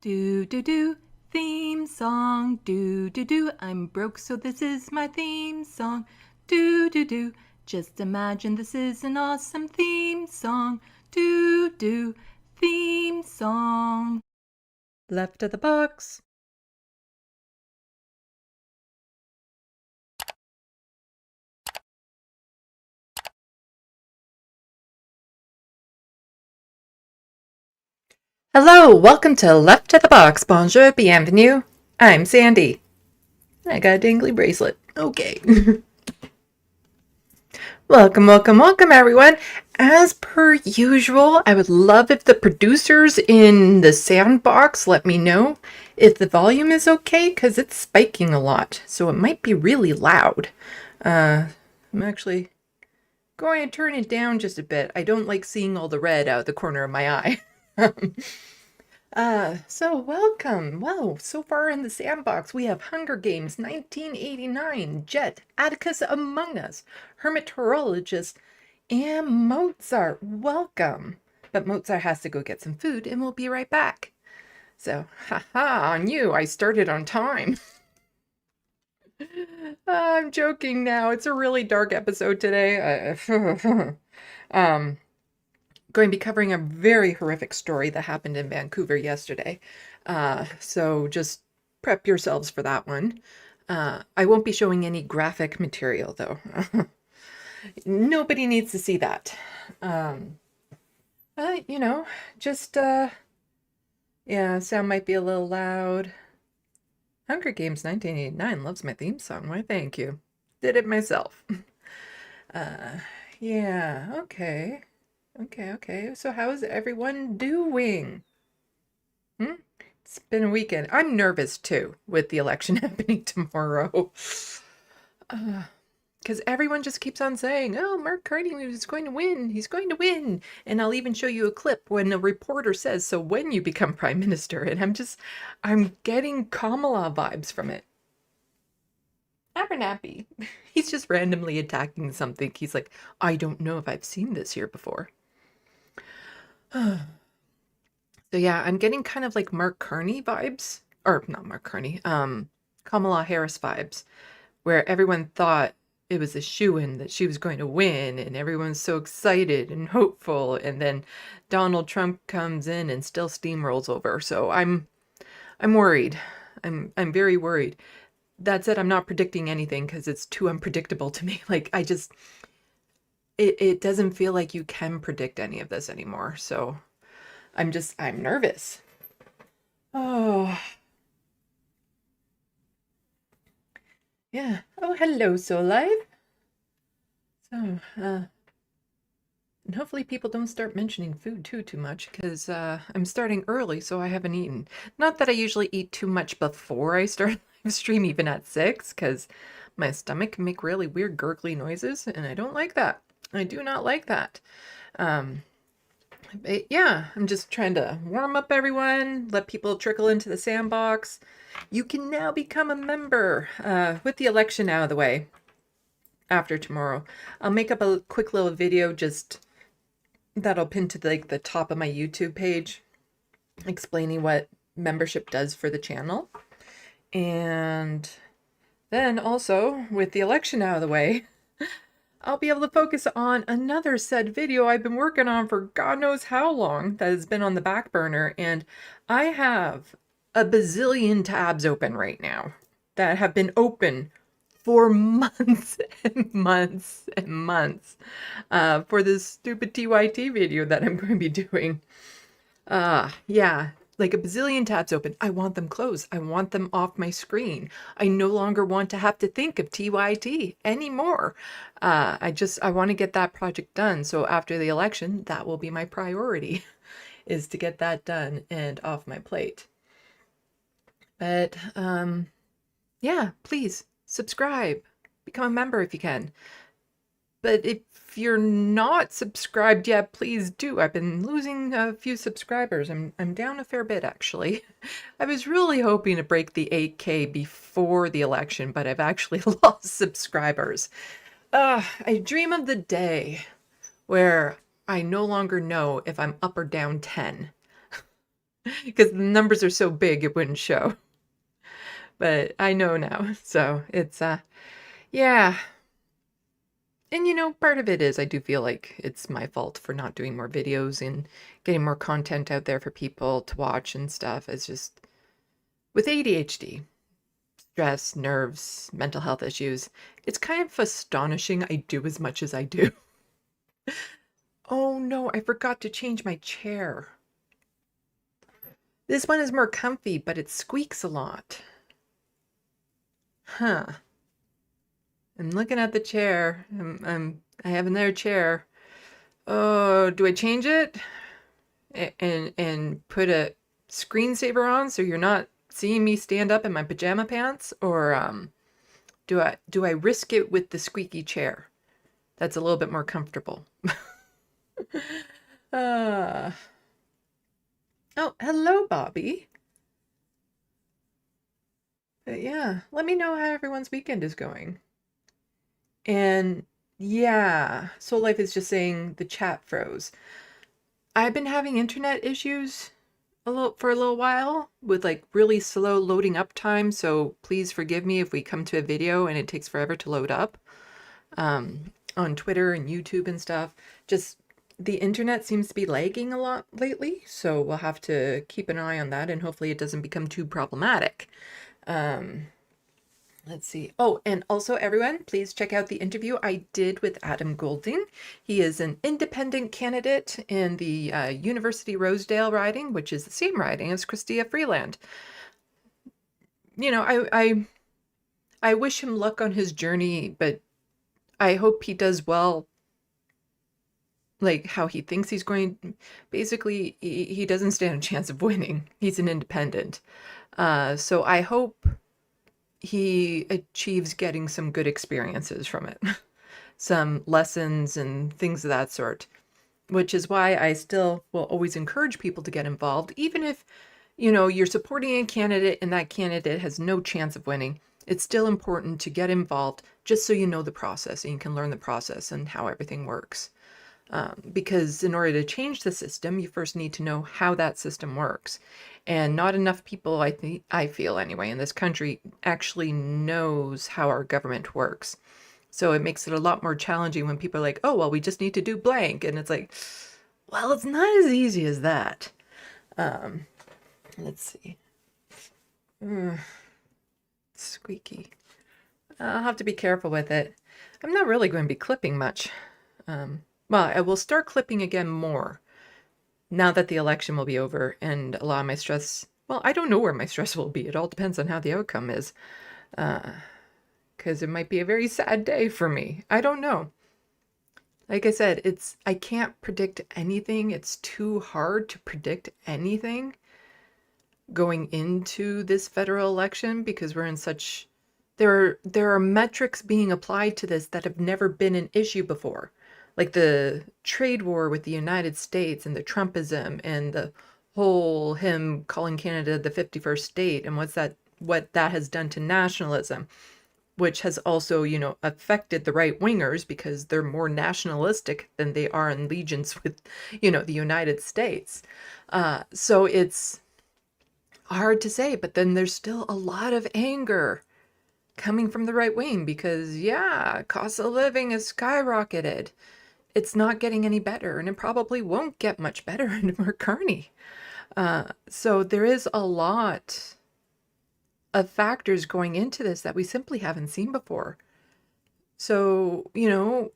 Do do do, theme song. Do do do, I'm broke so this is my theme song. Do do do, just imagine this is an awesome theme song. Do do, theme song. Left of the box. Hello, welcome to Left of the Box. Bonjour, bienvenue. I'm Sandy. I got a dangly bracelet. Okay. Welcome, everyone. As per usual, I would love if the producers in the SandBox let me know if the volume is okay, because it's spiking a lot, so it might be really loud. I'm actually going to turn it down just a bit. I don't like seeing all the red out of the corner of my eye. So welcome. Well, so far in the SandBox, we have Hunger Games 1989, Jet, Atticus Among Us, Hermeteorologist, and Mozart. Welcome. But Mozart has to go get some food and we'll be right back. So, haha, on you. I started on time. I'm joking now. It's a really dark episode today. Going to be covering a very horrific story that happened in Vancouver yesterday. So just prep yourselves for that one. I won't be showing any graphic material though. Nobody needs to see that. You know, just, yeah, sound might be a little loud. Hunger Games 1989 loves my theme song. Why, thank you. Did it myself. Yeah, okay. Okay. So how is everyone doing? It's been a weekend. I'm nervous too with the election happening tomorrow. Because everyone just keeps on saying, oh, Mark Carney is going to win. He's going to win. And I'll even show you a clip when a reporter says, so when you become prime minister. And I'm getting Kamala vibes from it. Abernathy. He's just randomly attacking something. He's like, I don't know if I've seen this here before. So yeah, I'm getting kind of like Mark Carney vibes, or not Mark Carney, Kamala Harris vibes, where everyone thought it was a shoo-in that she was going to win, and everyone's so excited and hopeful, and then Donald Trump comes in and still steamrolls over. So I'm worried. I'm very worried. That said, I'm not predicting anything because it's too unpredictable to me. Like it doesn't feel like you can predict any of this anymore. So I'm nervous. Oh, yeah. Oh, hello, So Live. So, and hopefully people don't start mentioning food too much because I'm starting early, so I haven't eaten. Not that I usually eat too much before I start live stream, even at 6, because my stomach can make really weird gurgly noises, and I don't like that. I do not like that. But yeah, I'm just trying to warm up everyone, let people trickle into the SandBox. You can now become a member with the election out of the way after tomorrow. I'll make up a quick little video just that'll pin to the top of my YouTube page explaining what membership does for the channel. And then also, with the election out of the way, I'll be able to focus on another said video I've been working on for God knows how long that has been on the back burner. And I have a bazillion tabs open right now that have been open for months and months and months for this stupid TYT video that I'm going to be doing. Yeah, like a bazillion tabs open. I want them closed. I want them off my screen. I no longer want to have to think of TYT anymore. I want to get that project done. So after the election, that will be my priority, is to get that done and off my plate. But yeah, please subscribe, become a member if you can. But if you're not subscribed yet, please do. I've been losing a few subscribers. I'm down a fair bit, actually. I was really hoping to break the 8K before the election, but I've actually lost subscribers. I dream of the day where I no longer know if I'm up or down 10. because the numbers are so big it wouldn't show. But I know now. So it's yeah. And part of it is I do feel like it's my fault for not doing more videos and getting more content out there for people to watch and stuff. It's just with ADHD, stress, nerves, mental health issues, it's kind of astonishing I do as much as I do. Oh no, I forgot to change my chair. This one is more comfy, but it squeaks a lot. Huh. I'm looking at the chair. I have another chair. Oh, do I change it and put a screensaver on so you're not seeing me stand up in my pajama pants, or do I risk it with the squeaky chair? That's a little bit more comfortable. uh, oh, hello, Bobby. But yeah, let me know how everyone's weekend is going. And yeah, Soul Life is just saying the chat froze. I've been having internet issues for a little while with like really slow loading up time, so please forgive me if we come to a video and it takes forever to load up on Twitter and YouTube and stuff. Just the internet seems to be lagging a lot lately, so we'll have to keep an eye on that and hopefully it doesn't become too problematic. Let's see. Oh, and also everyone, please check out the interview I did with Adam Goulding. He is an independent candidate in the University Rosedale riding, which is the same riding as Chrystia Freeland. I wish him luck on his journey, but I hope he does well, like how he thinks he's going. Basically, he doesn't stand a chance of winning. He's an independent. So I hope he achieves getting some good experiences from it, some lessons and things of that sort, which is why I still will always encourage people to get involved, even if, you're supporting a candidate and that candidate has no chance of winning. It's still important to get involved just so you know the process and you can learn the process and how everything works. Because in order to change the system, you first need to know how that system works. And not enough people, I feel anyway, in this country actually knows how our government works. So it makes it a lot more challenging when people are like, oh, well, we just need to do blank. And it's like, well, it's not as easy as that. Let's see. Squeaky. I'll have to be careful with it. I'm not really going to be clipping much. Well, I will start clipping again more now that the election will be over and a lot of my stress, well, I don't know where my stress will be. It all depends on how the outcome is. Because it might be a very sad day for me. I don't know. Like I said, I can't predict anything. It's too hard to predict anything going into this federal election because we're in such, there are metrics being applied to this that have never been an issue before. Like the trade war with the United States and the Trumpism and the whole him calling Canada the 51st state and what that has done to nationalism, which has also, affected the right wingers because they're more nationalistic than they are in allegiance with, the United States. So it's hard to say, but then there's still a lot of anger coming from the right wing because, yeah, cost of living has skyrocketed. It's not getting any better, and it probably won't get much better in Kearney. So there is a lot of factors going into this that we simply haven't seen before. So,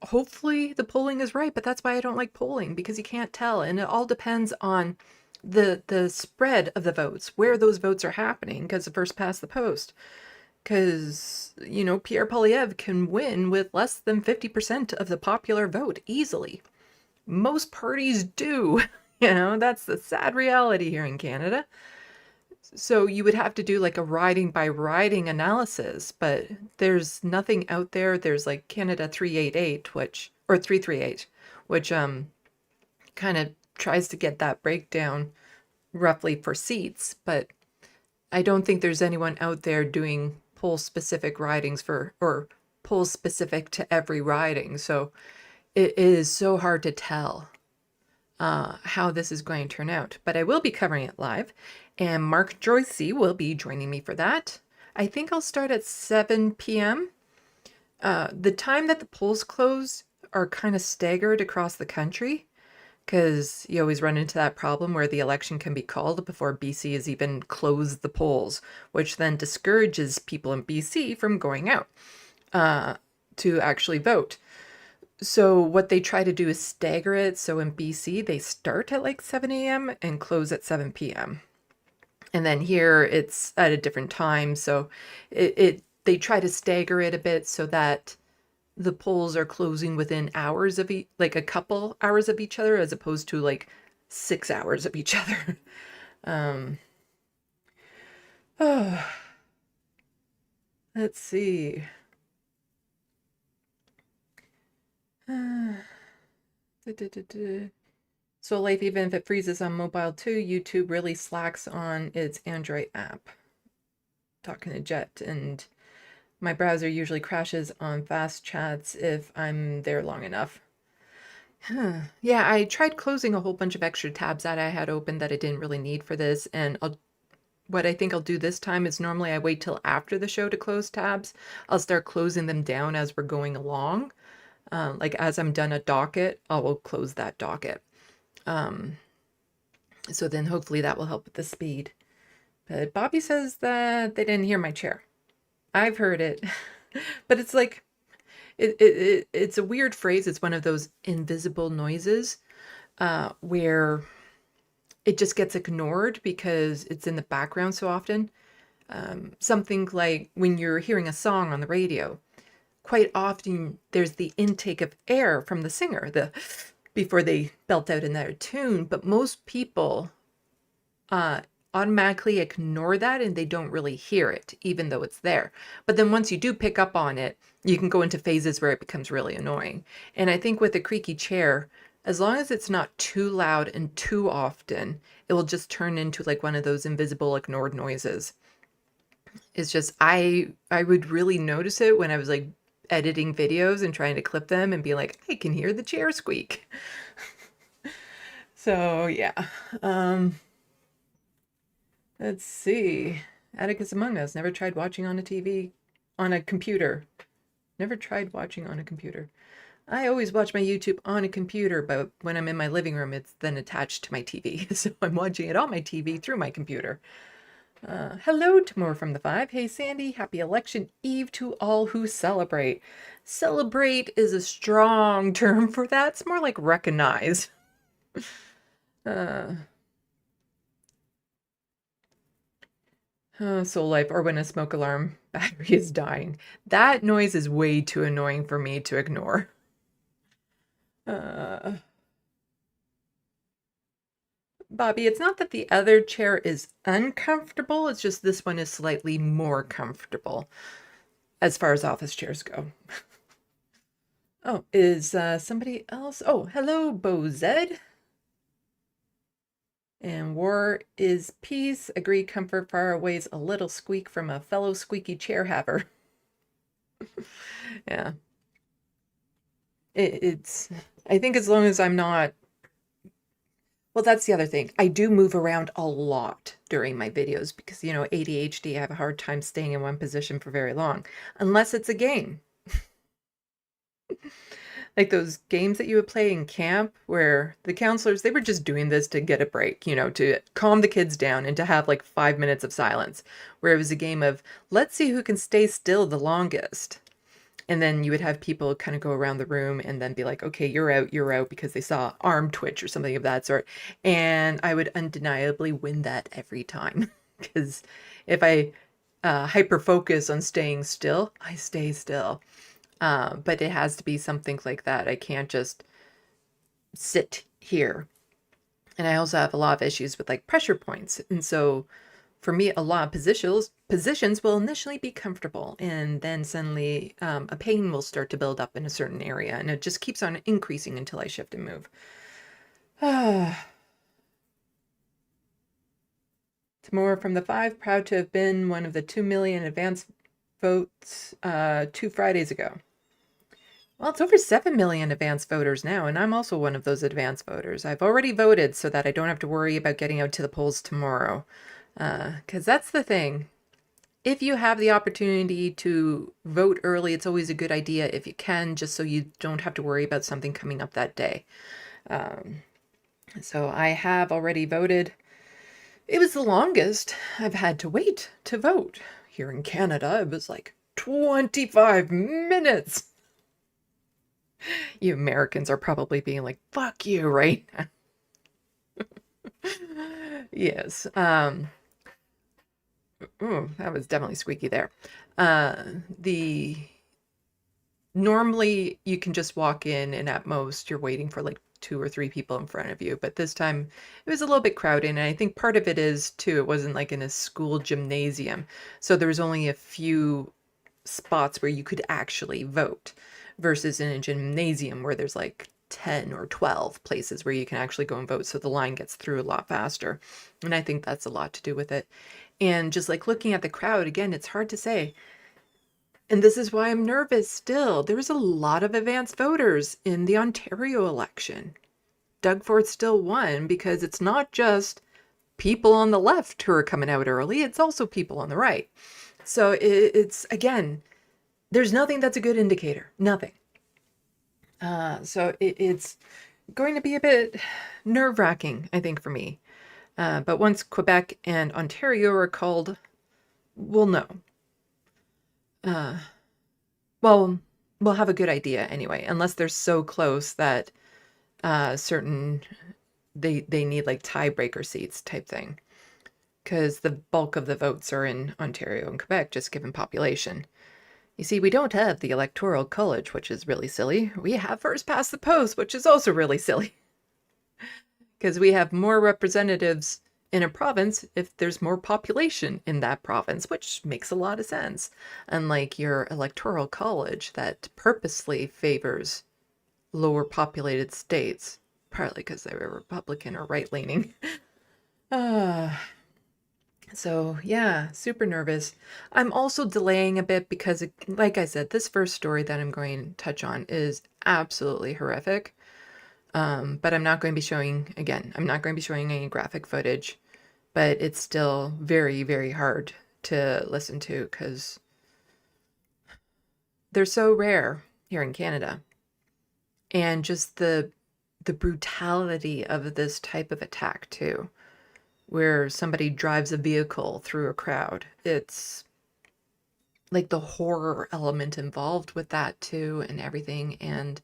hopefully the polling is right, but that's why I don't like polling, because you can't tell, and it all depends on the spread of the votes, where those votes are happening, because the first past the post. Because, Pierre Poilievre can win with less than 50% of the popular vote easily. Most parties do. That's the sad reality here in Canada. So you would have to do like a riding by riding analysis, but there's nothing out there. There's like Canada 388, or 338, which kind of tries to get that breakdown roughly for seats, but I don't think there's anyone out there doing poll specific ridings or polls specific to every riding. So it is so hard to tell. how this is going to turn out. But I will be covering it live, and Mark Joycey will be joining me for that. I think I'll start at 7 p.m. The time that the polls close are kind of staggered across the country, because you always run into that problem where the election can be called before BC has even closed the polls, which then discourages people in BC from going out to actually vote. So what they try to do is stagger it. So in BC, they start at like 7 a.m. and close at 7 p.m. And then here it's at a different time. So they try to stagger it a bit so that the polls are closing within hours of like a couple hours of each other, as opposed to like 6 hours of each other. Oh, let's see. So life, even if it freezes on mobile too, YouTube really slacks on its Android app. Talking to Jet, and my browser usually crashes on fast chats if I'm there long enough. Yeah, I tried closing a whole bunch of extra tabs that I had open that I didn't really need for this, and what I think I'll do this time is normally I wait till after the show to close tabs. I'll start closing them down as we're going along. Like as I'm done a docket, I will close that docket. So then hopefully that will help with the speed. But Bobby says that they didn't hear my chair. I've heard it, but it's like, it's a weird phrase. It's one of those invisible noises where it just gets ignored because it's in the background so often. Something like when you're hearing a song on the radio, quite often there's the intake of air from the singer, before they belt out another tune, but most people automatically ignore that and they don't really hear it, even though it's there. But then once you do pick up on it, you can go into phases where it becomes really annoying. And I think with a creaky chair, as long as it's not too loud and too often, it will just turn into like one of those invisible ignored noises. It's just, I would really notice it when I was like editing videos and trying to clip them and be like, I can hear the chair squeak. So yeah. Let's see. Atticus Among Us. Never tried watching on a TV, on a computer. Never tried watching on a computer. I always watch my YouTube on a computer, but when I'm in my living room, it's then attached to my TV. So I'm watching it on my TV through my computer. Hello to more from the 5. Hey, Sandy. Happy election eve to all who celebrate. Celebrate is a strong term for that. It's more like recognize. Soul Life, or when a smoke alarm battery is dying. That noise is way too annoying for me to ignore. Bobby, it's not that the other chair is uncomfortable, it's just this one is slightly more comfortable as far as office chairs go. Oh, is somebody else? Oh, hello, Bozed. And war is peace. Agree, comfort far aways a little squeak from a fellow squeaky chair haver. Yeah. It's, I think as long as I'm not, well, that's the other thing. I do move around a lot during my videos because, you know, ADHD, I have a hard time staying in one position for very long, unless it's a game. Like those games that you would play in camp where the counselors, they were just doing this to get a break, you know, to calm the kids down and to have like 5 minutes of silence, where it was a game of, let's see who can stay still the longest. And then you would have people kind of go around the room and then be like, okay, you're out, because they saw arm twitch or something of that sort. And I would undeniably win that every time. Because if I hyper focus on staying still, I stay still. But it has to be something like that. I can't just sit here. And I also have a lot of issues with like pressure points. And so for me, a lot of positions will initially be comfortable, and then suddenly a pain will start to build up in a certain area, and it just keeps on increasing until I shift and move. More from the 5. Proud to have been one of the 2 million advance votes 2 Fridays ago. Well, it's over 7 million advanced voters now, and I'm also one of those advanced voters. I've already voted so that I don't have to worry about getting out to the polls tomorrow. Because that's the thing. If you have the opportunity to vote early, it's always a good idea if you can, just so you don't have to worry about something coming up that day. So I have already voted. It was the longest I've had to wait to vote. Here in Canada, it was like 25 minutes. You Americans are probably being like, fuck you, right? Yes. Ooh, that was definitely squeaky there. The Normally you can just walk in and at most you're waiting for like 2 or 3 people in front of you, but this time it was a little bit crowded, and I think part of it is too, it wasn't like in a school gymnasium, so there was only a few spots where you could actually vote versus in a gymnasium where there's like 10 or 12 places where you can actually go and vote, so the line gets through a lot faster, and I think that's a lot to do with it. And just like looking at the crowd again, it's hard to say, and this is why I'm nervous still. There was a lot of advanced voters in the Ontario election. Doug Ford still won because it's not just people on the left who are coming out early, it's also people on the right. So it's, again, there's nothing that's a good indicator. Nothing. So it's going to be a bit nerve-wracking, I think, for me. But once Quebec and Ontario are called, we'll know. Well, we'll have a good idea anyway, unless they're so close that certain they need like tiebreaker seats type thing, because the bulk of the votes are in Ontario and Quebec, just given population. You see, we don't have the Electoral College, which is really silly. We have first past the post, which is also really silly, because we have more representatives in a province if there's more population in that province, which makes a lot of sense. Unlike your electoral college that purposely favors lower populated states, partly because they were Republican or right leaning. So yeah, super nervous. I'm also delaying a bit because, like I said, this first story that I'm going to touch on is absolutely horrific. But I'm not going to be showing, again, I'm not going to be showing any graphic footage, but it's still very, very hard to listen to because they're so rare here in Canada. And just the brutality of this type of attack too, where somebody drives a vehicle through a crowd. It's like the horror element involved with that too and everything. And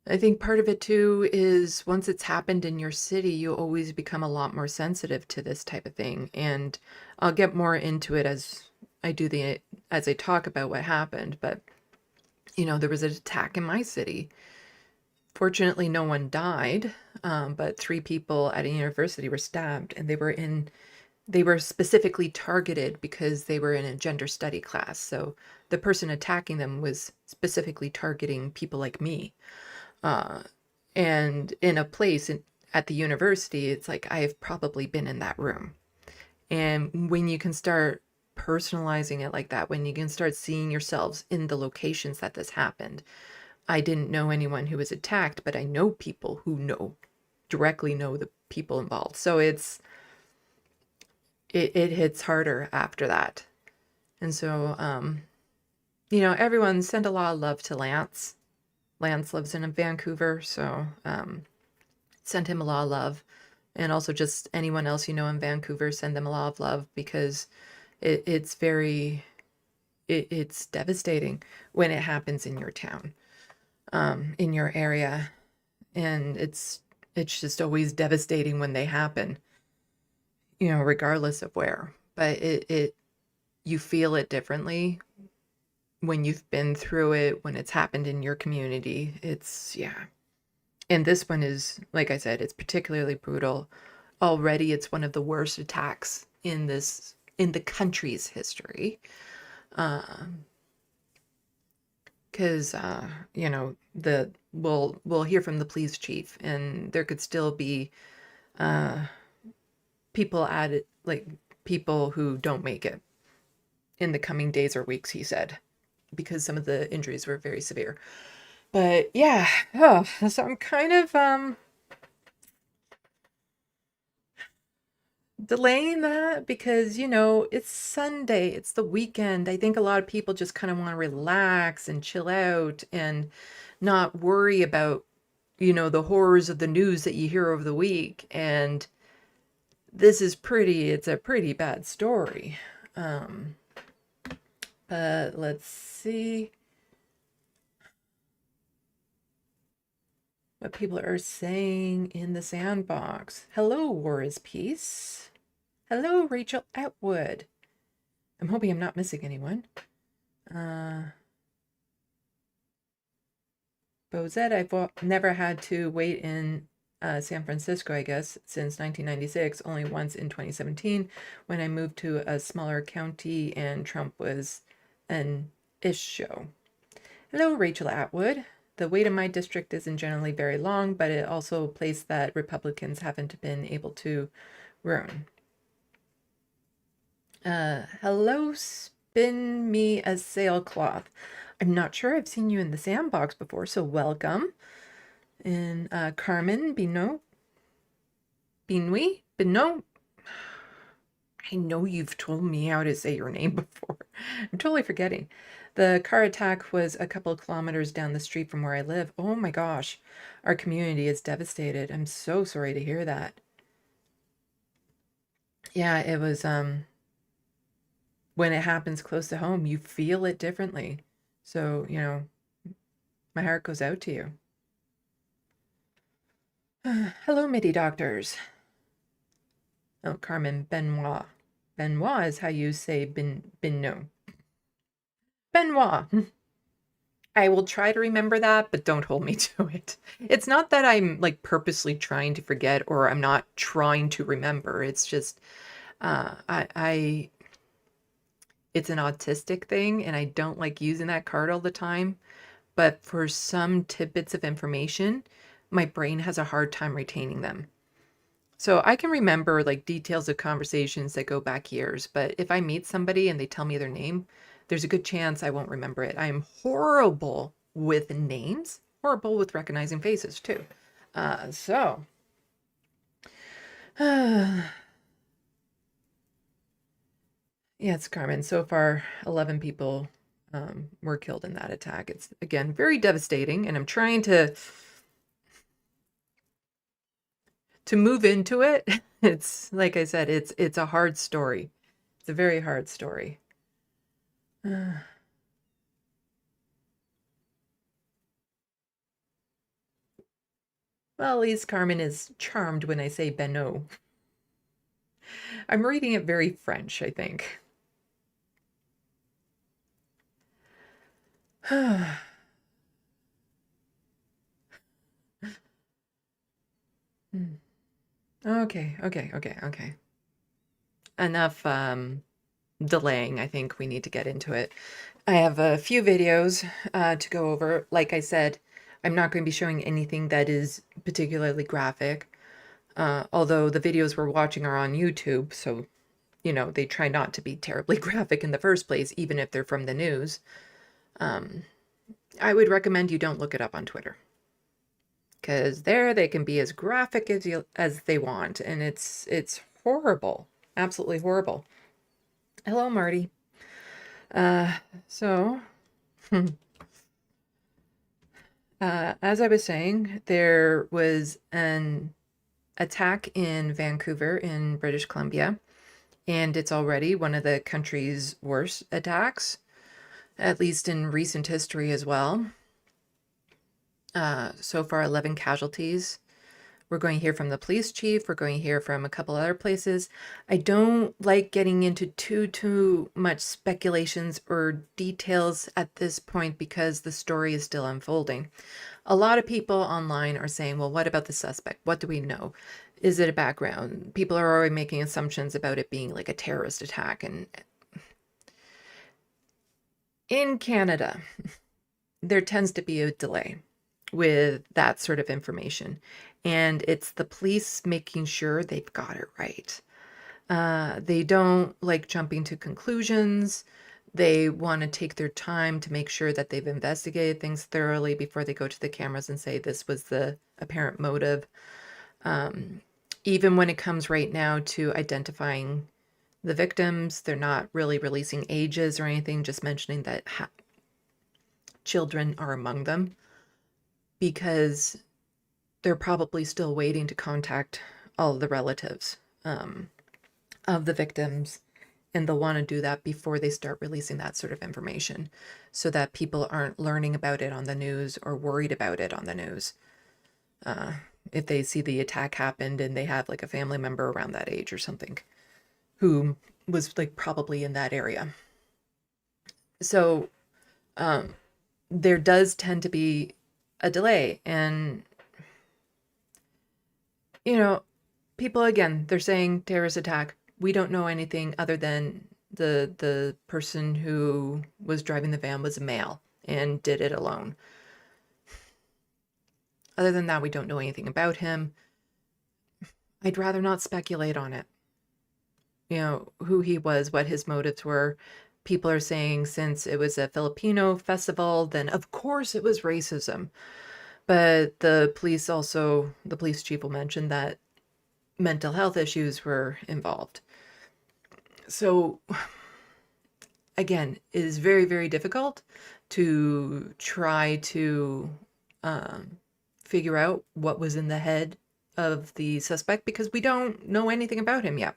I think part of it too is once it's happened in your city, you always become a lot more sensitive to this type of thing. And I'll get more into it as I talk about what happened. But there was an attack in my city. Fortunately, no one died, but 3 people at a university were stabbed, and they were specifically targeted because they were in a gender study class. So the person attacking them was specifically targeting people like me. And in a place at the university, it's like I have probably been in that room. And when you can start personalizing it like that, when you can start seeing yourselves in the locations that this happened, I didn't know anyone who was attacked, but I know people who directly know the people involved. So it hits harder after that. And so, everyone send a lot of love to Lance. Lance lives in Vancouver, so send him a lot of love. And also just anyone else you know in Vancouver, send them a lot of love, because it's devastating when it happens in your town. In your area, and it's just always devastating when they happen, regardless of where. But you feel it differently when you've been through it, when it's happened in your community. Yeah. And this one is, like I said, it's particularly brutal. Already it's one of the worst attacks in the country's history. Because we'll hear from the police chief, and there could still be people added, like people who don't make it in the coming days or weeks, he said. because some of the injuries were very severe. But yeah, oh, so I'm kind of delaying that because, it's Sunday, it's the weekend. I think a lot of people just kind of want to relax and chill out and not worry about, the horrors of the news that you hear over the week. And it's a pretty bad story. But let's see what people are saying in the sandbox. Hello, War is Peace. Hello, Rachel Atwood. I'm hoping I'm not missing anyone. Bozette, I've never had to wait in San Francisco, I guess, since 1996, only once in 2017 when I moved to a smaller county and Trump was an ish show. Hello, Rachel Atwood. The wait in my district isn't generally very long, but it also a place that Republicans haven't been able to ruin. Hello, Spin Me a Sailcloth. I'm not sure I've seen you in the sandbox before, so welcome. And Carmen Binot. Binot. I know you've told me how to say your name before. I'm totally forgetting. The car attack was a couple of kilometers down the street from where I live. Oh my gosh. Our community is devastated. I'm so sorry to hear that. Yeah, it was when it happens close to home, you feel it differently. So, my heart goes out to you. Hello, MIDI doctors. Oh, Carmen Benoit. Benoit is how you say Binot. Benoit. I will try to remember that, but don't hold me to it. It's not that I'm like purposely trying to forget or I'm not trying to remember. It's just it's an autistic thing and I don't like using that card all the time. But for some tidbits of information, my brain has a hard time retaining them. So I can remember like details of conversations that go back years, but if I meet somebody and they tell me their name, there's a good chance I won't remember it. I am horrible with names, horrible with recognizing faces too. Yeah, it's Carmen. So far, 11 people were killed in that attack. It's, again, very devastating, and I'm trying to move into it. It's, like I said, it's a hard story. It's a very hard story. Well, at least Carmen is charmed when I say Beno. I'm reading it very French, I think. Okay. Enough delaying. I think we need to get into it. I have a few videos to go over. Like I said, I'm not going to be showing anything that is particularly graphic. Although the videos we're watching are on YouTube, so, they try not to be terribly graphic in the first place, even if they're from the news. I would recommend you don't look it up on Twitter. Because there they can be as graphic as they want, and it's horrible. Absolutely horrible. Hello, Marty. So, as I was saying, there was an attack in Vancouver in British Columbia, and it's already one of the country's worst attacks, at least in recent history as well. So far, 11 casualties. We're going to hear from the police chief. We're going to hear from a couple other places. I don't like getting into too much speculations or details at this point because the story is still unfolding. A lot of people online are saying, well, what about the suspect? What do we know? Is it a background? People are already making assumptions about it being like a terrorist attack. And in Canada, there tends to be a delay with that sort of information. And it's the police making sure they've got it right. They don't like jumping to conclusions. They want to take their time to make sure that they've investigated things thoroughly before they go to the cameras and say this was the apparent motive. Even when it comes right now to identifying the victims, they're not really releasing ages or anything, just mentioning that children are among them, because they're probably still waiting to contact all of the relatives of the victims, and they'll want to do that before they start releasing that sort of information so that people aren't learning about it on the news or worried about it on the news. If they see the attack happened and they have like a family member around that age or something who was like probably in that area. So there does tend to be a delay, and you know, people, again, they're saying terrorist attack. We don't know anything other than the person who was driving the van was a male and did it alone. Other than that, we don't know anything about him. I'd rather not speculate on it. You know, who he was, what his motives were. People are saying since it was a Filipino festival, then of course it was racism. But the police chief will mention that mental health issues were involved. So again, it is very, very difficult to try to figure out what was in the head of the suspect because we don't know anything about him yet.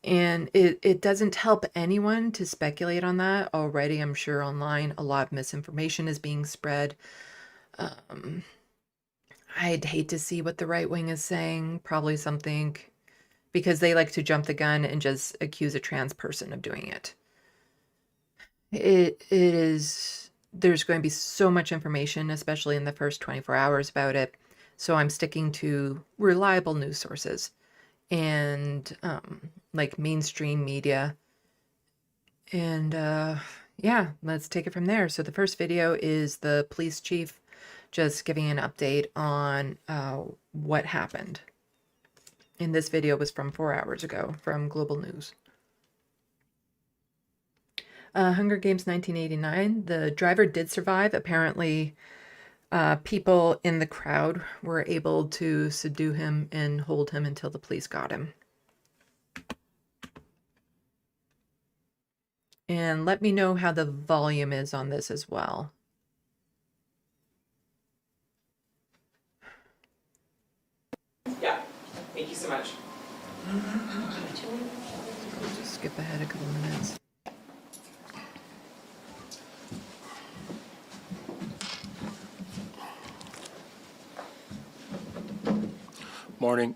And it doesn't help anyone to speculate on that. Already, I'm sure online a lot of misinformation is being spread. I'd hate to see what the right wing is saying. Probably something, because they like to jump the gun and just accuse a trans person of doing it. There's going to be so much information, especially in the first 24 hours about it. So I'm sticking to reliable news sources and like mainstream media. And yeah, let's take it from there. So the first video is the police chief just giving an update on what happened. And this video was from 4 hours ago from Global News. Hunger Games 1989, the driver did survive. Apparently, people in the crowd were able to subdue him and hold him until the police got him. And let me know how the volume is on this as well. Yeah, thank you so much. We'll just skip ahead a couple minutes. Morning.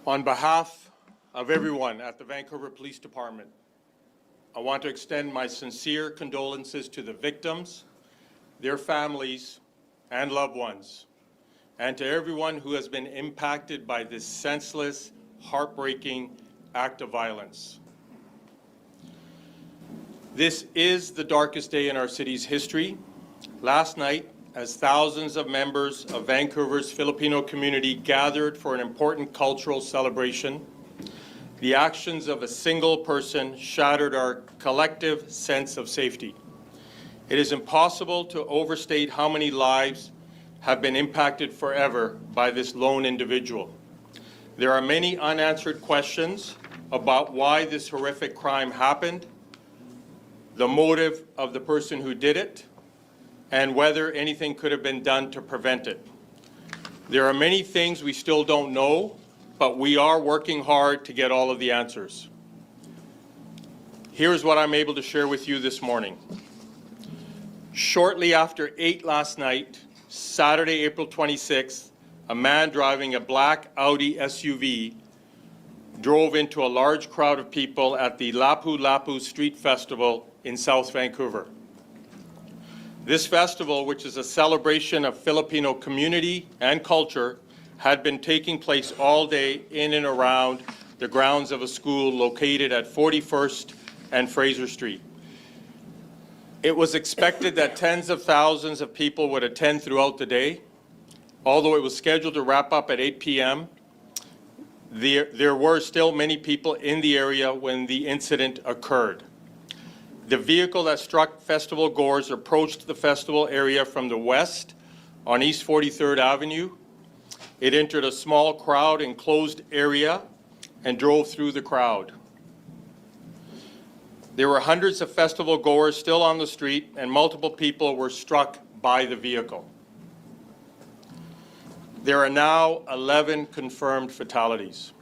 On behalf of everyone at the Vancouver Police Department, I want to extend my sincere condolences to the victims, their families, and loved ones, and to everyone who has been impacted by this senseless, heartbreaking act of violence. This is the darkest day in our city's history. Last night, as thousands of members of Vancouver's Filipino community gathered for an important cultural celebration, the actions of a single person shattered our collective sense of safety. It is impossible to overstate how many lives have been impacted forever by this lone individual. There are many unanswered questions about why this horrific crime happened, the motive of the person who did it, and whether anything could have been done to prevent it. There are many things we still don't know, but we are working hard to get all of the answers. Here's what I'm able to share with you this morning. Shortly after 8 last night, Saturday, April 26th, a man driving a black Audi SUV drove into a large crowd of people at the Lapu-Lapu Street Festival in South Vancouver. This festival, which is a celebration of Filipino community and culture, had been taking place all day in and around the grounds of a school located at 41st and Fraser Street. It was expected that tens of thousands of people would attend throughout the day. Although it was scheduled to wrap up at 8 p.m., There were still many people in the area when the incident occurred. The vehicle that struck festival goers approached the festival area from the west on East 43rd Avenue. It entered a small crowd enclosed area and drove through the crowd. There were hundreds of festival goers still on the street, and multiple people were struck by the vehicle. There are now 11 confirmed fatalities.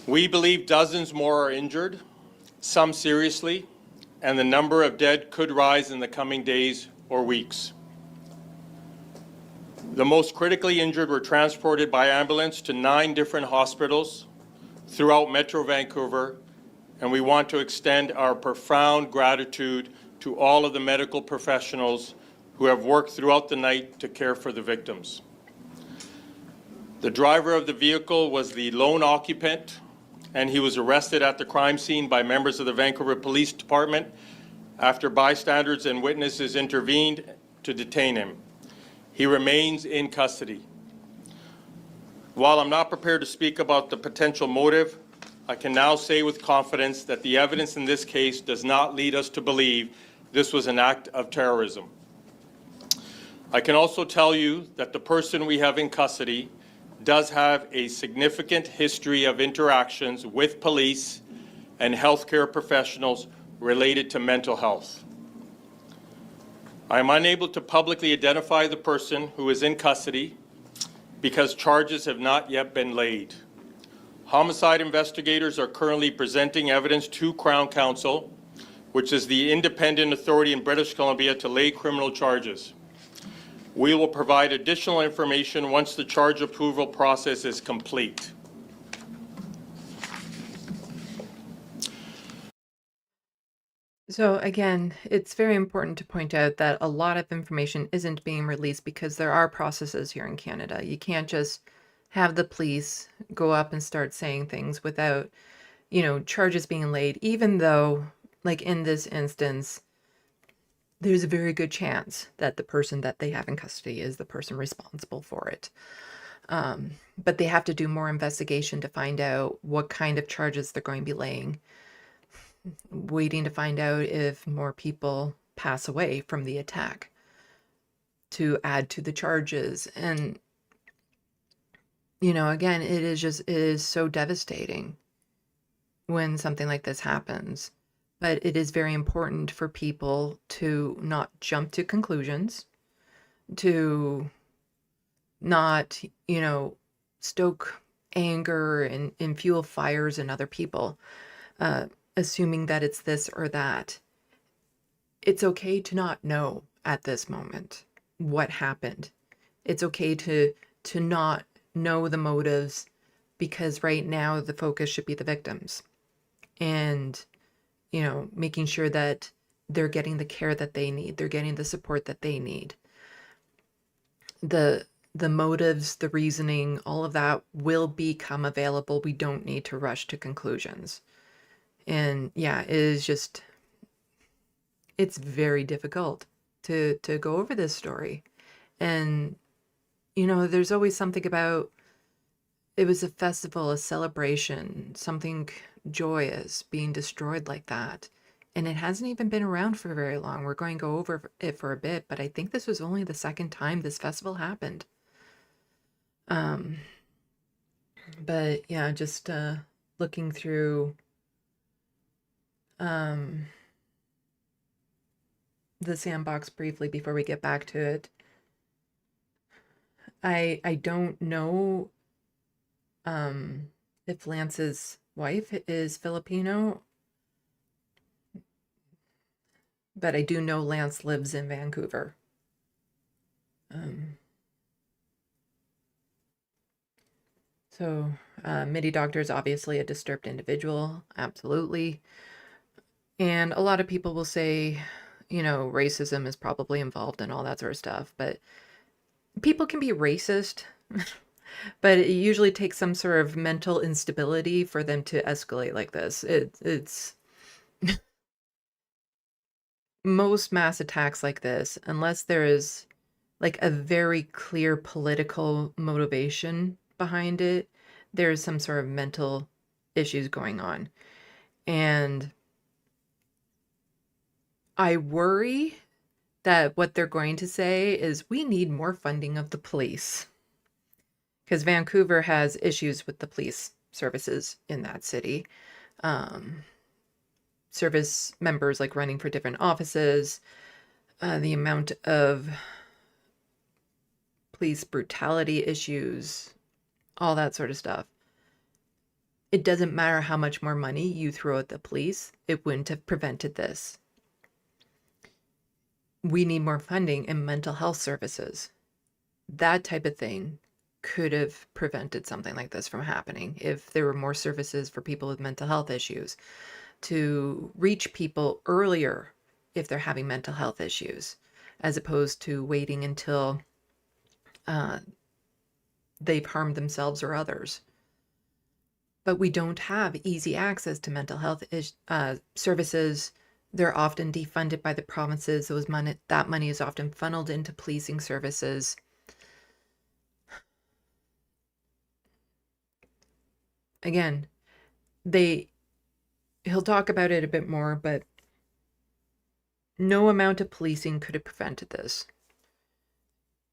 We believe dozens more are injured, some seriously, and the number of dead could rise in the coming days or weeks. The most critically injured were transported by ambulance to 9 different hospitals throughout Metro Vancouver, and we want to extend our profound gratitude to all of the medical professionals who have worked throughout the night to care for the victims. The driver of the vehicle was the lone occupant, and he was arrested at the crime scene by members of the Vancouver Police Department after bystanders and witnesses intervened to detain him. He remains in custody. While I'm not prepared to speak about the potential motive, I can now say with confidence that the evidence in this case does not lead us to believe this was an act of terrorism. I can also tell you that the person we have in custody does have a significant history of interactions with police and healthcare professionals related to mental health. I am unable to publicly identify the person who is in custody because charges have not yet been laid. Homicide investigators are currently presenting evidence to Crown Counsel, which is the independent authority in British Columbia to lay criminal charges. We will provide additional information once the charge approval process is complete. So again, it's very important to point out that a lot of information isn't being released because there are processes here in Canada. You can't just have the police go up and start saying things without, charges being laid, even though, like in this instance, there's a very good chance that the person that they have in custody is the person responsible for it. But they have to do more investigation to find out what kind of charges they're going to be laying. Waiting to find out if more people pass away from the attack to add to the charges. And, again, it is so devastating when something like this happens. But it is very important for people to not jump to conclusions, to not, stoke anger and fuel fires in other people. Assuming that it's this or that. It's okay to not know at this moment what happened. It's okay to not know the motives, because right now the focus should be the victims and, making sure that they're getting the care that they need. They're getting the support that they need. The motives, the reasoning, all of that will become available. We don't need to rush to conclusions. And yeah, it's very difficult to go over this story. And, there's always something about, it was a festival, a celebration, something joyous being destroyed like that. And it hasn't even been around for very long. We're going to go over it for a bit, but I think this was only the second time this festival happened. But yeah, just looking through the SandBox briefly before we get back to it. I don't know if Lance's wife is Filipino, but I do know Lance lives in Vancouver. So MIDI doctor is obviously a disturbed individual, absolutely. And a lot of people will say, racism is probably involved in all that sort of stuff, but people can be racist, but it usually takes some sort of mental instability for them to escalate like this. It's most mass attacks like this, unless there is like a very clear political motivation behind it. There's some sort of mental issues going on. And I worry that what they're going to say is we need more funding of the police. Because Vancouver has issues with the police services in that city. Service members like running for different offices, the amount of police brutality issues, all that sort of stuff. It doesn't matter how much more money you throw at the police, it wouldn't have prevented this. We need more funding in mental health services. That type of thing could have prevented something like this from happening if there were more services for people with mental health issues, to reach people earlier if they're having mental health issues, as opposed to waiting until they've harmed themselves or others. But we don't have easy access to mental health services. They're often defunded by the provinces. That money is often funneled into policing services. Again, he'll talk about it a bit more, but no amount of policing could have prevented this.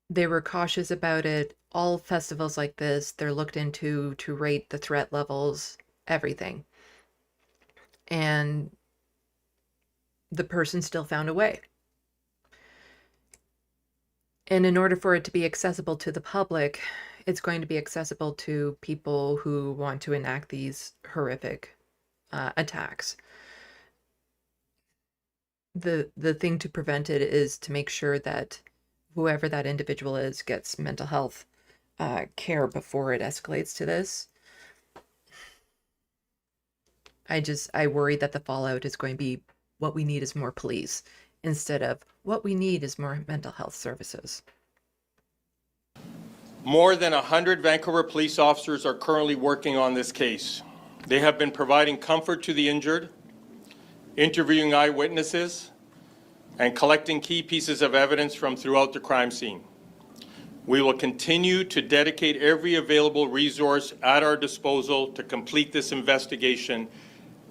They were cautious about it. All festivals like this, they're looked into to rate the threat levels, everything. And the person still found a way. And in order for it to be accessible to the public, it's going to be accessible to people who want to enact these horrific attacks. The thing to prevent it is to make sure that whoever that individual is gets mental health care before it escalates to this. I worry that the fallout is going to be what we need is more police instead of what we need is more mental health services. More than 100 Vancouver police officers are currently working on this case. They have been providing comfort to the injured, interviewing eyewitnesses, and collecting key pieces of evidence from throughout the crime scene. We will continue to dedicate every available resource at our disposal to complete this investigation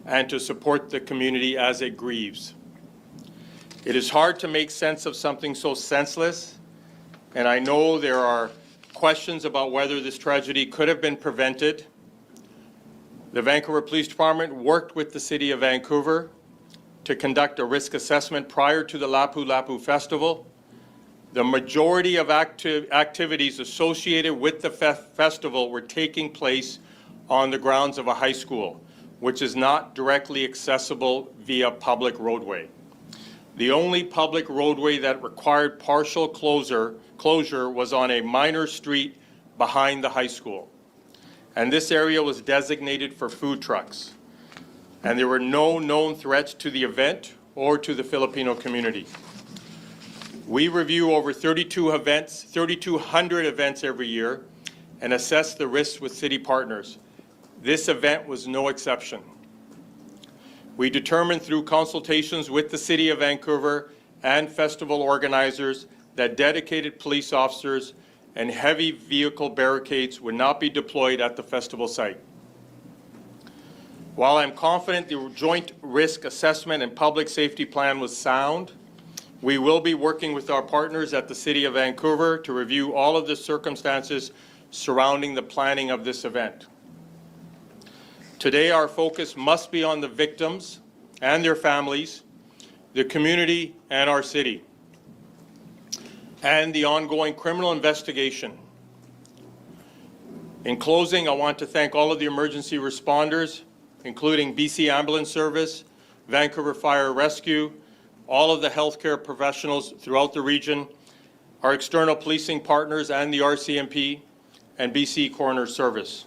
and to support the community as it grieves. It is hard to make sense of something so senseless, and I know there are questions about whether this tragedy could have been prevented. The Vancouver Police Department worked with the City of Vancouver to conduct a risk assessment prior to the Lapu Lapu Festival. The majority of activities associated with the festival were taking place on the grounds of a high school, which is not directly accessible via public roadway. The only public roadway that required partial closure was on a minor street behind the high school. And this area was designated for food trucks. And there were no known threats to the event or to the Filipino community. We review over 3,200 events every year and assess the risks with city partners. This event was no exception. We determined through consultations with the City of Vancouver and festival organizers that dedicated police officers and heavy vehicle barricades would not be deployed at the festival site. While I'm confident the joint risk assessment and public safety plan was sound, we will be working with our partners at the City of Vancouver to review all of the circumstances surrounding the planning of this event. Today, our focus must be on the victims and their families, the community and our city, and the ongoing criminal investigation. In closing, I want to thank all of the emergency responders, including BC Ambulance Service, Vancouver Fire Rescue, all of the healthcare professionals throughout the region, our external policing partners and the RCMP, and BC Coroner Service.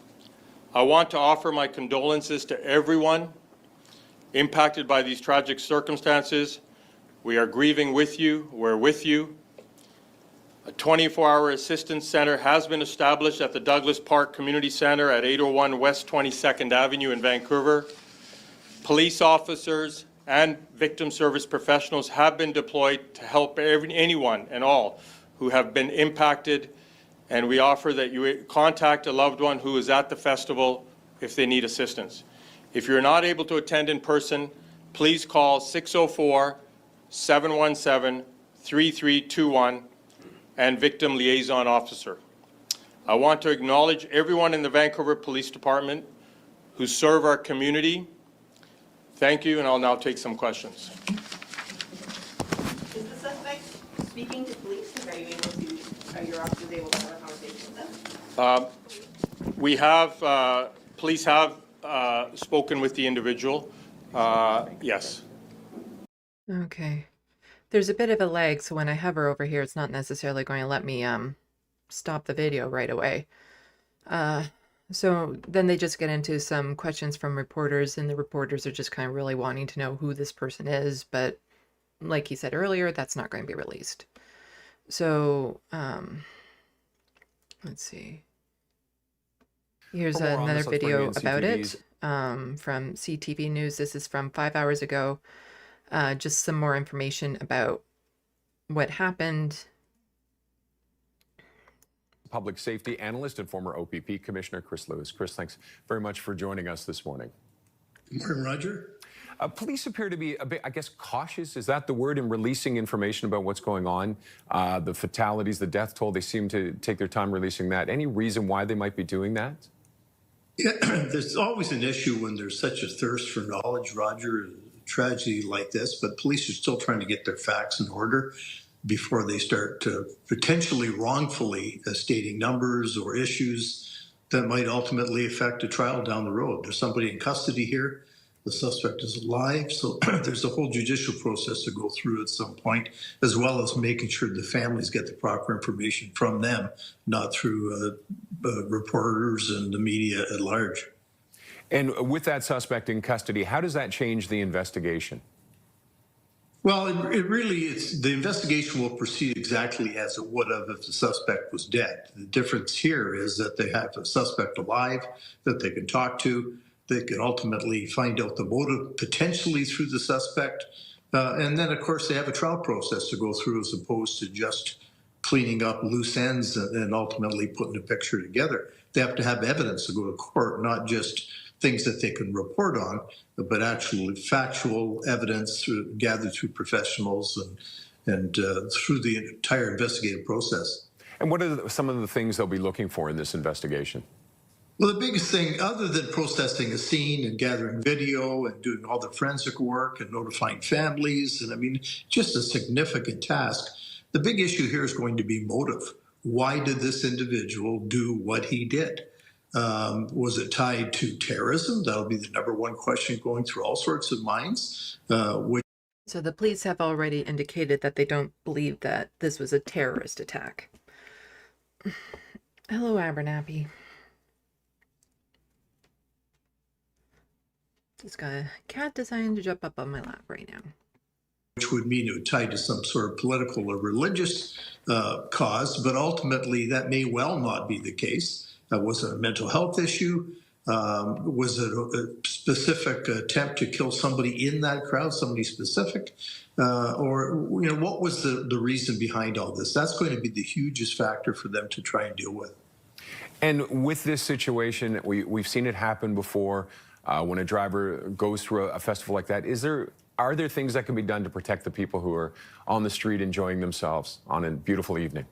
I want to offer my condolences to everyone impacted by these tragic circumstances. We are grieving with you. We're with you. A 24-hour assistance center has been established at the Douglas Park Community Center at 801 West 22nd Avenue in Vancouver. Police officers and victim service professionals have been deployed to help anyone and all who have been impacted, and we offer that you contact a loved one who is at the festival if they need assistance. If you're not able to attend in person, please call 604-717-3321 and Victim Liaison Officer. I want to acknowledge everyone in the Vancouver Police Department who serve our community. Thank you, and I'll now take some questions. Is the suspect speaking to police? Are your officers able to have a conversation with them? We have, police have spoken with the individual. Yes. Okay. There's a bit of a lag, so when I hover over here, it's not necessarily going to let me stop the video right away. So then they just get into some questions from reporters, and the reporters are just kind of really wanting to know who this person is, but like he said earlier, that's not going to be released. So, let's see. Here's another video about it from CTV News. This is from 5 hours ago. Just some more information about what happened. Public safety analyst and former OPP Commissioner Chris Lewis. Chris, thanks very much for joining us this morning. Good morning, Roger. Police appear to be a bit, I guess, cautious. Is that the word in releasing information about what's going on? The fatalities, the death toll, they seem to take their time releasing that. Any reason why they might be doing that? Yeah, there's always an issue when there's such a thirst for knowledge, Roger, a tragedy like this, but police are still trying to get their facts in order before they start potentially wrongfully stating numbers or issues that might ultimately affect a trial down the road. There's somebody in custody here. The suspect is alive, so there's a whole judicial process to go through at some point, as well as making sure the families get the proper information from them, not through reporters and the media at large. And with that suspect in custody, how does that change the investigation? Well, it really is. The investigation will proceed exactly as it would have if the suspect was dead. The difference here is that they have a suspect alive that they can talk to. They can ultimately find out the motive potentially through the suspect. And then, of course, they have a trial process to go through as opposed to just cleaning up loose ends and ultimately putting a picture together. They have to have evidence to go to court, not just things that they can report on, but actually factual evidence gathered through professionals and through the entire investigative process. And what are some of the things they'll be looking for in this investigation? Well, the biggest thing, other than processing a scene and gathering video and doing all the forensic work and notifying families, and I mean, just a significant task, the big issue here is going to be motive. Why did this individual do what he did? Was it tied to terrorism? That'll be the number one question going through all sorts of minds. So the police have already indicated that they don't believe that this was a terrorist attack. Hello, Abernathy. Just got a cat deciding to jump up on my lap right now. Which would mean it would tie to some sort of political or religious cause, but ultimately that may well not be the case. Was it a mental health issue? Was it a specific attempt to kill somebody in that crowd, somebody specific? Or what was the reason behind all this? That's going to be the hugest factor for them to try and deal with. And with this situation, we've seen it happen before. When a driver goes through a festival like that, are there things that can be done to protect the people who are on the street enjoying themselves on a beautiful evening?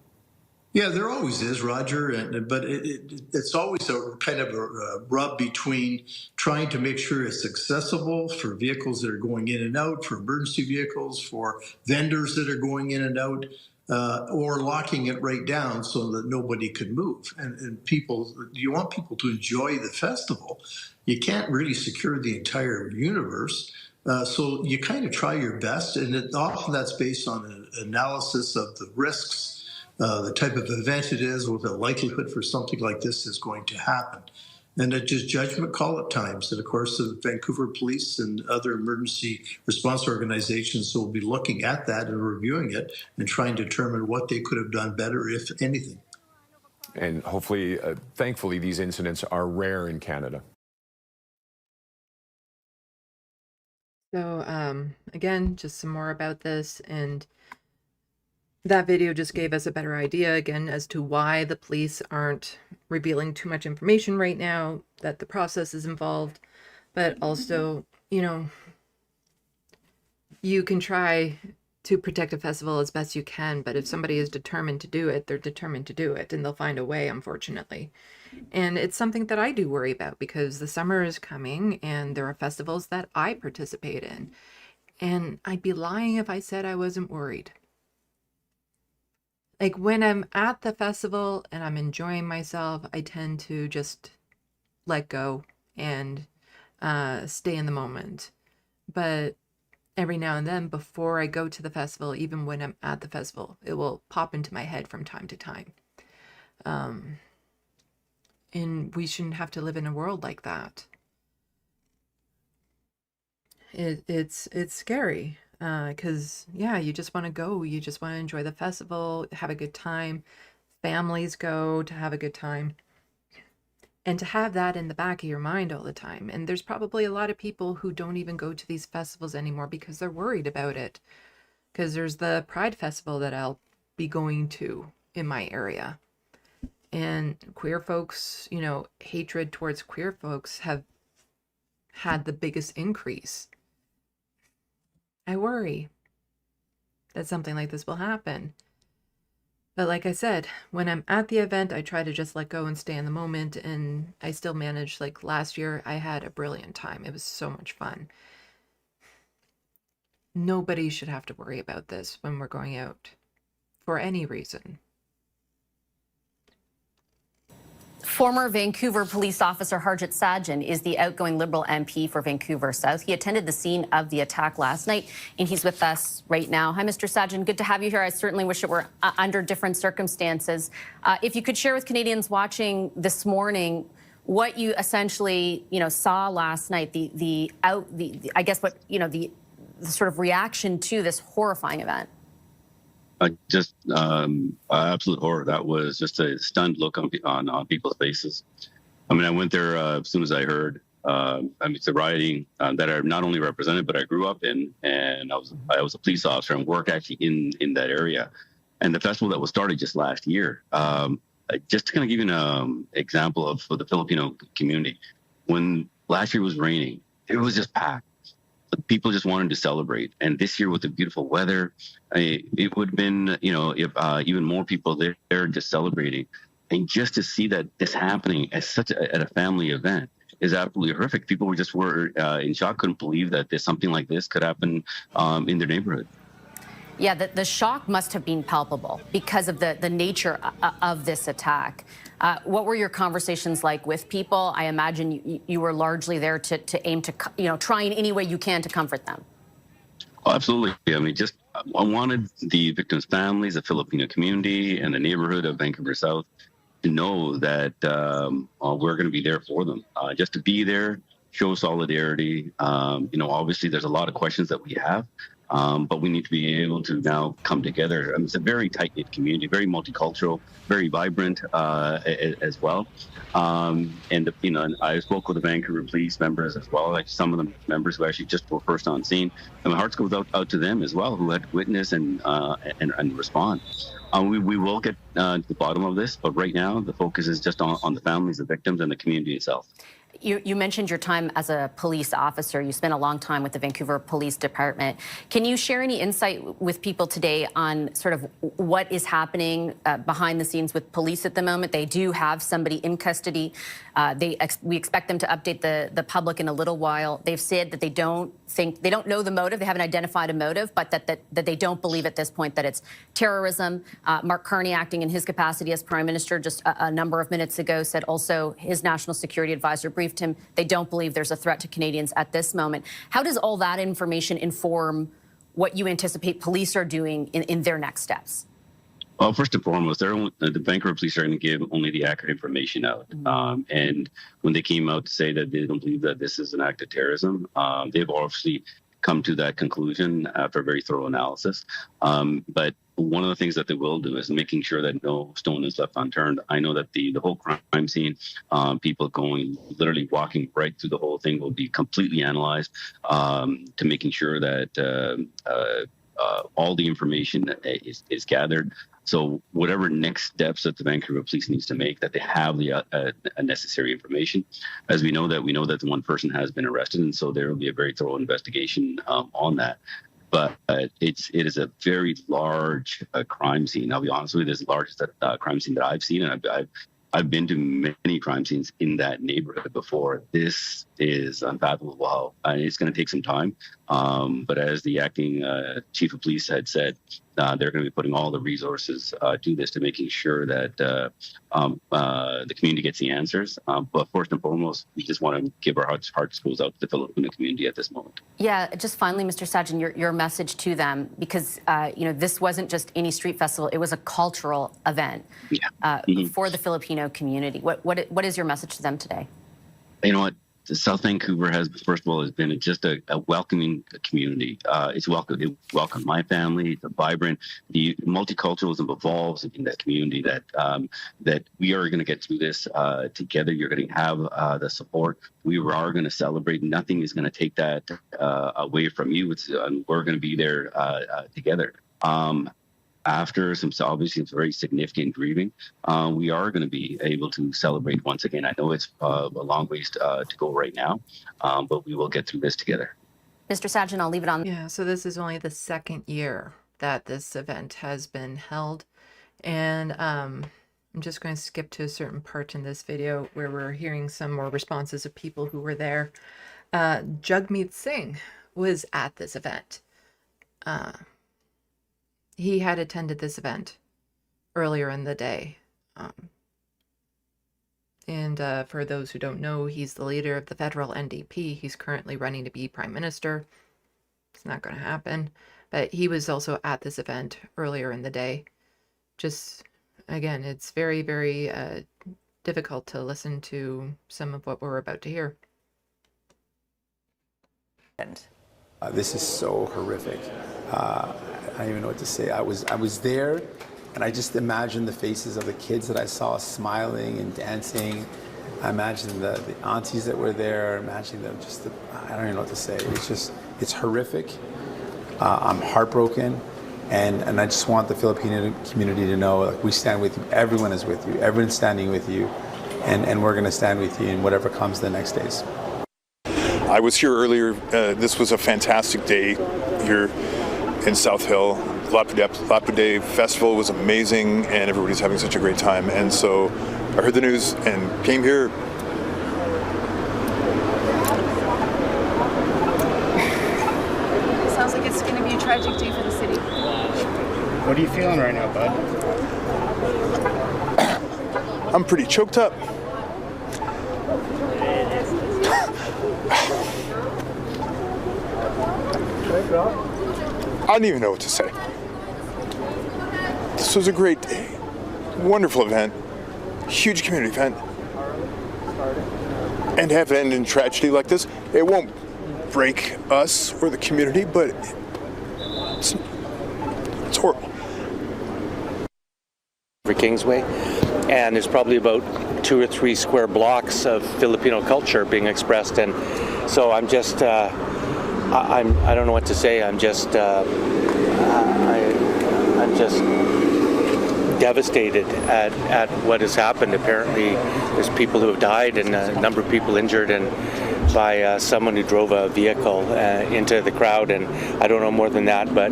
Yeah, there always is, Roger, but it's always a kind of a rub between trying to make sure it's accessible for vehicles that are going in and out, for emergency vehicles, for vendors that are going in and out, or locking it right down so that nobody can move. And people, you want people to enjoy the festival. You can't really secure the entire universe. So you kind of try your best, and often that's based on an analysis of the risks, the type of event it is, or the likelihood for something like this is going to happen. And it's just judgment call at times. And of course, the Vancouver Police and other emergency response organizations will be looking at that and reviewing it and trying to determine what they could have done better, if anything. And hopefully, thankfully, these incidents are rare in Canada. So again, just some more about this, and that video just gave us a better idea again as to why the police aren't revealing too much information right now, that the process is involved, but also, you know, you can try to protect a festival as best you can, but if somebody is determined to do it, they're determined to do it, and they'll find a way, unfortunately. And it's something that I do worry about because the summer is coming and there are festivals that I participate in. And I'd be lying if I said I wasn't worried. Like when I'm at the festival and I'm enjoying myself, I tend to just let go and stay in the moment. But every now and then before I go to the festival, even when I'm at the festival, it will pop into my head from time to time. And we shouldn't have to live in a world like that. It's scary because, yeah, you just want to go. You just want to enjoy the festival, have a good time. Families go to have a good time. And to have that in the back of your mind all the time. And there's probably a lot of people who don't even go to these festivals anymore because they're worried about it. Because there's the Pride Festival that I'll be going to in my area. And queer folks, you know, hatred towards queer folks have had the biggest increase. I worry that something like this will happen. But like I said, when I'm at the event, I try to just let go and stay in the moment. And I still manage, like last year, I had a brilliant time. It was so much fun. Nobody should have to worry about this when we're going out for any reason. Former Vancouver police officer Harjit Sajjan is the outgoing Liberal MP for Vancouver South. He attended the scene of the attack last night, and he's with us right now. Hi, Mr. Sajjan. Good to have you here. I certainly wish it were under different circumstances. If you could share with Canadians watching this morning what you essentially, saw last night, the sort of reaction to this horrifying event. Absolute horror. That was just a stunned look on people's faces. I mean, I went there as soon as I heard. It's a rioting that I not only represented, but I grew up in, and I was a police officer and worked actually in that area. And the festival that was started just last year. Just to kind of give you an example of the Filipino community, when last year was raining, it was just packed. People just wanted to celebrate. And this year with the beautiful weather, it would have been, if even more people there just celebrating. And just to see that this happening at a family event is absolutely horrific. People were in shock, couldn't believe that something like this could happen in their neighborhood. Yeah, the shock must have been palpable because of the nature of this attack. What were your conversations like with people? I imagine you were largely there to aim to, try in any way you can to comfort them. Oh, absolutely. I mean, I wanted the victims' families, the Filipino community, and the neighborhood of Vancouver South to know that we're going to be there for them. Just to be there, show solidarity. Obviously, there's a lot of questions that we have. But we need to be able to now come together. It's a very tight-knit community, very multicultural, very vibrant as well. And I spoke with the Vancouver police members as well, like some of the members who actually just were first on scene. And my heart goes out to them as well, who had witnessed and respond. We will get to the bottom of this, but right now the focus is just on the families, the victims, and the community itself. You mentioned your time as a police officer. You spent a long time with the Vancouver Police Department. Can you share any insight with people today on sort of what is happening behind the scenes with police at the moment? They do have somebody in custody. We expect them to update the public in a little while. They've said that they don't know the motive. They haven't identified a motive, but that they don't believe at this point that it's terrorism. Mark Carney, acting in his capacity as Prime Minister just a number of minutes ago, said also his national security advisor briefed him. They don't believe there's a threat to Canadians at this moment. How does all that information inform what you anticipate police are doing in their next steps? Well, first and foremost, the Vancouver police are going to give only the accurate information out. Mm-hmm. And when they came out to say that they don't believe that this is an act of terrorism, they've obviously come to that conclusion after a very thorough analysis. But one of the things that they will do is making sure that no stone is left unturned. I know that the whole crime scene, people literally walking right through the whole thing will be completely analyzed to making sure that all the information that is gathered. So whatever next steps that the Vancouver Police needs to make, that they have the necessary information. As we know that the one person has been arrested, and so there will be a very thorough investigation on that. But it is a very large crime scene. I'll be honest with you, it's the largest crime scene that I've seen, and I've been to many crime scenes in that neighborhood before. This is unfathomable. It's going to take some time. But as the acting chief of police had said, they're going to be putting all the resources to this, to making sure that the community gets the answers. But first and foremost, we just want to give our hearts goes out to the Filipino community at this moment. Yeah, just finally, Mr. Sajan, your message to them, because this wasn't just any street festival; it was a cultural event for the Filipino community. What is your message to them today? You know what? South Vancouver has, first of all, has been just a welcoming community. It welcomed my family. It's a vibrant. The multiculturalism evolves in that community. That we are going to get through this together. You're going to have the support. We are going to celebrate. Nothing is going to take that away from you. We're going to be there together. After some very significant grieving, we are going to be able to celebrate once again. I know it's a long ways to go right now, but we will get through this together. Mr. Sajan, I'll leave it on. Yeah, so this is only the second year that this event has been held. And I'm just going to skip to a certain part in this video where we're hearing some more responses of people who were there. Jagmeet Singh was at this event. He had attended this event earlier in the day. And for those who don't know, he's the leader of the federal NDP. He's currently running to be prime minister. It's not going to happen. But he was also at this event earlier in the day. Just, again, it's very, very difficult to listen to some of what we're about to hear. This is so horrific. I don't even know what to say. I was there, and I just imagined the faces of the kids that I saw smiling and dancing. I imagined the aunties that were there. Imagining them I don't even know what to say. It's horrific. I'm heartbroken, and I just want the Filipino community to know, like, we stand with you. Everyone is with you. Everyone's standing with you, and we're going to stand with you in whatever comes the next days. I was here earlier. This was a fantastic day here in South Hill. Lapu Day Festival was amazing, and everybody's having such a great time. And so I heard the news and came here. Sounds like it's going to be a tragic day for the city. What are you feeling right now, bud? I'm pretty choked up. I don't even know what to say. This was a great day. Wonderful event. Huge community event. And to have it end in tragedy like this, it won't break us or the community, but it's horrible. For Kingsway, and there's probably about 2 or 3 square blocks of Filipino culture being expressed, and so I'm just I don't know what to say. I'm just devastated at what has happened. Apparently there's people who have died and a number of people injured, and by someone who drove a vehicle into the crowd, and I don't know more than that, but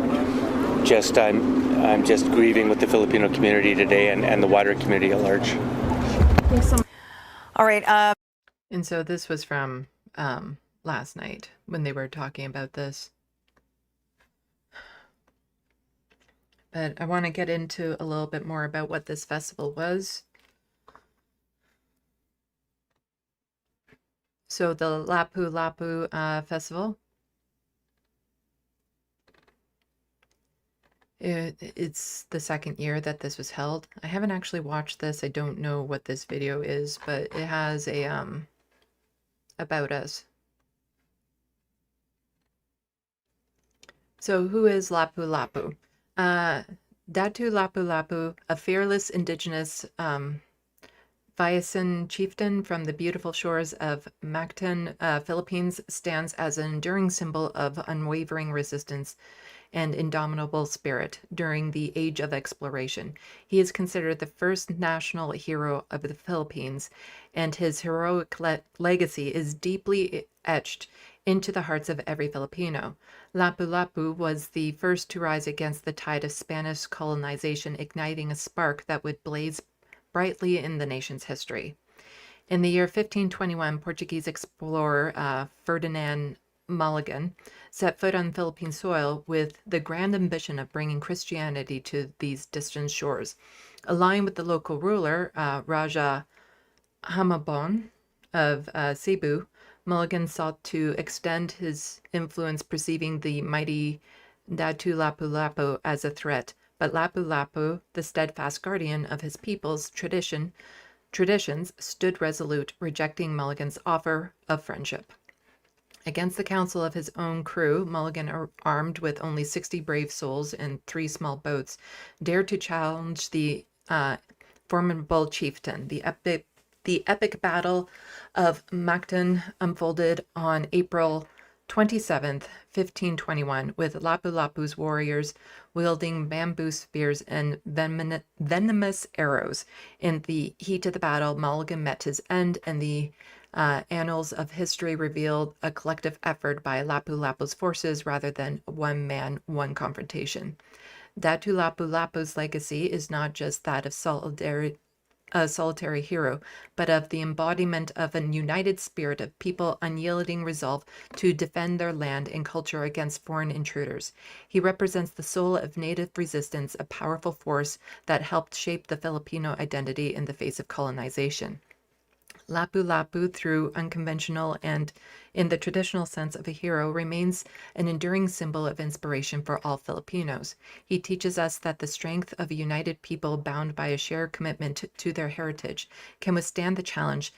just I'm just grieving with the Filipino community today and the wider community at large. All right. And so this was from last night when they were talking about this. But I want to get into a little bit more about what this festival was. So the Lapu Lapu Festival. It's the second year that this was held. I haven't actually watched this. I don't know what this video is, but it has a about us. So who is Lapu Lapu? Datu Lapu Lapu, a fearless indigenous Viasan chieftain from the beautiful shores of Mactan, Philippines, stands as an enduring symbol of unwavering resistance and indomitable spirit during the age of exploration. He is considered the first national hero of the Philippines, and his heroic legacy is deeply etched into the hearts of every Filipino. Lapu-Lapu was the first to rise against the tide of Spanish colonization, igniting a spark that would blaze brightly in the nation's history. In the year 1521, Portuguese explorer Ferdinand Mulligan set foot on Philippine soil with the grand ambition of bringing Christianity to these distant shores. Aligned with the local ruler, Raja Hamabon of Cebu, Mulligan sought to extend his influence, perceiving the mighty Datu Lapu-Lapu as a threat. But Lapu-Lapu, the steadfast guardian of his people's traditions, stood resolute, rejecting Mulligan's offer of friendship. Against the counsel of his own crew, Mulligan, armed with only 60 brave souls and 3 small boats, dared to challenge the formidable chieftain. The epic Battle of Mactan unfolded on April 27th, 1521, with Lapu-Lapu's warriors wielding bamboo spears and venomous arrows. In the heat of the battle, Mulligan met his end, and the annals of history revealed a collective effort by Lapu-Lapu's forces rather than one man, one confrontation. Datu Lapu-Lapu's legacy is not just that of a solitary hero, but of the embodiment of an united spirit of people unyielding resolve to defend their land and culture against foreign intruders. He represents the soul of native resistance, a powerful force that helped shape the Filipino identity in the face of colonization. Lapu-Lapu, through unconventional and in the traditional sense of a hero, remains an enduring symbol of inspiration for all Filipinos. He teaches us that the strength of a united people bound by a shared commitment to their heritage can withstand the challenge.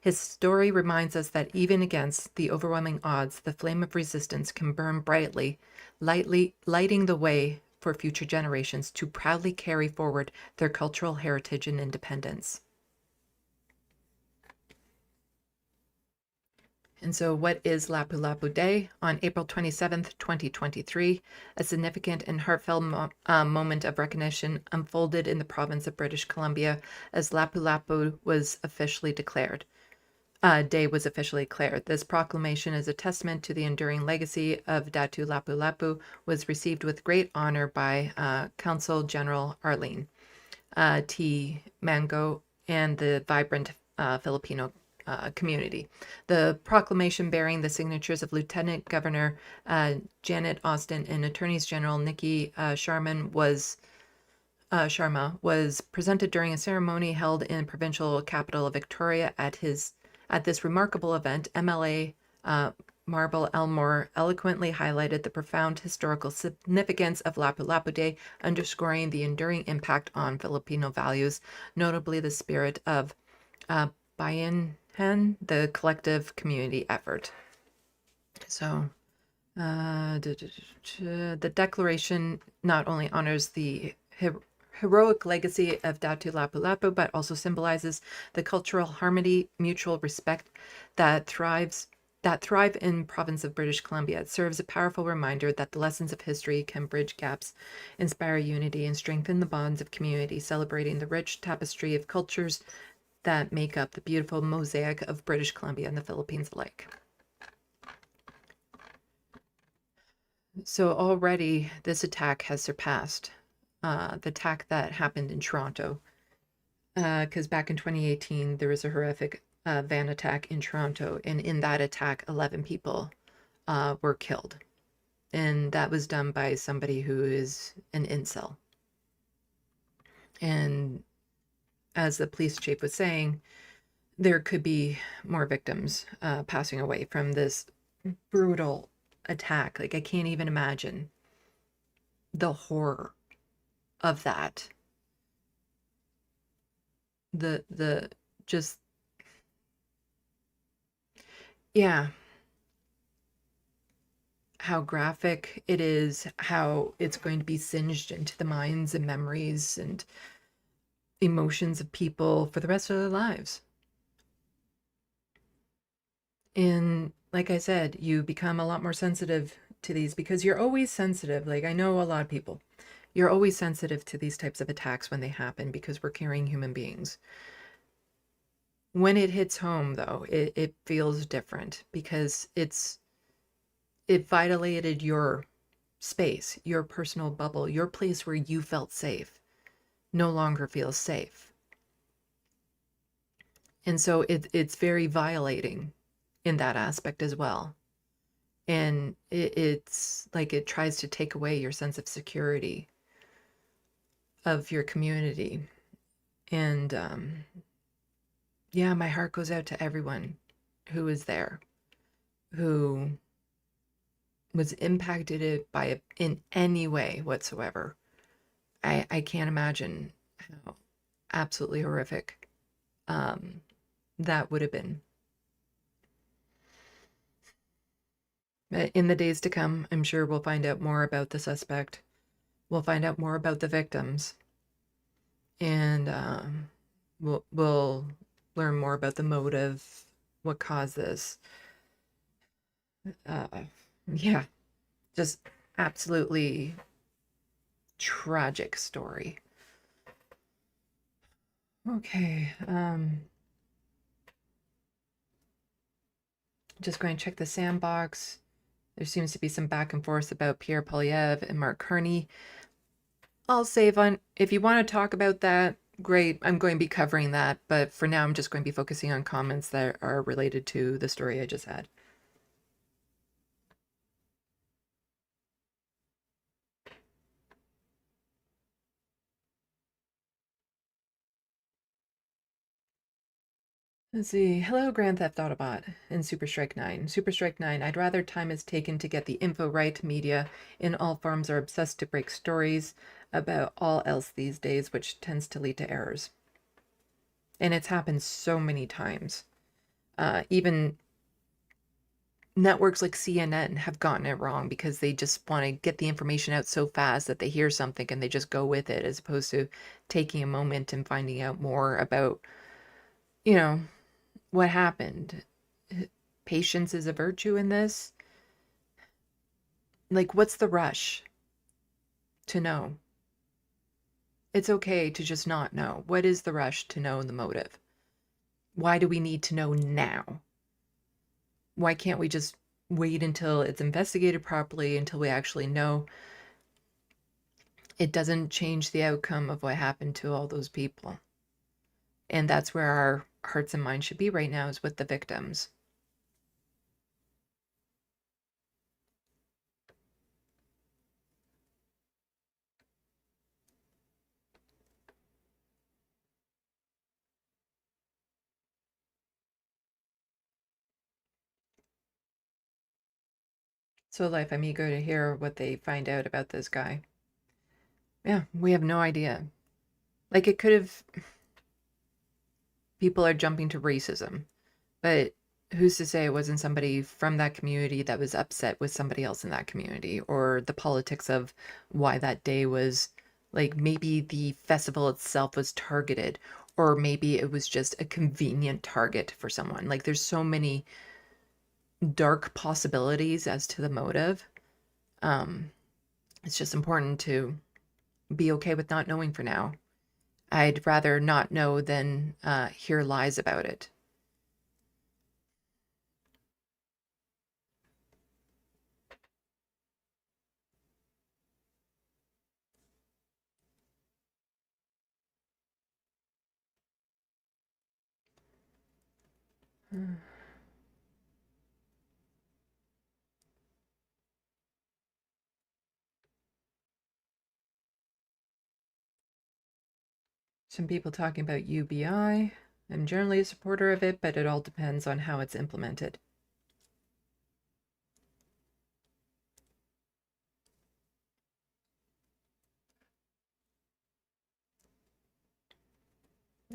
His story reminds us that even against the overwhelming odds, the flame of resistance can burn brightly, lighting the way for future generations to proudly carry forward their cultural heritage and independence. And so what is Lapu-Lapu Day? On April 27th, 2023, a significant and heartfelt moment of recognition unfolded in the province of British Columbia as Lapu-Lapu was officially declared. Day was officially declared. This proclamation is a testament to the enduring legacy of Datu Lapu-Lapu, was received with great honor by Consul General Arlene T. Mango and the vibrant Filipino community. The proclamation, bearing the signatures of Lieutenant Governor Janet Austin and Attorneys General Nikki Sharma, was presented during a ceremony held in provincial capital of Victoria. At this remarkable event, MLA Marble Elmore eloquently highlighted the profound historical significance of Lapu-Lapu Day, underscoring the enduring impact on Filipino values, notably the spirit of Bayan-han, the collective community effort. So the declaration not only honors the heroic legacy of Datu Lapu-Lapu, but also symbolizes the cultural harmony, mutual respect that thrive in province of British Columbia. It serves a powerful reminder that the lessons of history can bridge gaps, inspire unity, and strengthen the bonds of community, celebrating the rich tapestry of cultures that make up the beautiful mosaic of British Columbia and the Philippines alike. So already this attack has surpassed the attack that happened in Toronto, because back in 2018 there was a horrific van attack in Toronto, and in that attack 11 people were killed, and that was done by somebody who is an incel. And as the police chief was saying, there could be more victims passing away from this brutal attack. Like, I can't even imagine the horror of that. The just, yeah, how graphic it is, how it's going to be singed into the minds and memories, and emotions of people for the rest of their lives. And like I said, you become a lot more sensitive to these because you're always sensitive. Like, I know a lot of people, you're always sensitive to these types of attacks when they happen because we're caring human beings. When it hits home, though, it feels different because it violated your space, your personal bubble, your place where you felt safe no longer feels safe. And so it's very violating in that aspect as well. And it's like it tries to take away your sense of security of your community. And yeah, my heart goes out to everyone who was there, who was impacted by it in any way whatsoever. I can't imagine how absolutely horrific that would have been. But in the days to come, I'm sure we'll find out more about the suspect. We'll find out more about the victims. And we'll learn more about the motive, what caused this. Yeah, just absolutely tragic story. Okay, just going to check the SandBox. There seems to be some back and forth about Pierre Polyev and Mark Kearney. I'll save on, if you want to talk about that, great. I'm going to be covering that, but for now I'm just going to be focusing on comments that are related to the story I just had. Let's see. Hello, Grand Theft Autobot and Super Strike 9. Super Strike 9, I'd rather time is taken to get the info right. Media in all forms are obsessed to break stories about all else these days, which tends to lead to errors. And it's happened so many times. Even networks like CNN have gotten it wrong because they just want to get the information out so fast that they hear something and they just go with it, as opposed to taking a moment and finding out more about, you know, what happened. Patience is a virtue in this. Like, what's the rush to know? It's okay to just not know. What is the rush to know the motive? Why do we need to know now? Why can't we just wait until it's investigated properly, until we actually know? It doesn't change the outcome of what happened to all those people. And that's where our hearts and minds should be right now, is with the victims. So, Life, I'm eager to hear what they find out about this guy. Yeah, we have no idea. Like, it could have... People are jumping to racism, but who's to say it wasn't somebody from that community that was upset with somebody else in that community, or the politics of why that day was, like, maybe the festival itself was targeted, or maybe it was just a convenient target for someone. Like, there's so many dark possibilities as to the motive. It's just important to be okay with not knowing for now. I'd rather not know than hear lies about it. Some people talking about UBI. I'm generally a supporter of it, but it all depends on how it's implemented.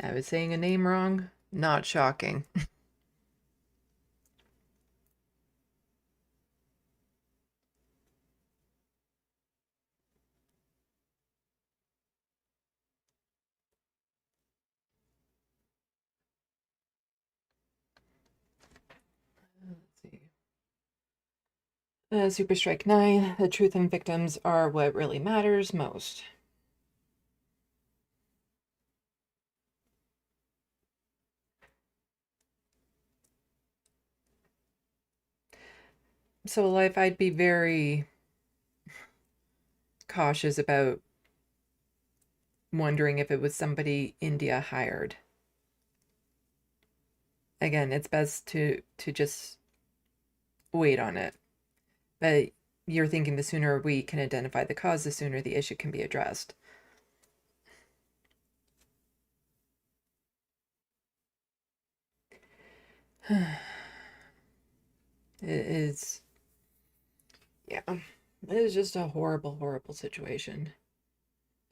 I was saying a name wrong. Not shocking. Super Strike 9, the truth and victims are what really matters most. So, life, I'd be very cautious about wondering if it was somebody India hired. Again, it's best to just wait on it. But you're thinking the sooner we can identify the cause, the sooner the issue can be addressed. It is, yeah, it is just a horrible, horrible situation.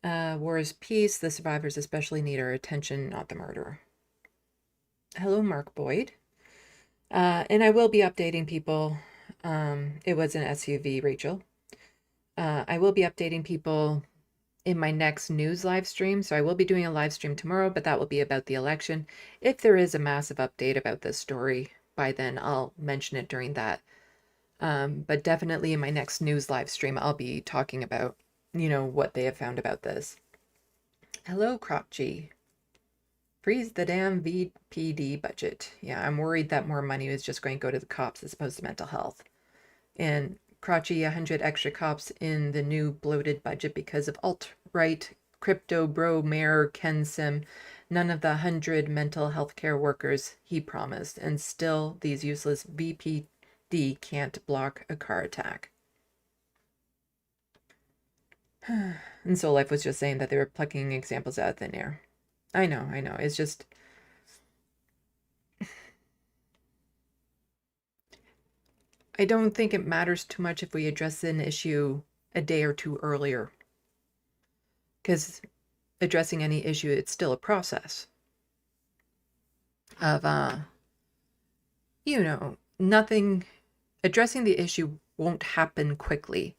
War is peace. The survivors especially need our attention, not the murderer. Hello, Mark Boyd. And I will be updating people. It was an SUV, Rachel. I will be updating people in my next news live stream. So I will be doing a live stream tomorrow, but that will be about the election. If there is a massive update about this story by then, I'll mention it during that. But definitely in my next news live stream, I'll be talking about, what they have found about this. Hello, Crotchy. Freeze the damn VPD budget. Yeah, I'm worried that more money is just going to go to the cops as opposed to mental health. And Crotchy, 100 extra cops in the new bloated budget because of alt-right, crypto bro mayor Ken Sim. None of the 100 mental health care workers he promised. And still, these useless VPD can't block a car attack. And Soul Life was just saying that they were plucking examples out of thin air. I know. It's just... I don't think it matters too much if we address an issue a day or two earlier. Because addressing any issue, it's still a process of, nothing... Addressing the issue won't happen quickly.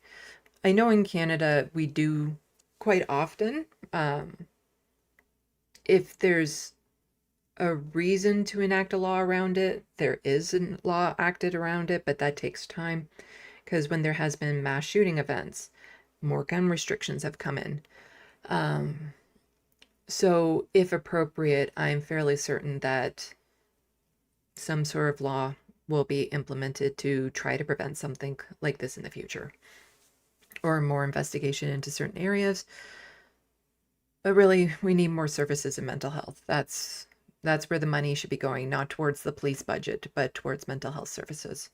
I know in Canada we do quite often. If there's a reason to enact a law around it, there is a law acted around it, but that takes time because when there has been mass shooting events, more gun restrictions have come in. So if appropriate, I'm fairly certain that some sort of law will be implemented to try to prevent something like this in the future, or more investigation into certain areas. But really, we need more services in mental health. That's where the money should be going, not towards the police budget, but towards mental health services.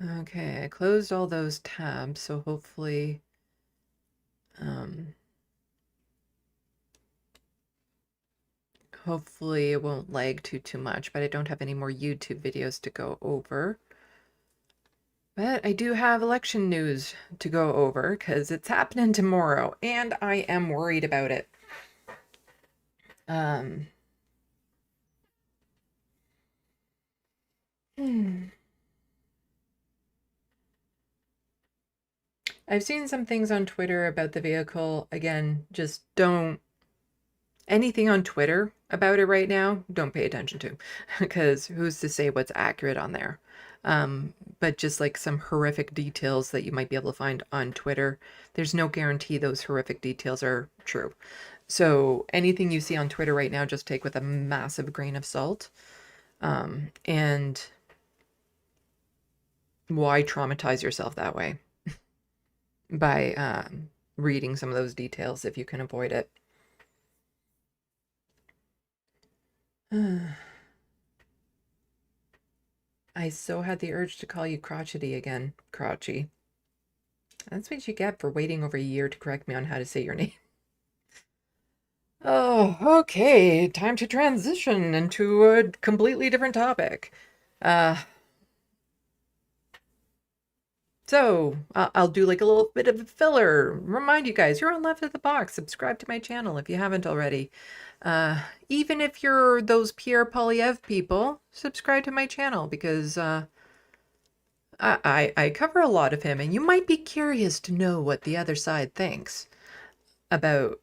Okay, I closed all those tabs, so hopefully hopefully it won't lag too much, but I don't have any more YouTube videos to go over. But I do have election news to go over because it's happening tomorrow and I am worried about it. I've seen some things on Twitter about the vehicle. Again, just don't... Anything on Twitter about it right now, don't pay attention to because who's to say what's accurate on there. But just like some horrific details that you might be able to find on Twitter, there's no guarantee those horrific details are true. So anything you see on Twitter right now, just take with a massive grain of salt. And why traumatize yourself that way by reading some of those details if you can avoid it? I so had the urge to call you crotchety again, Crotchy. That's what you get for waiting over a year to correct me on how to say your name. Oh, okay. Time to transition into a completely different topic. So, I'll do like a little bit of a filler. Remind you guys, you're on Left of the Box. Subscribe to my channel if you haven't already. Even if you're those Pierre Poilievre people, subscribe to my channel because I cover a lot of him and you might be curious to know what the other side thinks. about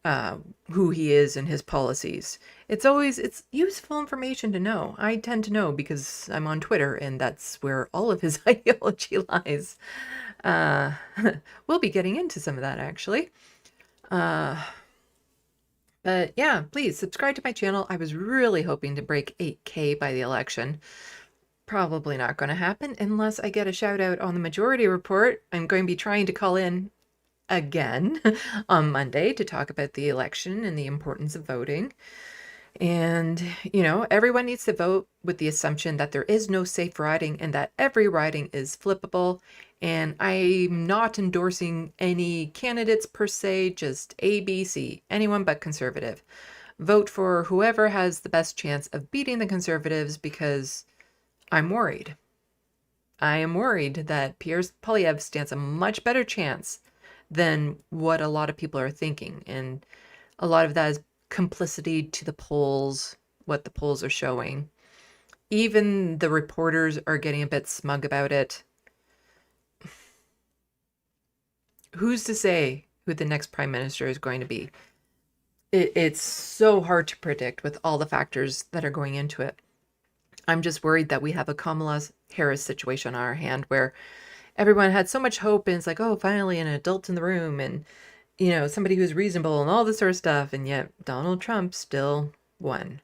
who he is and his policies. It's useful information to know. I tend to know because I'm on Twitter, and that's where all of his ideology lies. We'll be getting into some of that, actually. But yeah, please subscribe to my channel. I was really hoping to break 8K by the election. Probably not going to happen unless I get a shout out on the majority report. I'm going to be trying to call in again on Monday to talk about the election and the importance of voting. And, you know, everyone needs to vote with the assumption that there is no safe riding and that every riding is flippable. And I'm not endorsing any candidates per se, just A, B, C, anyone but conservative. Vote for whoever has the best chance of beating the conservatives because I'm worried. I am worried that Pierre Poilievre stands a much better chance than what a lot of people are thinking. And a lot of that is complicity to the polls, what the polls are showing. Even the reporters are getting a bit smug about it. Who's to say who the next prime minister is going to be? It's so hard to predict with all the factors that are going into it. I'm just worried that we have a Kamala Harris situation on our hand where everyone had so much hope and it's like, oh, finally an adult in the room and, you know, somebody who's reasonable and all this sort of stuff. And yet Donald Trump still won.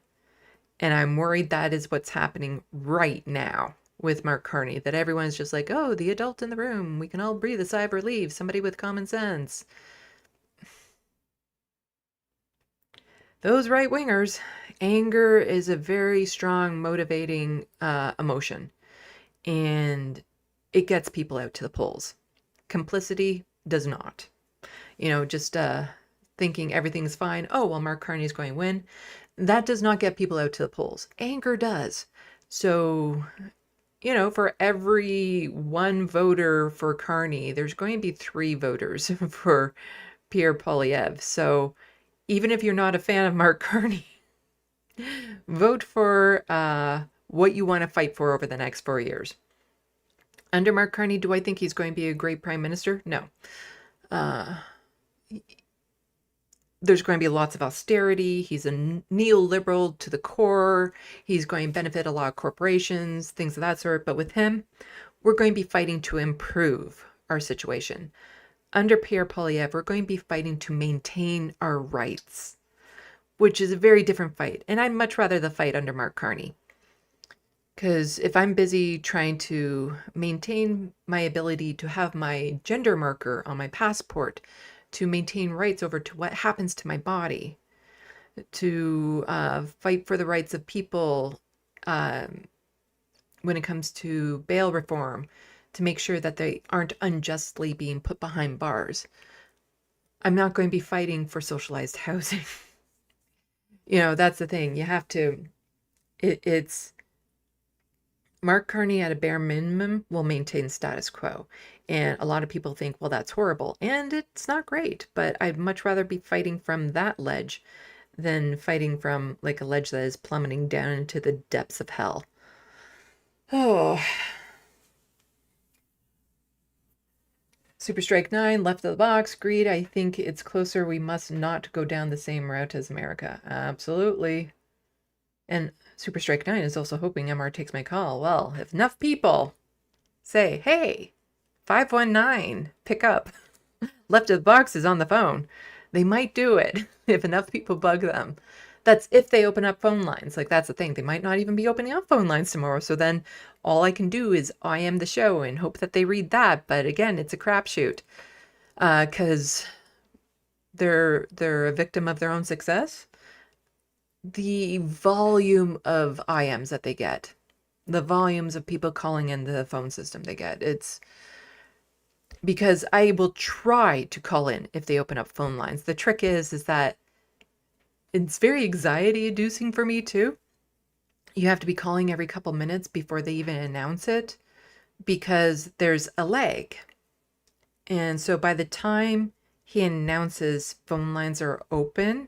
And I'm worried that is what's happening right now with Mark Carney, that everyone's just like, oh, the adult in the room, we can all breathe a sigh of relief, somebody with common sense. Those right-wingers, anger is a very strong motivating emotion, and it gets people out to the polls. Complicity does not. You know, just thinking everything's fine, oh, well, Mark Carney's going to win, that does not get people out to the polls. Anger does. So, you know, for every one voter for Carney, there's going to be 3 voters for Pierre Poilievre. So even if you're not a fan of Mark Carney, vote for what you want to fight for over the next 4 years. Under Mark Carney, do I think he's going to be a great prime minister? No. There's going to be lots of austerity. He's a neoliberal to the core. He's going to benefit a lot of corporations, things of that sort. But with him, we're going to be fighting to improve our situation. Under Pierre Poilievre, we're going to be fighting to maintain our rights, which is a very different fight. And I'd much rather the fight under Mark Carney. Because if I'm busy trying to maintain my ability to have my gender marker on my passport, to maintain rights over to what happens to my body, to fight for the rights of people when it comes to bail reform, to make sure that they aren't unjustly being put behind bars. I'm not going to be fighting for socialized housing. You know, that's the thing. You have to, it's Mark Carney at a bare minimum will maintain status quo. And a lot of people think, well, that's horrible. And it's not great, but I'd much rather be fighting from that ledge than fighting from like a ledge that is plummeting down into the depths of hell. Oh. Super Strike 9, left of the box, greed. I think it's closer. We must not go down the same route as America. Absolutely. And Super Strike 9 is also hoping MR takes my call. Well, if enough people say, hey, 519, pick up. Left of the box is on the phone. They might do it if enough people bug them. That's if they open up phone lines. Like, that's the thing. They might not even be opening up phone lines tomorrow. So then all I can do is I am the show and hope that they read that. But again, it's a crapshoot because they're a victim of their own success. The volume of IMs that they get, the volumes of people calling in the phone system they get, it's because I will try to call in if they open up phone lines. The trick is that it's very anxiety inducing for me too. You have to be calling every couple minutes before they even announce it because there's a lag. And so by the time he announces phone lines are open,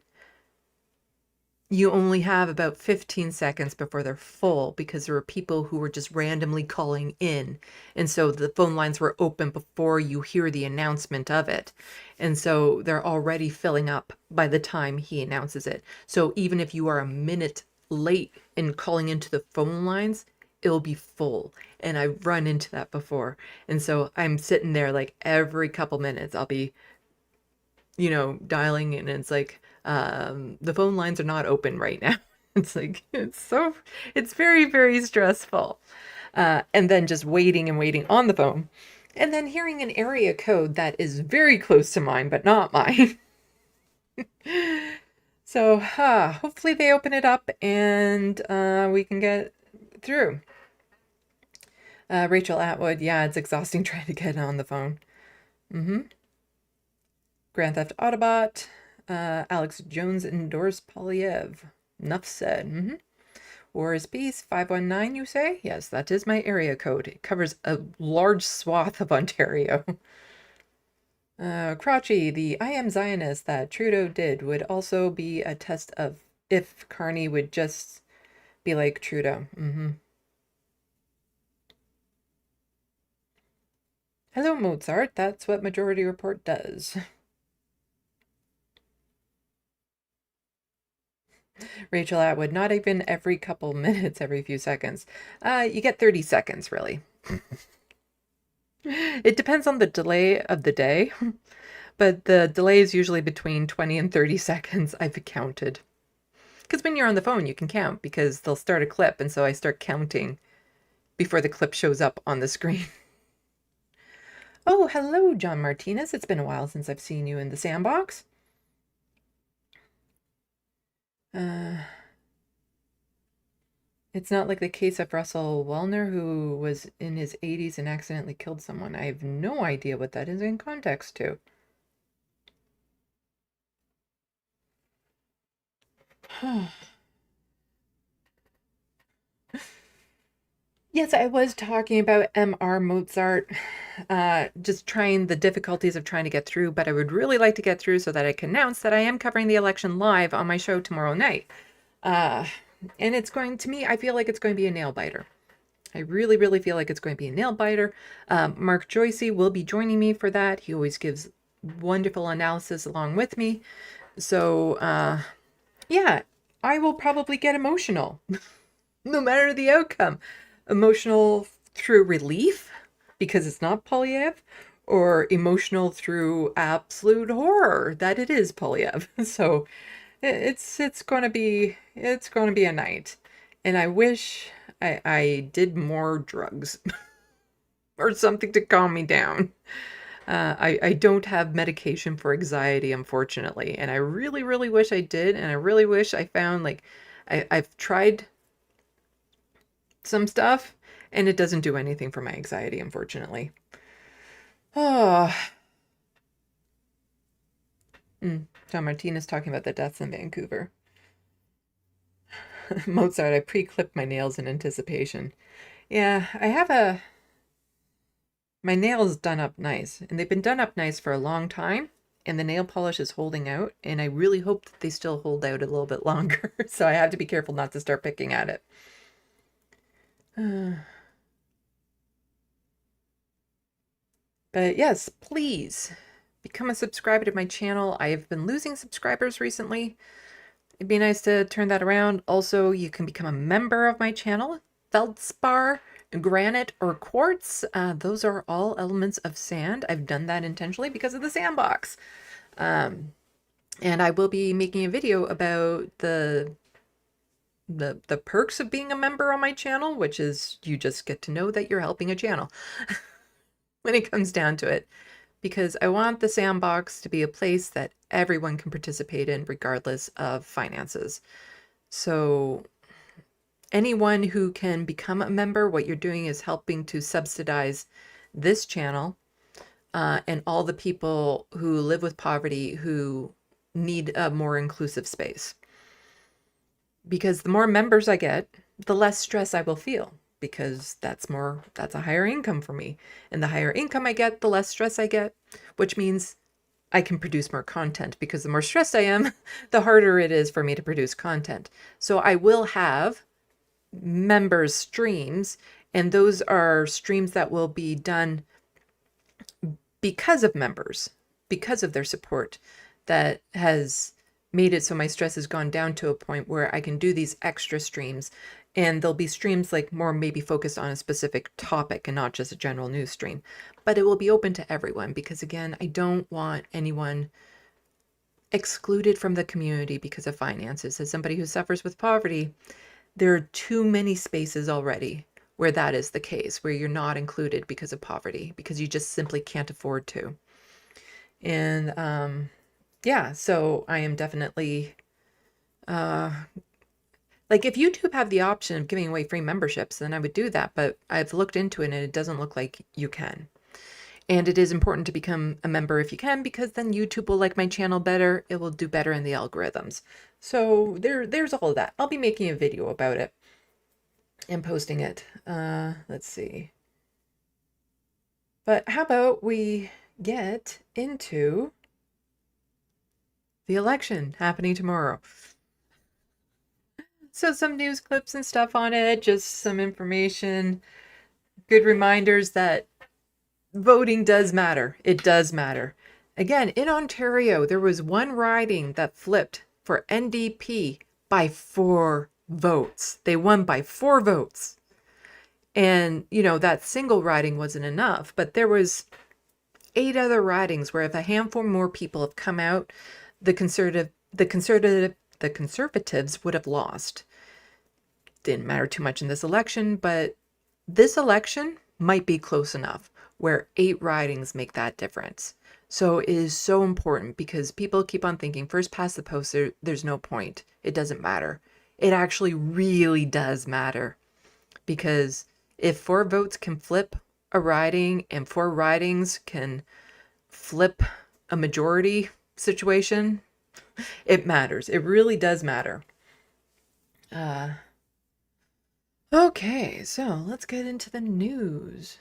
you only have about 15 seconds before they're full because there were people who were just randomly calling in. And so the phone lines were open before you hear the announcement of it. And so they're already filling up by the time he announces it. So even if you are a minute late in calling into the phone lines, it'll be full. And I've run into that before. And so I'm sitting there like every couple minutes, I'll be, dialing and it's like, the phone lines are not open right now. It's like, it's very, very stressful. And then just waiting and waiting on the phone. And then hearing an area code that is very close to mine, but not mine. So hopefully they open it up and we can get through. Rachel Atwood, yeah, it's exhausting trying to get on the phone. Grand Theft Autobot, Alex Jones endorsed Polyev. Enough said. War is Peace, 519, you say? Yes, that is my area code. It covers a large swath of Ontario. Crouchy, the I am Zionist that Trudeau did would also be a test of if Carney would just be like Trudeau. Hello, Mozart. That's what Majority Report does. Rachel Atwood, not even every couple minutes, every few seconds. You get 30 seconds, really. It depends on the delay of the day, but the delay is usually between 20 and 30 seconds, I've counted. Because when you're on the phone, you can count because they'll start a clip, and so I start counting before the clip shows up on the screen. Oh, hello, John Martinez. It's been a while since I've seen you in the SandBox. It's not like the case of Russell Wellner, who was in his 80s and accidentally killed someone. I have no idea what that is in context to. Yes, I was talking about M.R. Mozart, just trying the difficulties of trying to get through, but I would really like to get through so that I can announce that I am covering the election live on my show tomorrow night. And it's going to me, I feel like it's going to be a nail biter. I really, really feel like it's going to be a nail biter. Mark Joycey will be joining me for that. He always gives wonderful analysis along with me. So, yeah, I will probably get emotional, no matter the outcome. Emotional through relief, because it's not Polyev, or emotional through absolute horror that it is Polyev. So it's going to be a night, and I wish I did more drugs or something to calm me down. I don't have medication for anxiety, unfortunately, and I really, really wish I did, and I really wish I found, like, I've tried some stuff, and it doesn't do anything for my anxiety, unfortunately. Oh. John Martinez talking about the deaths in Vancouver. Mozart, I pre-clipped my nails in anticipation. Yeah, I have my nails done up nice, and they've been done up nice for a long time, and the nail polish is holding out, and I really hope that they still hold out a little bit longer, so I have to be careful not to start picking at it. But yes, please become a subscriber to my channel. I have been losing subscribers recently. It'd be nice to turn that around. Also, you can become a member of my channel. Feldspar, granite, or quartz. Those are all elements of sand. I've done that intentionally because of the SandBox. And I will be making a video about the perks of being a member on my channel, which is you just get to know that you're helping a channel when it comes down to it, because I want the SandBox to be a place that everyone can participate in regardless of finances. So anyone who can become a member, what you're doing is helping to subsidize this channel and all the people who live with poverty who need a more inclusive space. Because the more members I get, the less stress I will feel, because that's a higher income for me. And the higher income I get, the less stress I get, which means I can produce more content, because the more stressed I am, the harder it is for me to produce content. So I will have members streams, and those are streams that will be done because of members, because of their support, that has made it so my stress has gone down to a point where I can do these extra streams. And there'll be streams like more maybe focused on a specific topic and not just a general news stream. But it will be open to everyone, because again, I don't want anyone excluded from the community because of finances. As somebody who suffers with poverty, there are too many spaces already where that is the case, where you're not included because of poverty, because you just simply can't afford to. And yeah, so I am definitely like, if YouTube have the option of giving away free memberships, then I would do that. But I've looked into it and it doesn't look like you can. And it is important to become a member if you can, because then YouTube will like my channel better. It will do better in the algorithms. So there's all of that. I'll be making a video about it and posting it. Let's see. But how about we get into the election happening tomorrow? So some news clips and stuff on it, just some information, good reminders that voting does matter. It does matter. Again, in Ontario, there was one riding that flipped for NDP by 4 votes. They won by 4 votes. And, you know, that single riding wasn't enough, but there was 8 other ridings where if a handful more people have come out, the Conservatives would have lost. Didn't matter too much in this election, but this election might be close enough where 8 ridings make that difference. So it is so important, because people keep on thinking first past the post, there's no point. It doesn't matter. It actually really does matter, because if 4 votes can flip a riding and 4 ridings can flip a majority situation, it matters. It really does matter. Okay, so let's get into the news.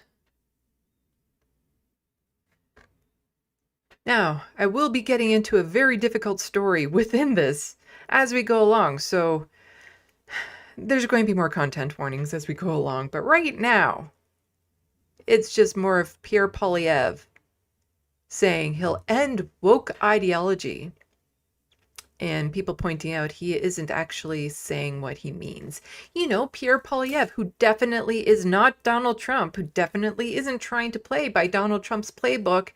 Now, I will be getting into a very difficult story within this as we go along, so there's going to be more content warnings as we go along. But right now, it's just more of Pierre Poilievre saying he'll end woke ideology, and people pointing out he isn't actually saying what he means. You know, Pierre Poilievre, who definitely is not Donald Trump, who definitely isn't trying to play by Donald Trump's playbook,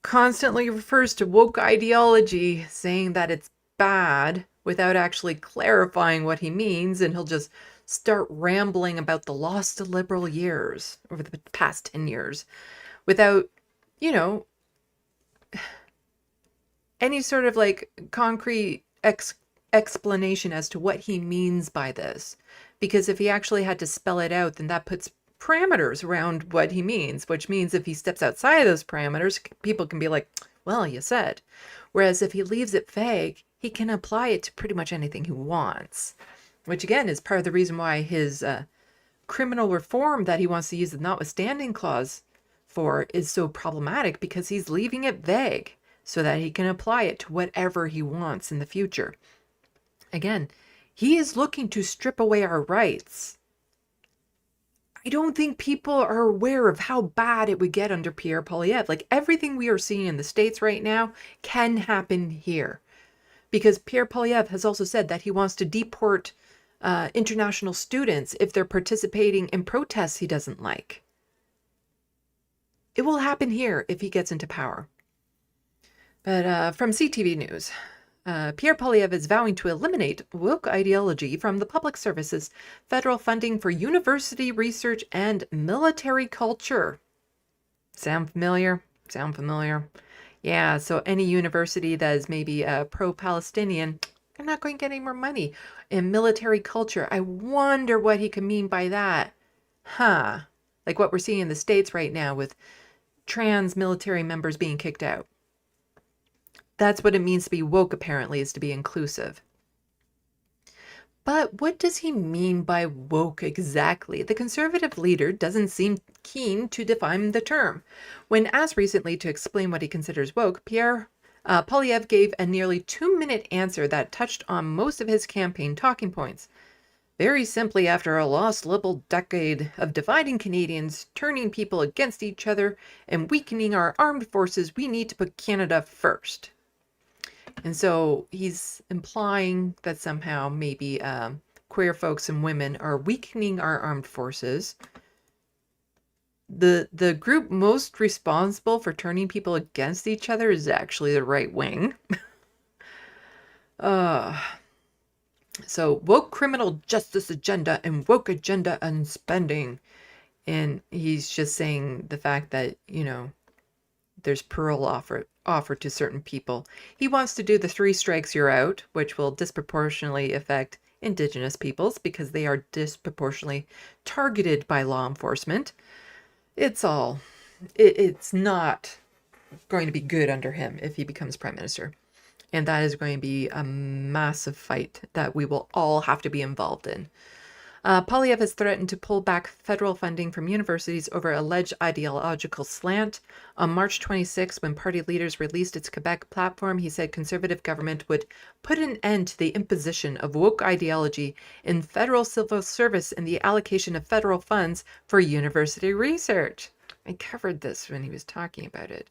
constantly refers to woke ideology, saying that it's bad without actually clarifying what he means, and he'll just start rambling about the lost liberal years over the past 10 years without, you know, any sort of like concrete explanation as to what he means by this. Because if he actually had to spell it out, then that puts parameters around what he means, which means if he steps outside of those parameters, people can be like, well, you said. Whereas if he leaves it vague, he can apply it to pretty much anything he wants, which again is part of the reason why his criminal reform that he wants to use the notwithstanding clause for is so problematic, because he's leaving it vague so that he can apply it to whatever he wants in the future. Again, he is looking to strip away our rights. I don't think people are aware of how bad it would get under Pierre Poilievre. Like, everything we are seeing in the States right now can happen here. Because Pierre Poilievre has also said that he wants to deport international students if they're participating in protests he doesn't like. It will happen here if he gets into power. But from CTV News, Pierre Poilievre is vowing to eliminate woke ideology from the public services, federal funding for university research and military culture. Sound familiar? Sound familiar? Yeah, so any university that is maybe pro-Palestinian, they're not going to get any more money. In military culture, I wonder what he could mean by that. Huh. Like what we're seeing in the States right now with trans military members being kicked out. That's what it means to be woke, apparently, is to be inclusive. But what does he mean by woke exactly? The conservative leader doesn't seem keen to define the term. When asked recently to explain what he considers woke, Pierre Poilievre gave a nearly 2-minute answer that touched on most of his campaign talking points. Very simply, after a lost little decade of dividing Canadians, turning people against each other, and weakening our armed forces, we need to put Canada first. And so he's implying that somehow maybe queer folks and women are weakening our armed forces. The group most responsible for turning people against each other is actually the right wing. So woke criminal justice agenda and woke agenda and spending. And he's just saying the fact that, you know, there's parole offered to certain people. He wants to do the 3 strikes you're out, which will disproportionately affect Indigenous peoples because they are disproportionately targeted by law enforcement. It's not going to be good under him if he becomes prime minister. And that is going to be a massive fight that we will all have to be involved in. Poilievre has threatened to pull back federal funding from universities over alleged ideological slant. On March 26, when party leaders released its Quebec platform, he said conservative government would put an end to the imposition of woke ideology in federal civil service and the allocation of federal funds for university research. I covered this when he was talking about it.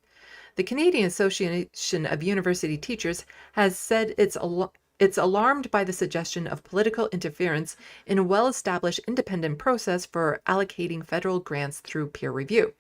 The Canadian Association of University Teachers has said it's alarmed by the suggestion of political interference in a well-established independent process for allocating federal grants through peer review.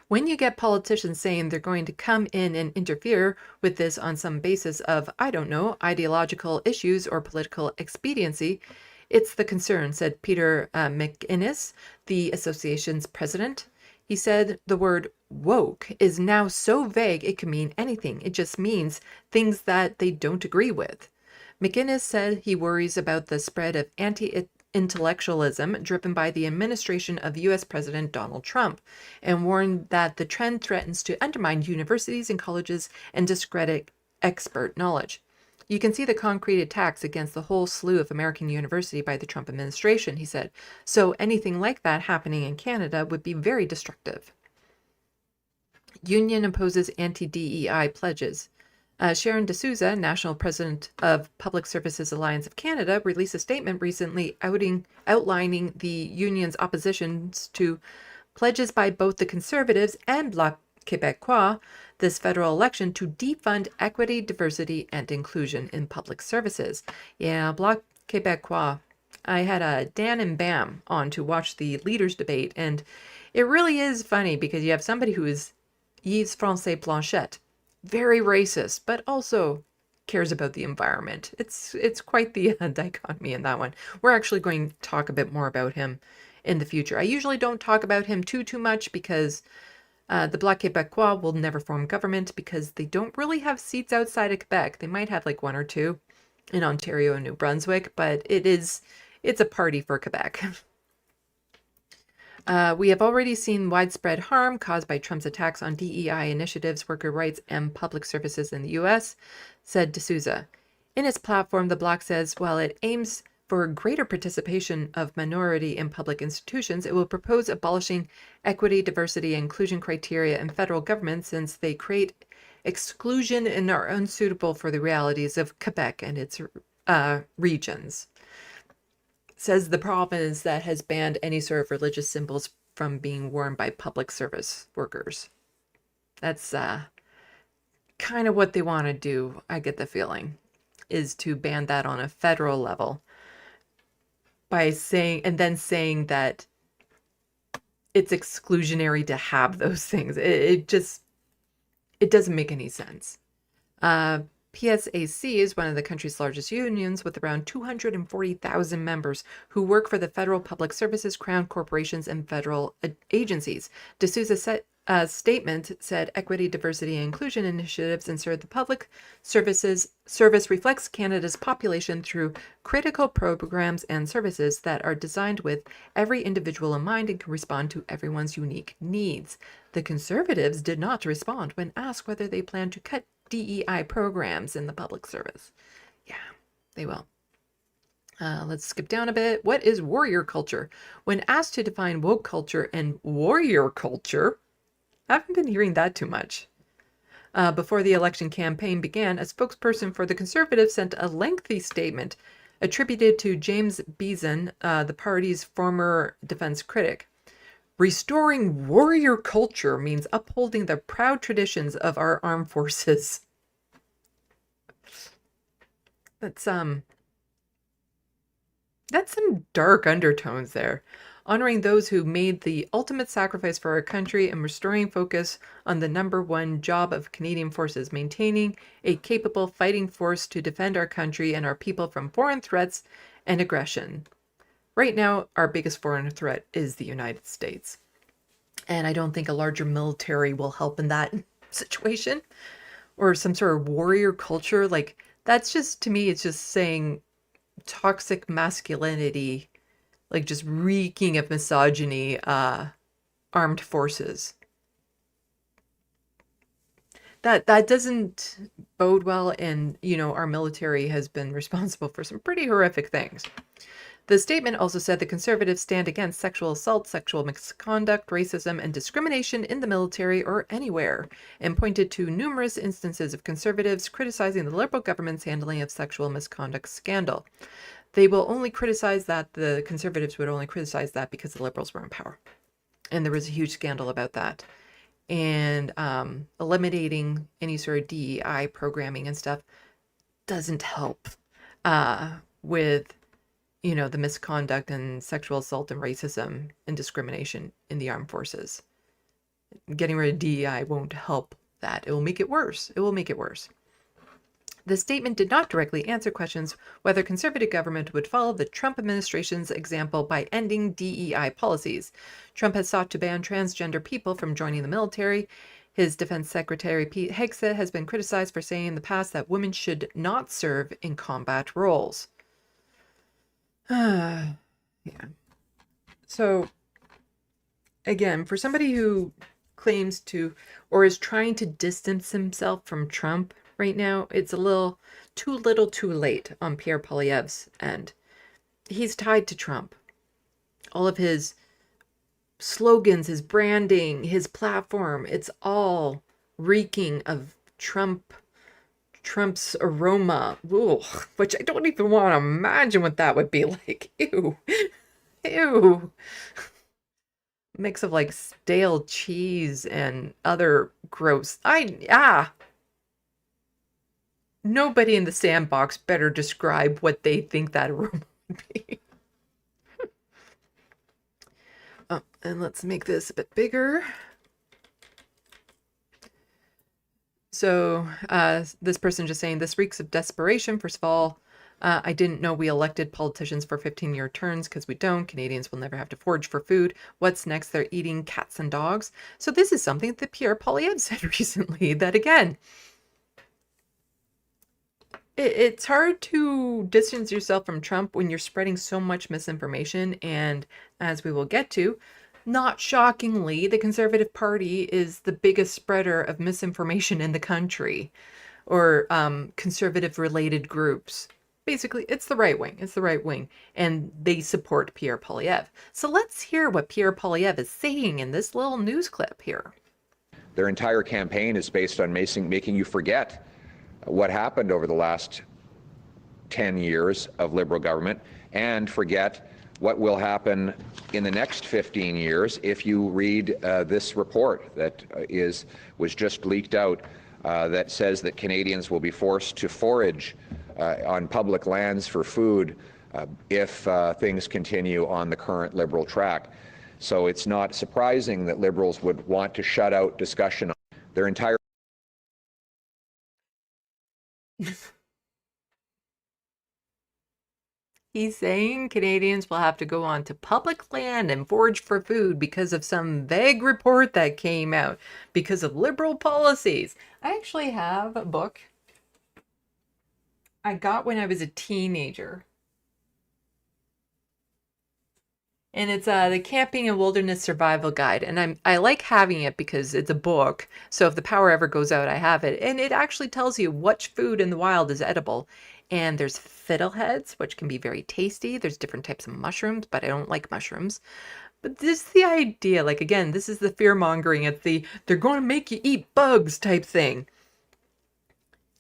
When you get politicians saying they're going to come in and interfere with this on some basis of, I don't know, ideological issues or political expediency, it's the concern, said Peter McInnes, the association's president. He said the word woke is now so vague it can mean anything. It just means things that they don't agree with. McInnes said he worries about the spread of anti-intellectualism driven by the administration of U.S. President Donald Trump, and warned that the trend threatens to undermine universities and colleges and discredit expert knowledge. You can see the concrete attacks against the whole slew of American university by the Trump administration, he said. So anything like that happening in Canada would be very destructive. Union imposes anti-DEI pledges. Sharon D'Souza, National President of Public Services Alliance of Canada, released a statement recently outlining the union's oppositions to pledges by both the Conservatives and Bloc Québécois this federal election to defund equity, diversity, and inclusion in public services. Yeah, Bloc Québécois. I had Dan and Bam on to watch the leaders debate, and it really is funny because you have somebody who is Yves François Blanchet, very racist, but also cares about the environment. It's quite the dichotomy in that one. We're actually going to talk a bit more about him in the future. I usually don't talk about him too much because the Bloc Québécois will never form government because they don't really have seats outside of Quebec. They might have like 1 or 2 in Ontario and New Brunswick, but it's a party for Quebec. We have already seen widespread harm caused by Trump's attacks on DEI initiatives, worker rights, and public services in the U.S., said D'Souza. In its platform, the Bloc says while it aims for greater participation of minority in public institutions, it will propose abolishing equity, diversity, and inclusion criteria in federal government since they create exclusion and are unsuitable for the realities of Quebec and its regions. Says the province that has banned any sort of religious symbols from being worn by public service workers. That's kind of what they want to do, I get the feeling, is to ban that on a federal level by saying that it's exclusionary to have those things. It doesn't make any sense. PSAC is one of the country's largest unions with around 240,000 members who work for the federal public services, crown corporations, and federal agencies. D'Souza's statement said equity, diversity, and inclusion initiatives ensure the public service reflects Canada's population through critical programs and services that are designed with every individual in mind and can respond to everyone's unique needs. The Conservatives did not respond when asked whether they plan to cut DEI programs in the public service. Yeah, they will. Let's skip down a bit. What is warrior culture? When asked to define woke culture and warrior culture, I haven't been hearing that too much. Before the election campaign began, a spokesperson for the Conservatives sent a lengthy statement attributed to James Beeson, the party's former defense critic. Restoring warrior culture means upholding the proud traditions of our armed forces. That's some dark undertones there. Honoring those who made the ultimate sacrifice for our country and restoring focus on the number one job of Canadian forces, maintaining a capable fighting force to defend our country and our people from foreign threats and aggression. Right now, our biggest foreign threat is the United States. And I don't think a larger military will help in that situation. Or some sort of warrior culture. Like, that's just, to me, it's just saying toxic masculinity, like just reeking of misogyny, armed forces. That doesn't bode well, and our military has been responsible for some pretty horrific things. The statement also said the Conservatives stand against sexual assault, sexual misconduct, racism, and discrimination in the military or anywhere, and pointed to numerous instances of Conservatives criticizing the Liberal government's handling of sexual misconduct scandal. They will only criticize that, the Conservatives would only criticize that because the Liberals were in power. And there was a huge scandal about that. And eliminating any sort of DEI programming and stuff doesn't help with the misconduct and sexual assault and racism and discrimination in the armed forces. Getting rid of DEI won't help that. It will make it worse. It will make it worse. The statement did not directly answer questions whether Conservative government would follow the Trump administration's example by ending DEI policies. Trump has sought to ban transgender people from joining the military. His Defense Secretary Pete Hegseth has been criticized for saying in the past that women should not serve in combat roles. Yeah. So, again, for somebody who claims to, or is trying to distance himself from Trump right now, it's a little too late on Pierre Poilievre's end. He's tied to Trump. All of his slogans, his branding, his platform, it's all reeking of Trump's aroma, which I don't even want to imagine what that would be like. Ew. Mix of like stale cheese and other gross. Nobody in the SandBox better describe what they think that aroma would be. Oh, and let's make this a bit bigger. So this person just saying, this reeks of desperation. First of all, I didn't know we elected politicians for 15-year terms because we don't. Canadians will never have to forage for food. What's next? They're eating cats and dogs. So this is something that Pierre Poilievre said recently, that again, it's hard to distance yourself from Trump when you're spreading so much misinformation. And as we will get to, not shockingly, the Conservative Party is the biggest spreader of misinformation in the country, or conservative-related groups. Basically, it's the right wing. It's the right wing, and they support Pierre Poilievre. So let's hear what Pierre Poilievre is saying in this little news clip here. Their entire campaign is based on making you forget what happened over the last 10 years of Liberal government, and forget what will happen in the next 15 years if you read this report that was just leaked out that says that Canadians will be forced to forage on public lands for food if things continue on the current Liberal track. So it's not surprising that Liberals would want to shut out discussion on their entire... He's saying Canadians will have to go on to public land and forage for food because of some vague report that came out because of Liberal policies. I actually have a book I got when I was a teenager. And it's the Camping and Wilderness Survival Guide. And I like having it because it's a book. So if the power ever goes out, I have it. And it actually tells you which food in the wild is edible. And there's fiddleheads, which can be very tasty. There's different types of mushrooms, but I don't like mushrooms. But this is the idea. Like, again, this is the fear mongering. It's the they're going to make you eat bugs type thing.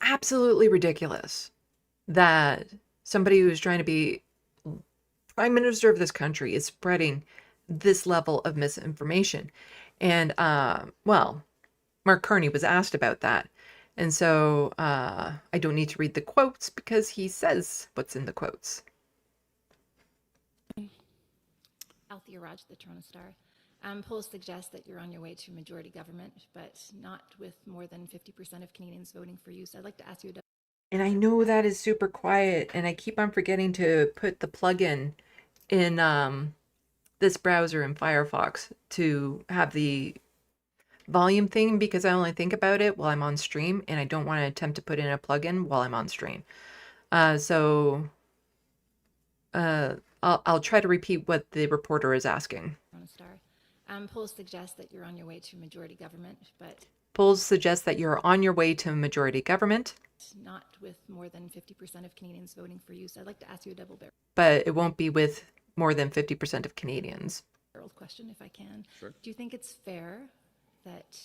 Absolutely ridiculous that somebody who's trying to be Prime Minister of this country is spreading this level of misinformation. And, well, Mark Carney was asked about that. And so I don't need to read the quotes because he says what's in the quotes. Althea Raj, the Toronto Star. Polls suggest that you're on your way to majority government, but not with more than 50% of Canadians voting for you. So I'd like to ask you And I know that is super quiet, and I keep on forgetting to put the plugin in this browser in Firefox to have the volume thing because I only think about it while I'm on stream, and I don't want to attempt to put in a plugin while I'm on stream. So I'll try to repeat what the reporter is asking. Polls suggest that you're on your way to majority government, but polls suggest that you're on your way to majority government, not with more than 50% of Canadians voting for you. So I'd like to ask you a double-barreled but it won't be with more than 50% of Canadians. question, if I can. Sure. Do you think it's fair that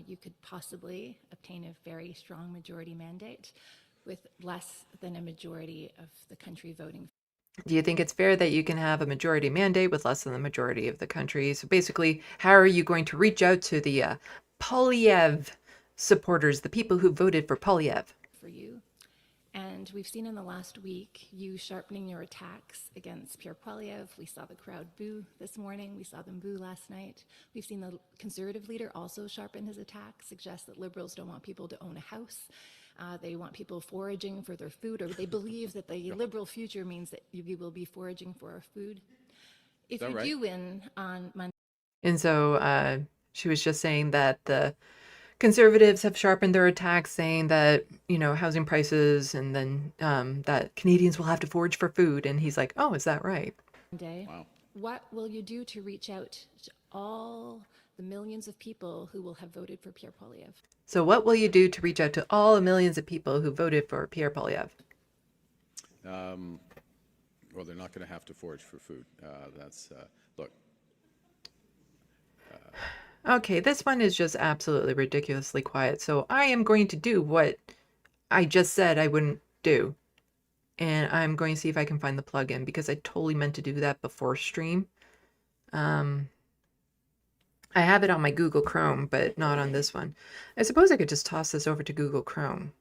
you could possibly obtain a very strong majority mandate with less than a majority of the country voting? Do you think it's fair that you can have a majority mandate with less than the majority of the country? So basically, how are you going to reach out to the Poilievre supporters, the people who voted for Poilievre? For you. And we've seen in the last week you sharpening your attacks against Pierre Poilievre. We saw the crowd boo this morning. We saw them boo last night. We've seen the Conservative leader also sharpen his attack, suggest that Liberals don't want people to own a house. They want people foraging for their food, or they believe that the Liberal future means that you will be foraging for our food. If you do win on Monday. And so she was just saying that the Conservatives have sharpened their attacks, saying that, you know, housing prices and then that Canadians will have to forage for food. And he's like, oh, is that right? Wow. What will you do to reach out to all the millions of people who will have voted for Pierre Poilievre? So what will you do to reach out to all the millions of people who voted for Pierre Poilievre? Well, they're not going to have to forage for food. Look. Okay, this one is just absolutely ridiculously quiet. So I am going to do what I just said I wouldn't do. And I'm going to see if I can find the plugin because I totally meant to do that before stream. I have it on my Google Chrome, but not on this one. I suppose I could just toss this over to Google Chrome.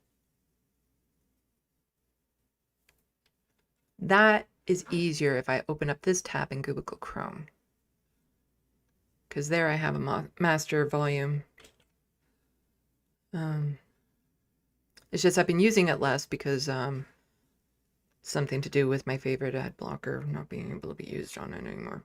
That is easier if I open up this tab in Google Chrome. Because there I have a master volume. It's just I've been using it less because something to do with my favorite ad blocker not being able to be used on it anymore.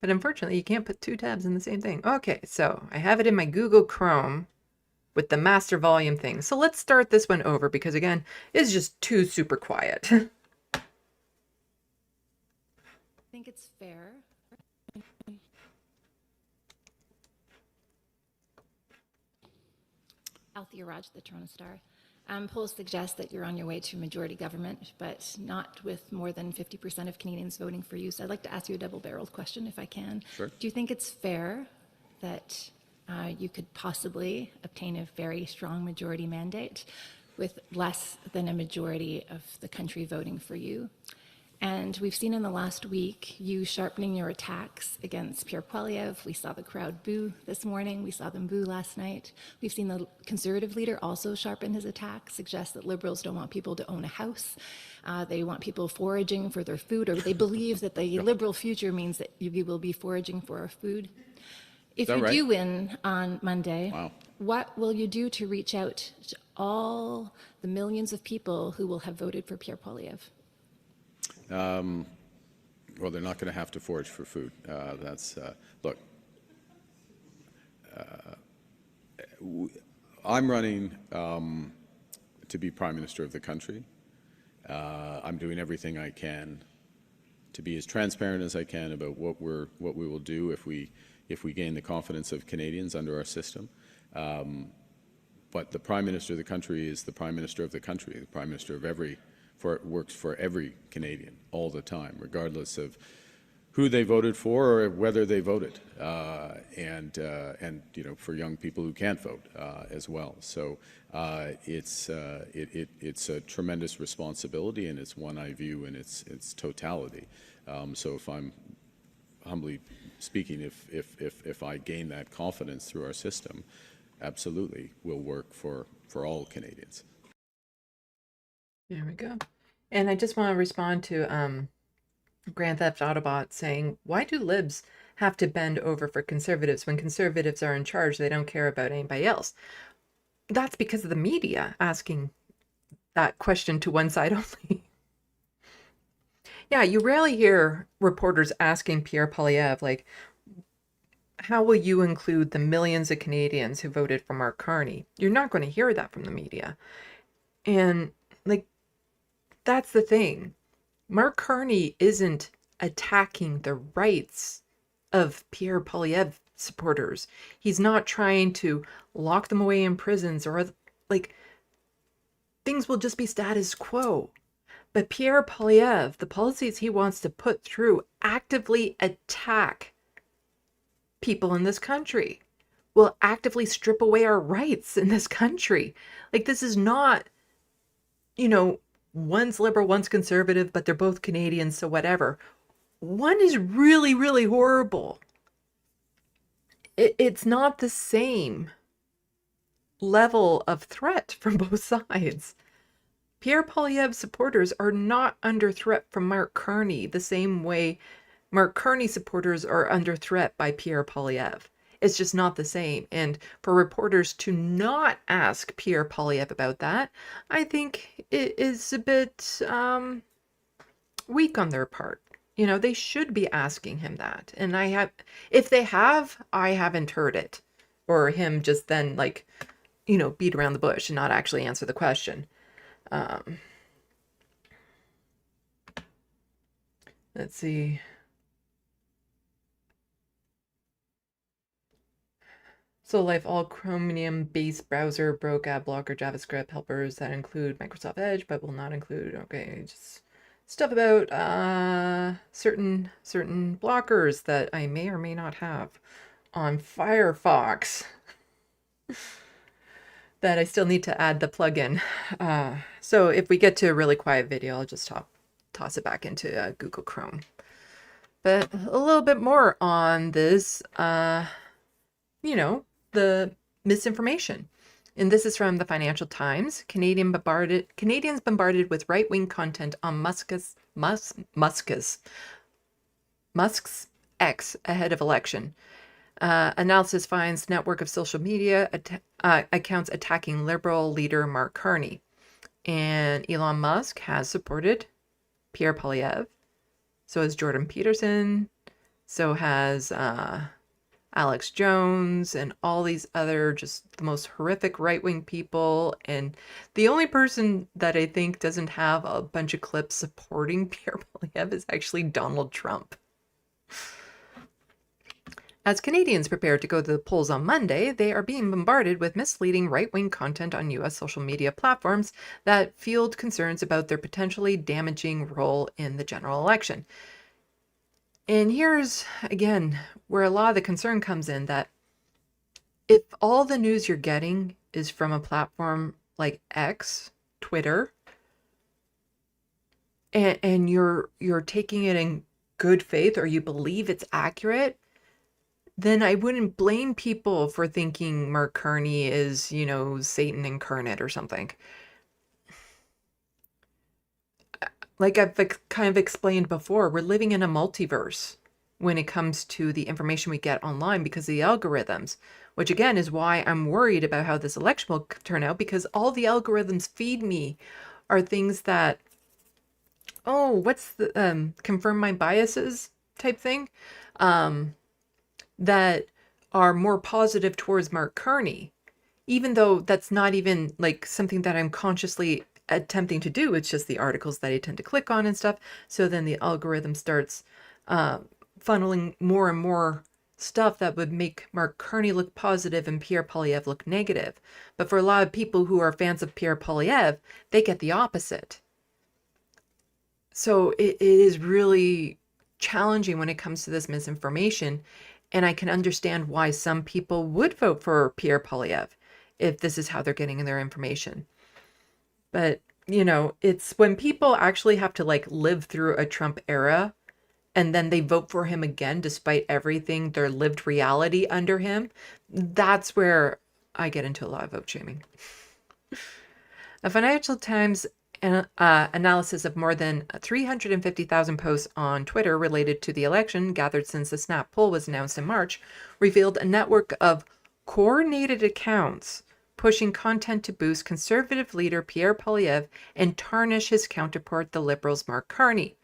But unfortunately, you can't put two tabs in the same thing. Okay, so I have it in my Google Chrome with the master volume thing. So let's start this one over because, again, it's just too super quiet. I think it's fair. Althea Raj, the Toronto Star. Polls suggest that you're on your way to majority government, but not with more than 50% of Canadians voting for you. So I'd like to ask you a double-barreled question, if I can. Sure. Do you think it's fair that you could possibly obtain a very strong majority mandate with less than a majority of the country voting for you? And we've seen in the last week you sharpening your attacks against Pierre Poilievre. We saw the crowd boo this morning. We saw them boo last night. We've seen the Conservative leader also sharpen his attack, suggest that Liberals don't want people to own a house. They want people foraging for their food, or they believe that the Liberal future means that you will be foraging for our food. If you do win on Monday, what will you do to reach out to all the millions of people who will have voted for Pierre Poilievre? Well, they're not going to have to forage for food. Look, I'm running to be Prime Minister of the country. I'm doing everything I can to be as transparent as I can about what we will do if we gain the confidence of Canadians under our system. But the Prime Minister of the country is the Prime Minister of the country, the Prime Minister of works for every Canadian all the time, regardless of who they voted for or whether they voted, and you know, for young people who can't vote as well. So it's a tremendous responsibility, and it's one I view in its totality. So if I'm humbly speaking, if I gain that confidence through our system, absolutely will work for all Canadians. There we go. And I just want to respond to Grand Theft Autobot saying, why do libs have to bend over for conservatives when conservatives are in charge? They don't care about anybody else. That's because of the media asking that question to one side only. Yeah, you rarely hear reporters asking Pierre Poilievre, like, how will you include the millions of Canadians who voted for Mark Carney? You're not going to hear that from the media. And, like, that's the thing. Mark Carney isn't attacking the rights of Pierre Poilievre supporters. He's not trying to lock them away in prisons or, like, things will just be status quo. But Pierre Poilievre, the policies he wants to put through actively attack people in this country, will actively strip away our rights in this country. Like, this is not, you know, one's liberal, one's conservative, but they're both Canadians, so whatever. One is really, really horrible. It's not the same level of threat from both sides. Pierre Poilievre supporters are not under threat from Mark Carney the same way Mark Carney supporters are under threat by Pierre Poilievre. It's just not the same. And for reporters to not ask Pierre Poilievre about that, I think it is a bit weak on their part. You know, they should be asking him that. And if they have, I haven't heard it. Or him just then, like, you know, beat around the bush and not actually answer the question. Let's see. So Life, all Chromium-based browser broke ad blocker JavaScript helpers that include Microsoft Edge, but will not include, okay, just stuff about certain blockers that I may or may not have on Firefox that I still need to add the plugin. So if we get to a really quiet video, I'll just toss it back into Google Chrome. But a little bit more on this, you know, the misinformation. And this is from the Financial Times. Canadians bombarded with right-wing content on Musk's X ahead of election. Analysis finds network of social media accounts attacking Liberal leader Mark Carney. And Elon Musk has supported Pierre Poilievre. So has Jordan Peterson. So has Alex Jones and all these other just the most horrific right-wing people. And the only person that I think doesn't have a bunch of clips supporting Pierre Poilievre is actually Donald Trump. As Canadians prepare to go to the polls on Monday, they are being bombarded with misleading right-wing content on U.S. social media platforms that fueled concerns about their potentially damaging role in the general election. And here's, again, where a lot of the concern comes in, that if all the news you're getting is from a platform like X, Twitter, and you're taking it in good faith, or you believe it's accurate, then I wouldn't blame people for thinking Mark Carney is, you know, Satan incarnate or something. Like I've kind of explained before, we're living in a multiverse when it comes to the information we get online because of the algorithms, which again is why I'm worried about how this election will turn out, because all the algorithms feed me are things that, oh, what's the confirm my biases type thing, that are more positive towards Mark Carney, even though that's not even like something that I'm consciously attempting to do. It's just the articles that I tend to click on and stuff. So then the algorithm starts funneling more and more stuff that would make Mark Carney look positive and Pierre Poilievre look negative. But for a lot of people who are fans of Pierre Poilievre, they get the opposite. So it is really challenging when it comes to this misinformation. And I can understand why some people would vote for Pierre Poilievre if this is how they're getting their information. But, you know, it's when people actually have to like live through a Trump era and then they vote for him again despite everything, their lived reality under him, that's where I get into a lot of vote shaming. A Financial Times analysis of more than 350,000 posts on Twitter related to the election gathered since the Snap poll was announced in March revealed a network of coordinated accounts pushing content to boost conservative leader Pierre Poilievre and tarnish his counterpart, the Liberals' Mark Carney.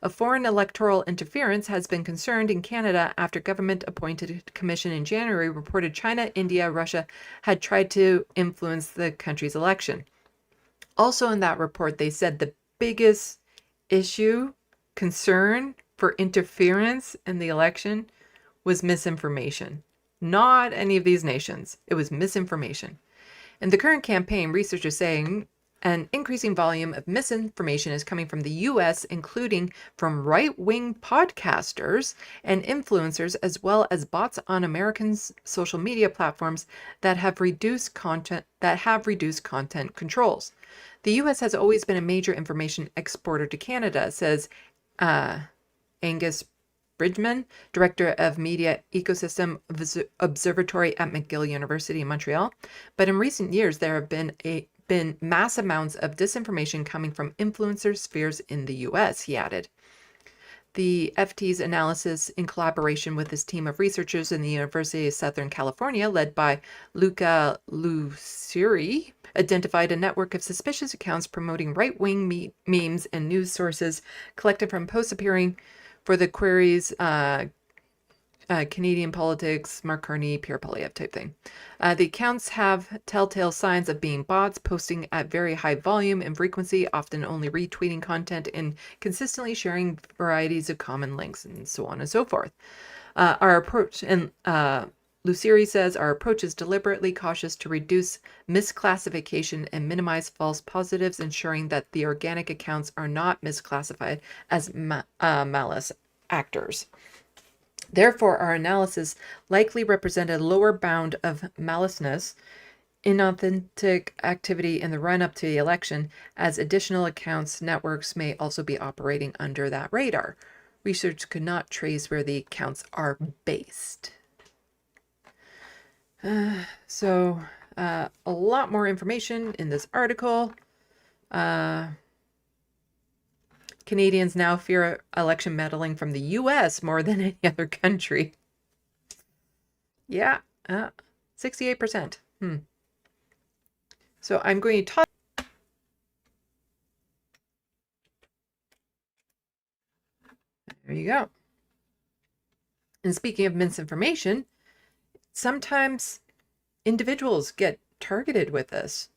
A foreign electoral interference has been concerned in Canada after government-appointed commission in January reported China, India, Russia had tried to influence the country's election. Also in that report, they said the biggest concern for interference in the election was misinformation. Not any of these nations. It was misinformation. In the current campaign, researchers saying an increasing volume of misinformation is coming from the U.S., including from right-wing podcasters and influencers, as well as bots on American social media platforms that have reduced content controls. The U.S. has always been a major information exporter to Canada, says Angus Bridgman, Director of Media Ecosystem Observatory at McGill University in Montreal. But in recent years, there have been mass amounts of disinformation coming from influencer spheres in the U.S., he added. The FT's analysis, in collaboration with his team of researchers in the University of Southern California, led by Luca Luceri, identified a network of suspicious accounts promoting right-wing memes and news sources collected from posts appearing for the queries Canadian politics, Mark Carney, Pierre Poilievre type thing. The accounts have telltale signs of being bots, posting at very high volume and frequency, often only retweeting content and consistently sharing varieties of common links and so on and so forth. Our approach, and Luceri says, our approach is deliberately cautious to reduce misclassification and minimize false positives, ensuring that the organic accounts are not misclassified as malice actors. Therefore, our analysis likely represented a lower bound of maliceness, inauthentic activity in the run-up to the election, as additional accounts networks may also be operating under that radar. Research could not trace where the accounts are based. So a lot more information in this article. Canadians now fear election meddling from the U.S. more than any other country. Yeah, 68%. So I'm going to talk. There you go. And speaking of misinformation, sometimes individuals get targeted with this.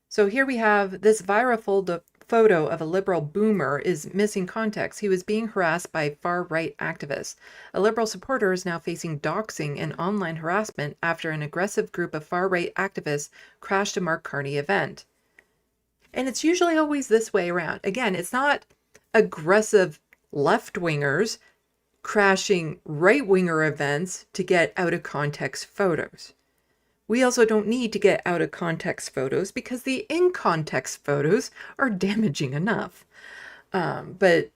So here we have this viral photo of a liberal boomer is missing context. He was being harassed by far-right activists. A liberal supporter is now facing doxing and online harassment after an aggressive group of far-right activists crashed a Mark Carney event. And it's usually always this way around. Again, it's not aggressive left-wingers crashing right-winger events to get out-of-context photos. We also don't need to get out-of-context photos because the in-context photos are damaging enough. But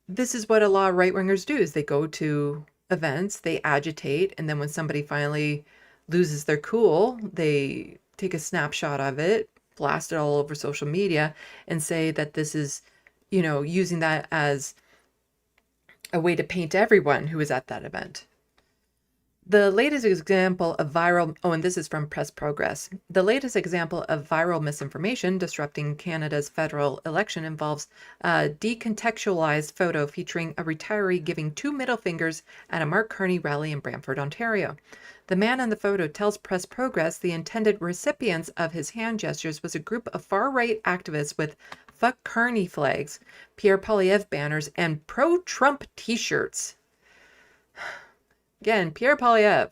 this is what a lot of right-wingers do, is they go to events, they agitate, and then when somebody finally loses their cool, they take a snapshot of it, blast it all over social media, and say that this is, you know, using that as a way to paint everyone who was at that event. The latest example of viral, oh, and this is from Press Progress. The latest example of viral misinformation disrupting Canada's federal election involves a decontextualized photo featuring a retiree giving 2 middle fingers at a Mark Carney rally in Brantford, Ontario. The man in the photo tells Press Progress the intended recipients of his hand gestures was a group of far-right activists with Fuck Carney flags, Pierre Poilievre banners, and pro-Trump t-shirts. Again, Pierre Poilievre,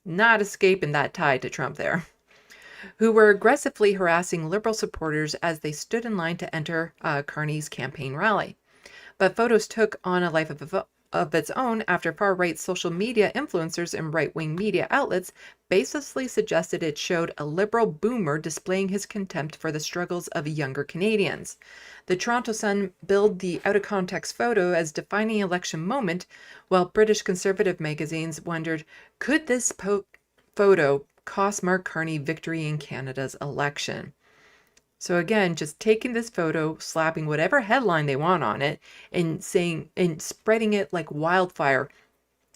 not escaping that tie to Trump there, who were aggressively harassing Liberal supporters as they stood in line to enter Carney's campaign rally. But photos took on a life of its own after far-right social media influencers and right-wing media outlets baselessly suggested it showed a Liberal boomer displaying his contempt for the struggles of younger Canadians. The Toronto Sun billed the out-of-context photo as defining election moment, while British conservative magazines wondered, could this photo cost Mark Carney victory in Canada's election? So again, just taking this photo, slapping whatever headline they want on it, and saying and spreading it like wildfire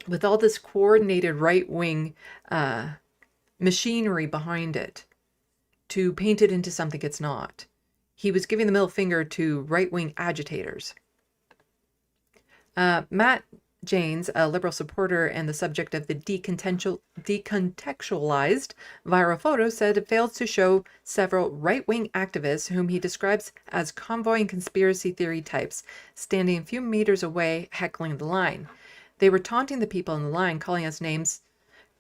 with all this coordinated right-wing machinery behind it to paint it into something it's not. He was giving the middle finger to right-wing agitators. Matt Janes, a Liberal supporter and the subject of the decontextualized viral photo, said it fails to show several right-wing activists whom he describes as convoying conspiracy theory types, standing a few meters away, heckling the line. They were taunting the people in the line, calling us names,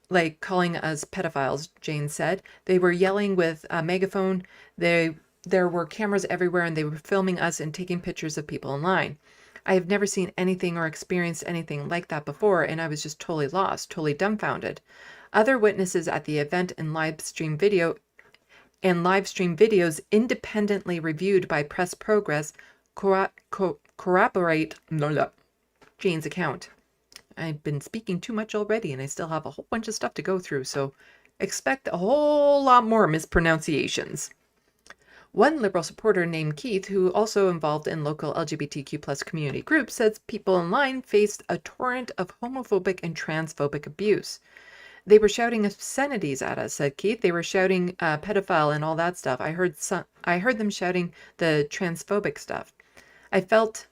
like calling us pedophiles, Janes said. They were yelling with a megaphone. There were cameras everywhere, and they were filming us and taking pictures of people in line. I have never seen anything or experienced anything like that before, and I was just totally lost, totally dumbfounded. Other witnesses at the event and live stream videos independently reviewed by Press Progress corroborate Jane's account. I've been speaking too much already, and I still have a whole bunch of stuff to go through, so expect a whole lot more mispronunciations. One Liberal supporter named Keith, who also involved in local LGBTQ+ community groups, says people in line faced a torrent of homophobic and transphobic abuse. They were shouting obscenities at us, said Keith. They were shouting pedophile and all that stuff. I heard them shouting the transphobic stuff. I felt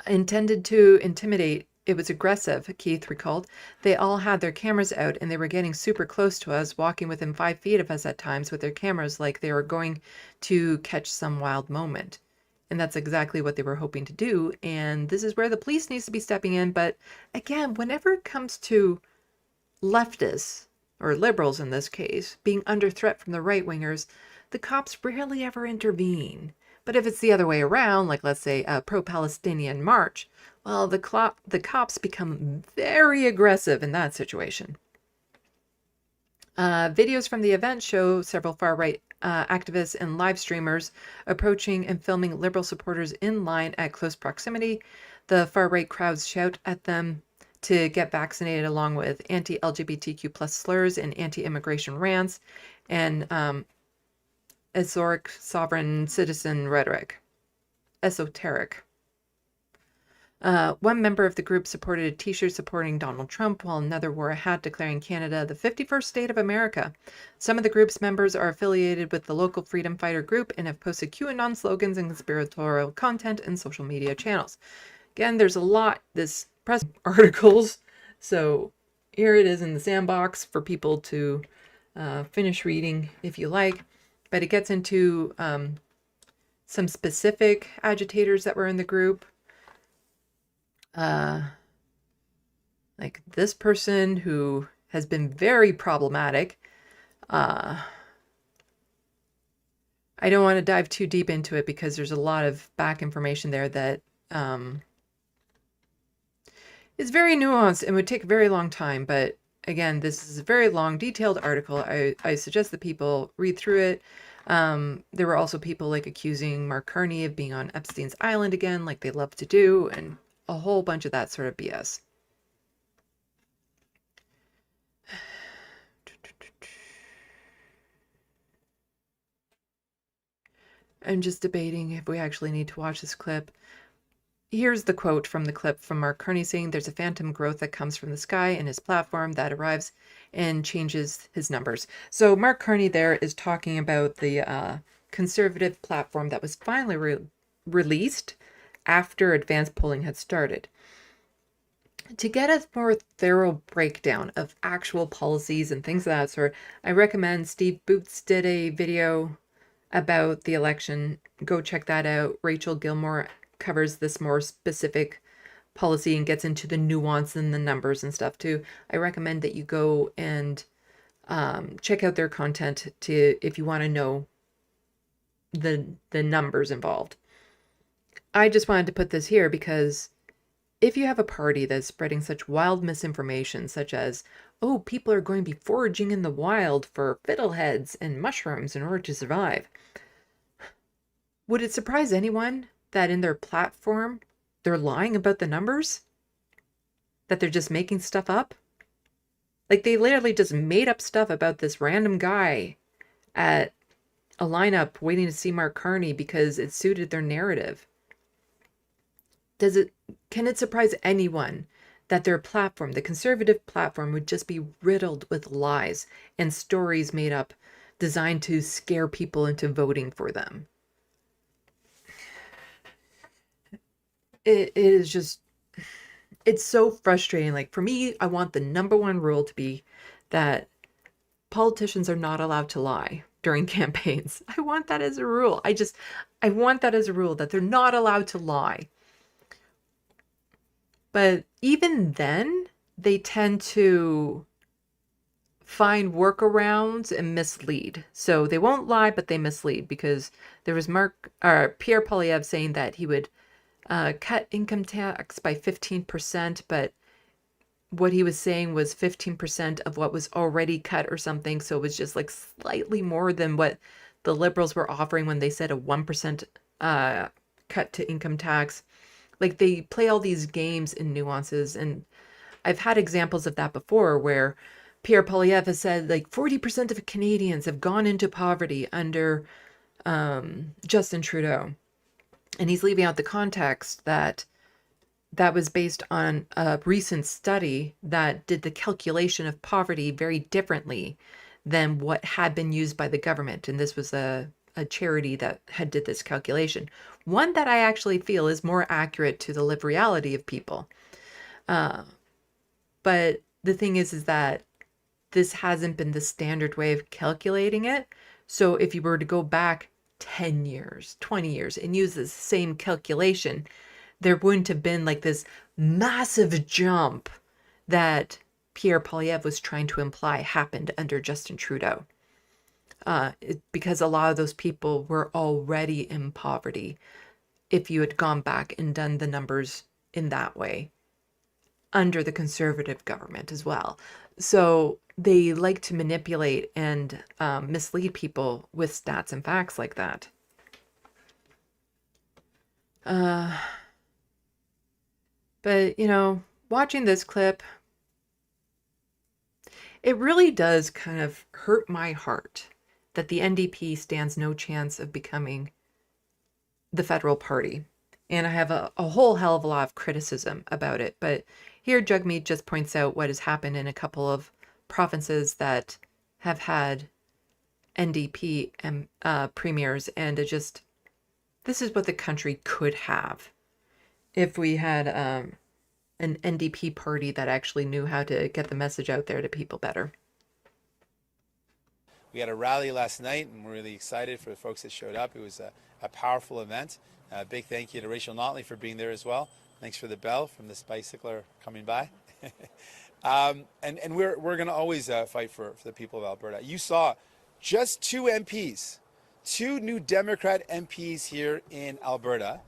intended to intimidate. It was aggressive, Keith recalled. They all had their cameras out and they were getting super close to us, walking within 5 feet of us at times with their cameras like they were going to catch some wild moment. And that's exactly what they were hoping to do. And this is where the police needs to be stepping in. But again, whenever it comes to leftists, or liberals in this case, being under threat from the right-wingers, the cops rarely ever intervene. But if it's the other way around, like let's say a pro-Palestinian march, well, the cops become very aggressive in that situation. Videos from the event show several far-right activists and live streamers approaching and filming Liberal supporters in line at close proximity. The far-right crowds shout at them to get vaccinated, along with anti-LGBTQ+ slurs and anti-immigration rants and esoteric sovereign citizen rhetoric. Esoteric. One member of the group supported a t-shirt supporting Donald Trump, while another wore a hat declaring Canada the 51st state of America. Some of the group's members are affiliated with the local freedom fighter group and have posted QAnon slogans and conspiratorial content in social media channels. Again, there's a lot, this press articles, so here it is in the SandBox for people to finish reading if you like. But it gets into some specific agitators that were in the group. Like this person who has been very problematic. I don't want to dive too deep into it because there's a lot of back information there that is very nuanced and would take a very long time. But again, this is a very long, detailed article. I suggest that people read through it. There were also people like accusing Mark Carney of being on Epstein's Island again, like they love to do, and a whole bunch of that sort of BS. I'm just debating if we actually need to watch this clip. here's the quote from the clip from Mark Carney saying there's a phantom growth that comes from the sky in his platform that arrives and changes his numbers. So Mark Carney there is talking about the conservative platform that was finally released after advanced polling had started. To get a more thorough breakdown of actual policies and things of that sort, I recommend Steve Boots did a video about the election. Go check that out. Rachel Gilmore covers this more specific policy and gets into the nuance and the numbers and stuff too. I recommend that you go and check out their content if you want to know the numbers involved. I just wanted to put this here because if you have a party that's spreading such wild misinformation, such as, oh, people are going to be foraging in the wild for fiddleheads and mushrooms in order to survive, would it surprise anyone that in their platform, they're lying about the numbers? That they're just making stuff up? Like, they literally just made up stuff about this random guy at a lineup waiting to see Mark Carney because it suited their narrative. Can it surprise anyone that their platform, the conservative platform, would just be riddled with lies and stories made up designed to scare people into voting for them? It is just, it's so frustrating. Like, for me, I want the number one rule to be that politicians are not allowed to lie during campaigns. I want that as a rule. I want that as a rule, that they're not allowed to lie. But even then, they tend to find workarounds and mislead. So they won't lie, but they mislead, because there was Pierre Poilievre saying that he would cut income tax by 15%, but what he was saying was 15% of what was already cut or something. So it was just like slightly more than what the Liberals were offering when they said a 1% cut to income tax. Like, they play all these games and nuances, and I've had examples of that before where Pierre Poilievre has said like 40% of Canadians have gone into poverty under Justin Trudeau. And he's leaving out the context that that was based on a recent study that did the calculation of poverty very differently than what had been used by the government. And this was a charity that had did this calculation. One that I actually feel is more accurate to the lived reality of people. But the thing is that this hasn't been the standard way of calculating it. So if you were to go back 10 years, 20 years and use the same calculation, there wouldn't have been like this massive jump that Pierre Poilievre was trying to imply happened under Justin Trudeau. Because a lot of those people were already in poverty if you had gone back and done the numbers in that way under the conservative government as well. So they like to manipulate and mislead people with stats and facts like that. But, you know, watching this clip, it really does kind of hurt my heart that the NDP stands no chance of becoming the federal party. And I have a whole hell of a lot of criticism about it. But here, Jagmeet just points out what has happened in a couple of provinces that have had NDP premiers. And it just, this is what the country could have if we had an NDP party that actually knew how to get the message out there to people better. We had a rally last night, and we're really excited for the folks that showed up. It was a powerful event. A big thank you to Rachel Notley for being there as well. Thanks for the bell from this bicycler coming by. And we're going to always fight for the people of Alberta. You saw just 2 MPs, 2 new Democrat MPs here in Alberta,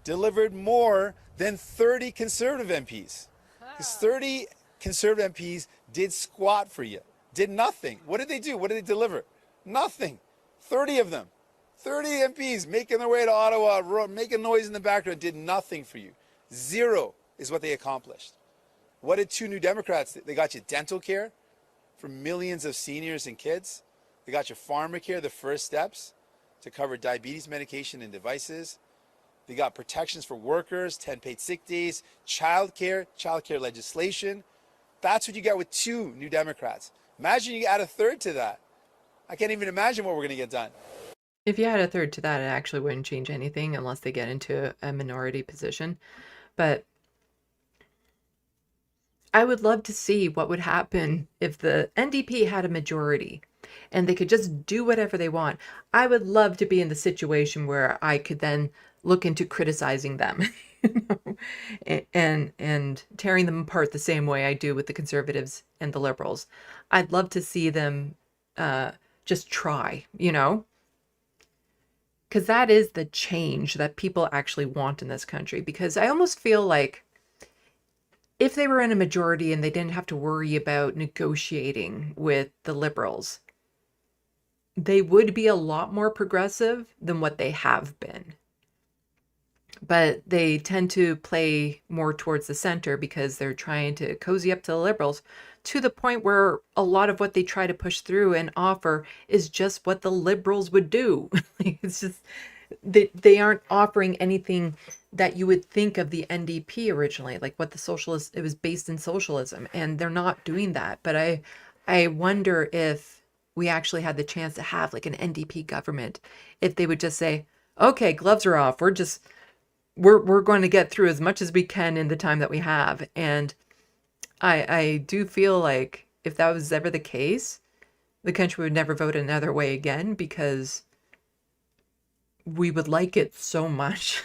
delivered more than 30 Conservative MPs. Because 30 Conservative MPs did squat for you. Did nothing. What did they do? What did they deliver? Nothing. 30 of them. 30 MPs making their way to Ottawa, making noise in the background, did nothing for you. 0 is what they accomplished. What did 2 new Democrats? They got you dental care for millions of seniors and kids. They got you pharmacare, the first steps to cover diabetes medication and devices. They got protections for workers, 10 paid sick days, childcare legislation. That's what you got with 2 New Democrats. Imagine you add a third to that. I can't even imagine what we're going to get done. If you add a third to that, it actually wouldn't change anything unless they get into a minority position. But I would love to see what would happen if the NDP had a majority and they could just do whatever they want. I would love to be in the situation where I could then look into criticizing them and tearing them apart the same way I do with the Conservatives and the Liberals. I'd love to see them just try, because that is the change that people actually want in this country. Because I almost feel like if they were in a majority and they didn't have to worry about negotiating with the Liberals, they would be a lot more progressive than what they have been. But they tend to play more towards the center because they're trying to cozy up to the Liberals, to the point where a lot of what they try to push through and offer is just what the Liberals would do. It's just, they aren't offering anything that you would think of the NDP originally, like what the socialist, it was based in socialism, and they're not doing that. But I wonder if we actually had the chance to have like an NDP government, if they would just say, okay, gloves are off. We're going to get through as much as we can in the time that we have. And I do feel like if that was ever the case, the country would never vote another way again, because we would like it so much.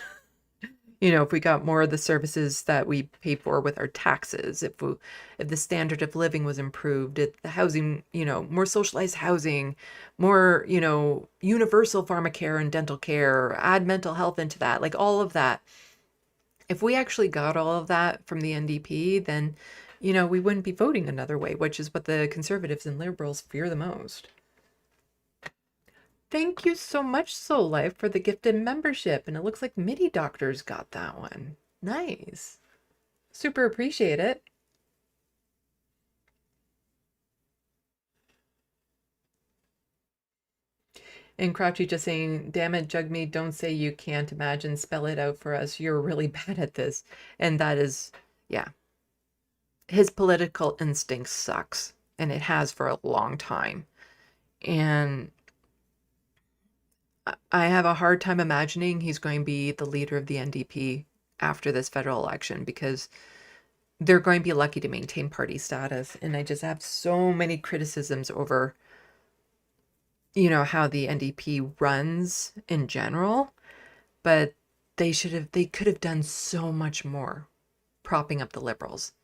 If we got more of the services that we pay for with our taxes, if the standard of living was improved, if the housing, more socialized housing, more, universal pharmacare and dental care, add mental health into that, like all of that. If we actually got all of that from the NDP, then, we wouldn't be voting another way, which is what the Conservatives and Liberals fear the most. Thank you so much, Soul Life, for the gifted membership. And it looks like MIDI Doctors got that one. Nice. Super appreciate it. And Crouchy just saying, damn it, Jugme, don't say you can't imagine. Spell it out for us. You're really bad at this. And that is, yeah. His political instinct sucks. And it has for a long time. And I have a hard time imagining he's going to be the leader of the NDP after this federal election, because they're going to be lucky to maintain party status. And I just have so many criticisms over, how the NDP runs in general, but they could have done so much more propping up the Liberals,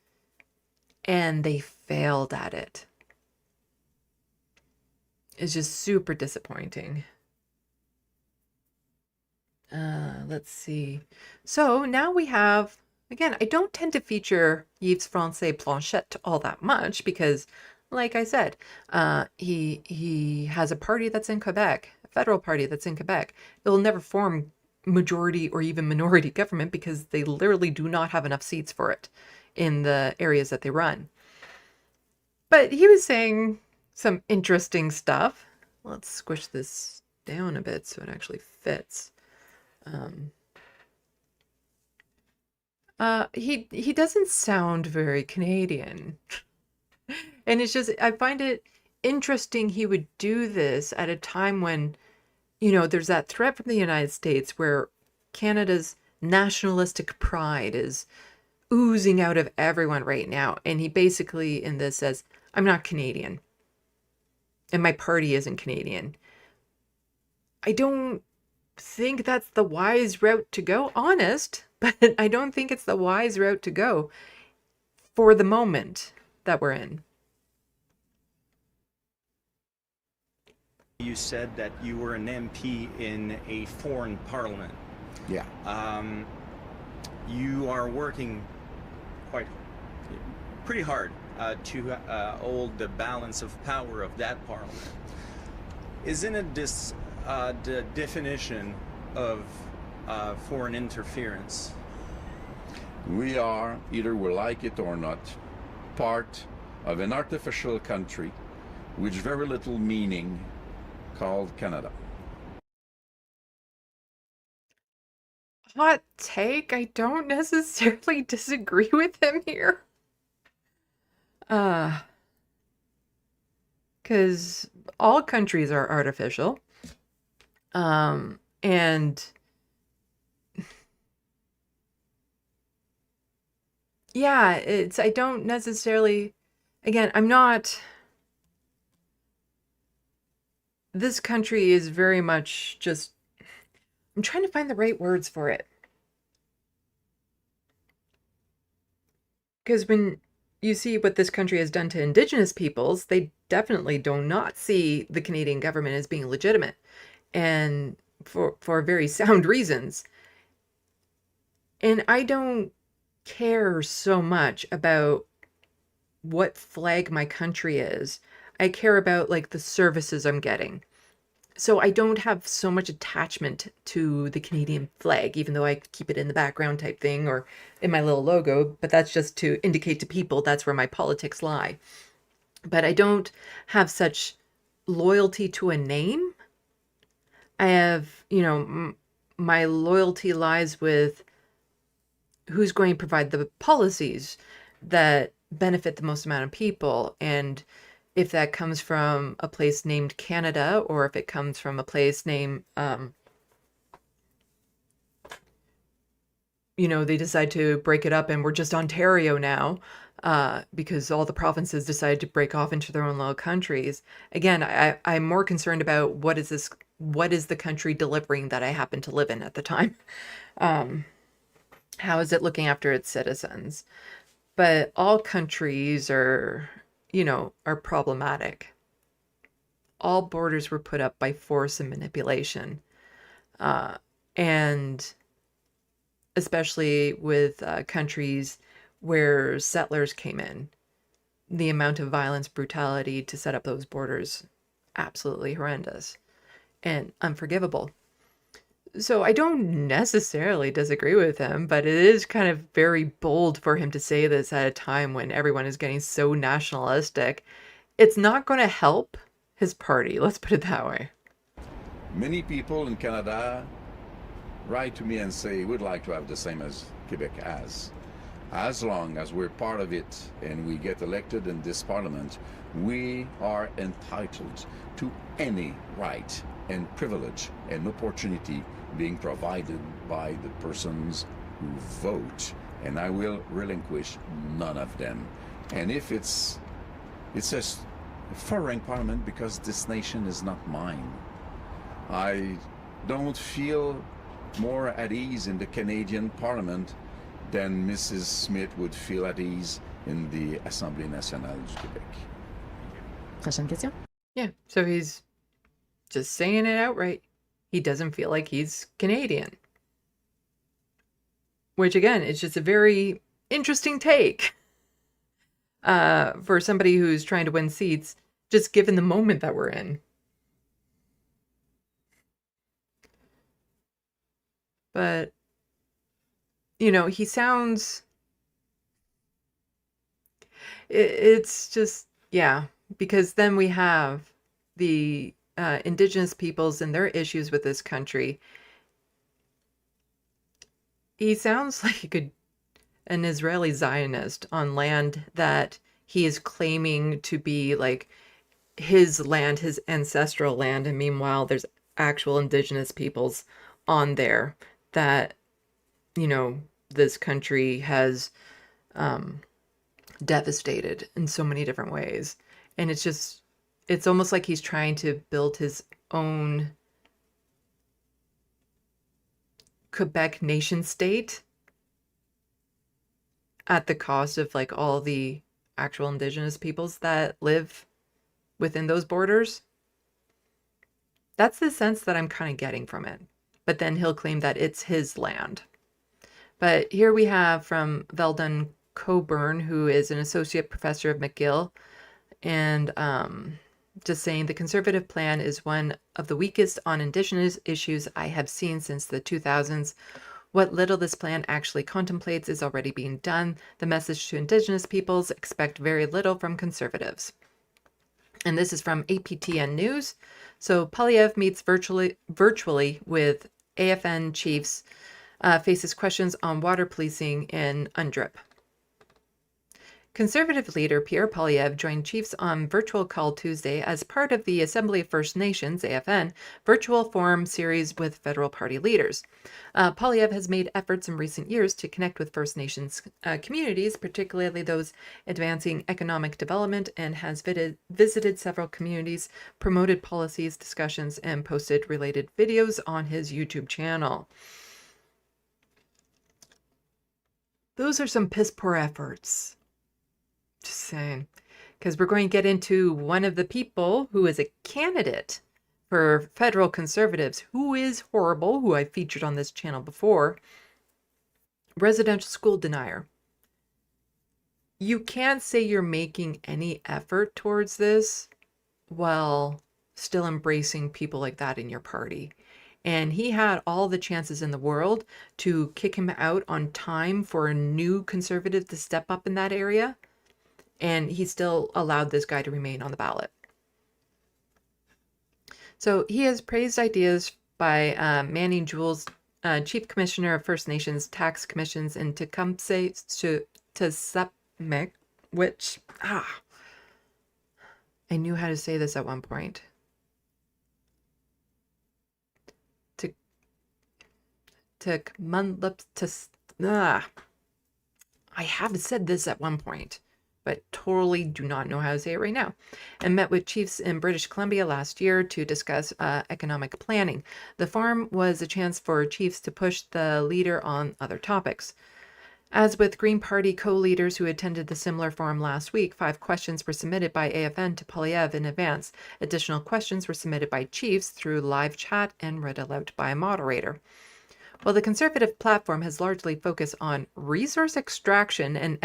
and they failed at it. It's just super disappointing. Let's see. So now we have, again, I don't tend to feature Yves Francais Blanchette all that much because, like I said, he has a party that's in Quebec, a federal party that's in Quebec. It will never form majority or even minority government because they literally do not have enough seats for it in the areas that they run. But he was saying some interesting stuff. Let's squish this down a bit so it actually fits. He doesn't sound very Canadian. And it's just, I find it interesting he would do this at a time when, there's that threat from the United States where Canada's nationalistic pride is oozing out of everyone right now. And he basically in this says, I'm not Canadian. And my party isn't Canadian. I don't think that's the wise route to go, honest, but I don't think it's the wise route to go for the moment that we're in. You said that you were an MP in a foreign parliament. Yeah. You are working pretty hard to hold the balance of power of that parliament. Isn't it this the definition of foreign interference? We are, either we like it or not, part of an artificial country with very little meaning called Canada. hot take. I don't necessarily disagree with him here. Because all countries are artificial. And yeah, I don't necessarily, again, this country is very much just, I'm trying to find the right words for it. Because when you see what this country has done to Indigenous peoples, they definitely do not see the Canadian government as being legitimate, and for very sound reasons. And I don't care so much about what flag my country is. I care about like the services I'm getting. So I don't have so much attachment to the Canadian flag, even though I keep it in the background type thing or in my little logo, but that's just to indicate to people that's where my politics lie. But I don't have such loyalty to a name. I have, my loyalty lies with who's going to provide the policies that benefit the most amount of people. And if that comes from a place named Canada, or if it comes from a place named, they decide to break it up and we're just Ontario now, because all the provinces decided to break off into their own little countries. Again, I'm more concerned about what is the country delivering that I happen to live in at the time. How is it looking after its citizens? But all countries are problematic. All borders were put up by force and manipulation. And especially with countries where settlers came in, the amount of violence, brutality to set up those borders, absolutely horrendous and unforgivable. So I don't necessarily disagree with him, but it is kind of very bold for him to say this at a time when everyone is getting so nationalistic. It's not going to help his party, let's put it that way. Many people in Canada write to me and say, we'd like to have the same as Quebec has. As long as we're part of it and we get elected in this parliament, we are entitled to any right and privilege and opportunity being provided by the persons who vote, and I will relinquish none of them. And if it's a foreign parliament, because this nation is not mine, I don't feel more at ease in the Canadian Parliament than Mrs. Smith would feel at ease in the Assemblée nationale du Québec. Prochaine question. Yeah, so he's just saying it outright. He doesn't feel like he's Canadian. Which, again, is just a very interesting take for somebody who's trying to win seats, just given the moment that we're in. But, he sounds... It's just, yeah, because then we have the Indigenous peoples and their issues with this country. He sounds like an Israeli Zionist on land that he is claiming to be like his land, his ancestral land, and meanwhile there's actual Indigenous peoples on there that, this country has devastated in so many different ways. And it's almost like he's trying to build his own Quebec nation state at the cost of like all the actual Indigenous peoples that live within those borders. That's the sense that I'm kind of getting from it. But then he'll claim that it's his land. But here we have from Veldon Coburn, who is an associate professor of McGill, and just saying the Conservative plan is one of the weakest on Indigenous issues I have seen since the 2000s. What little this plan actually contemplates is already being done. The message to Indigenous peoples: expect very little from Conservatives. And this is from APTN News. So Polyev meets virtually with AFN chiefs faces questions on water policing in UNDRIP. Conservative leader Pierre Poilievre joined chiefs on virtual call Tuesday as part of the Assembly of First Nations, AFN, virtual forum series with federal party leaders. Poilievre has made efforts in recent years to connect with First Nations communities, particularly those advancing economic development, and has visited several communities, promoted policies, discussions, and posted related videos on his YouTube channel. Those are some piss poor efforts. Just saying, because we're going to get into one of the people who is a candidate for federal conservatives, who is horrible, who I featured on this channel before. Residential school denier. You can't say you're making any effort towards this while still embracing people like that in your party. And he had all the chances in the world to kick him out on time for a new conservative to step up in that area. And he still allowed this guy to remain on the ballot. So he has praised ideas by Manning Jules, Chief Commissioner of First Nations Tax Commissions in Tecumseh Tsepmic, which, I knew how to say this at one point. I have said this at one point, but totally do not know how to say it right now, and met with chiefs in British Columbia last year to discuss economic planning. The forum was a chance for chiefs to push the leader on other topics. As with Green Party co-leaders who attended the similar forum last week, 5 questions were submitted by AFN to Poilievre in advance. Additional questions were submitted by chiefs through live chat and read aloud by a moderator. While the Conservative platform has largely focused on resource extraction and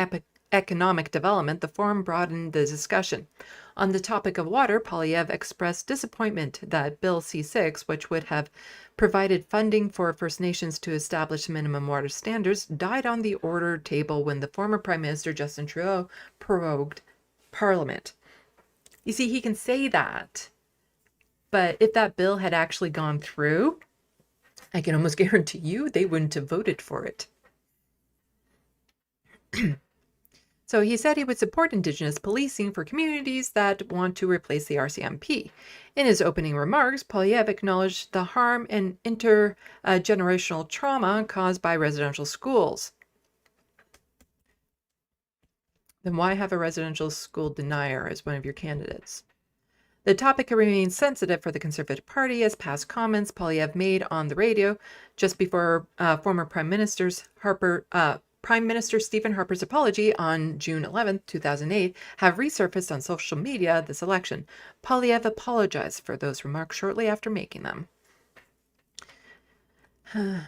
economic development, the forum broadened the discussion. On the topic of water, Poilievre expressed disappointment that Bill C-6, which would have provided funding for First Nations to establish minimum water standards, died on the order table when the former Prime Minister Justin Trudeau prorogued Parliament. You see, he can say that, but if that bill had actually gone through, I can almost guarantee you they wouldn't have voted for it. So he said he would support Indigenous policing for communities that want to replace the RCMP. In his opening remarks, Poilievre acknowledged the harm and intergenerational trauma caused by residential schools. Then why have a residential school denier as one of your candidates? The topic remains sensitive for the Conservative Party as past comments Poilievre made on the radio just before former Prime Minister Stephen Harper's apology on June 11, 2008, have resurfaced on social media this election. Poilievre apologized for those remarks shortly after making them.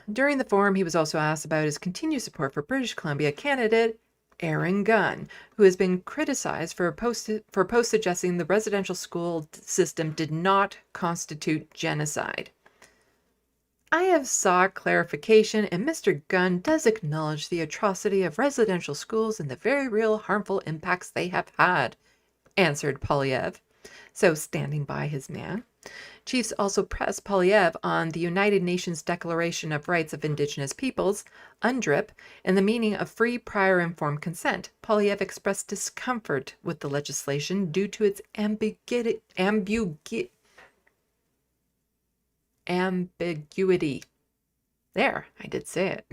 During the forum, he was also asked about his continued support for British Columbia candidate Aaron Gunn, who has been criticized for post suggesting the residential school system did not constitute genocide. I have sought clarification, and Mr. Gunn does acknowledge the atrocity of residential schools and the very real harmful impacts they have had, answered Poilievre, so standing by his man. Chiefs also pressed Poilievre on the United Nations Declaration of Rights of Indigenous Peoples, UNDRIP, and the meaning of free, prior, informed consent. Poilievre expressed discomfort with the legislation due to its ambiguity. There, I did say it.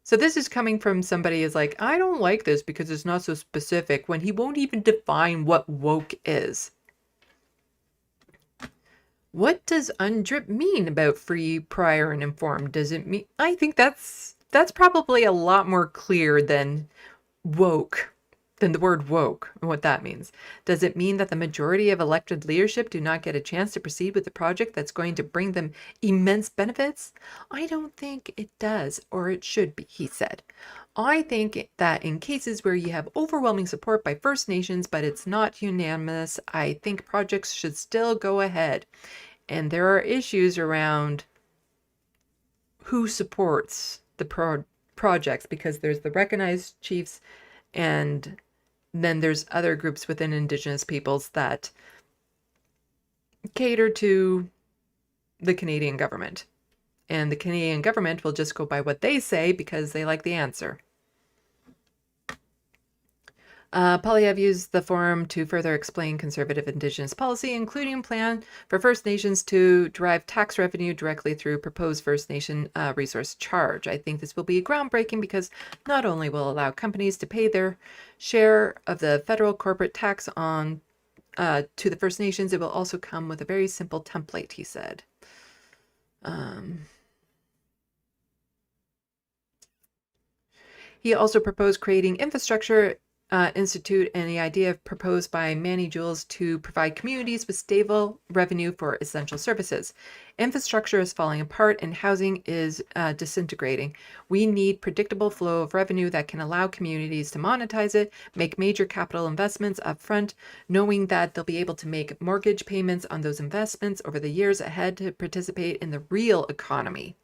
So this is coming from somebody who's like, I don't like this because it's not so specific, when he won't even define what woke is. What does UNDRIP mean about free, prior, and informed? Does it mean, I think that's probably a lot more clear than woke, than the word woke and what that means. Does it mean that the majority of elected leadership do not get a chance to proceed with the project that's going to bring them immense benefits? I don't think it does, or it should be, he said. I think that in cases where you have overwhelming support by First Nations, but it's not unanimous, I think projects should still go ahead. And there are issues around who supports the projects, because there's the recognized chiefs, and then there's other groups within Indigenous peoples that cater to the Canadian government. And the Canadian government will just go by what they say because they like the answer. Polyev used the forum to further explain conservative Indigenous policy, including a plan for First Nations to derive tax revenue directly through proposed First Nation resource charge. I think this will be groundbreaking because not only will allow companies to pay their share of the federal corporate tax on to the First Nations, it will also come with a very simple template, he said. He also proposed creating infrastructure institute, and the idea proposed by Manny Jules to provide communities with stable revenue for essential services. Infrastructure is falling apart and housing is disintegrating. We need predictable flow of revenue that can allow communities to monetize it, make major capital investments up front, knowing that they'll be able to make mortgage payments on those investments over the years ahead to participate in the real economy.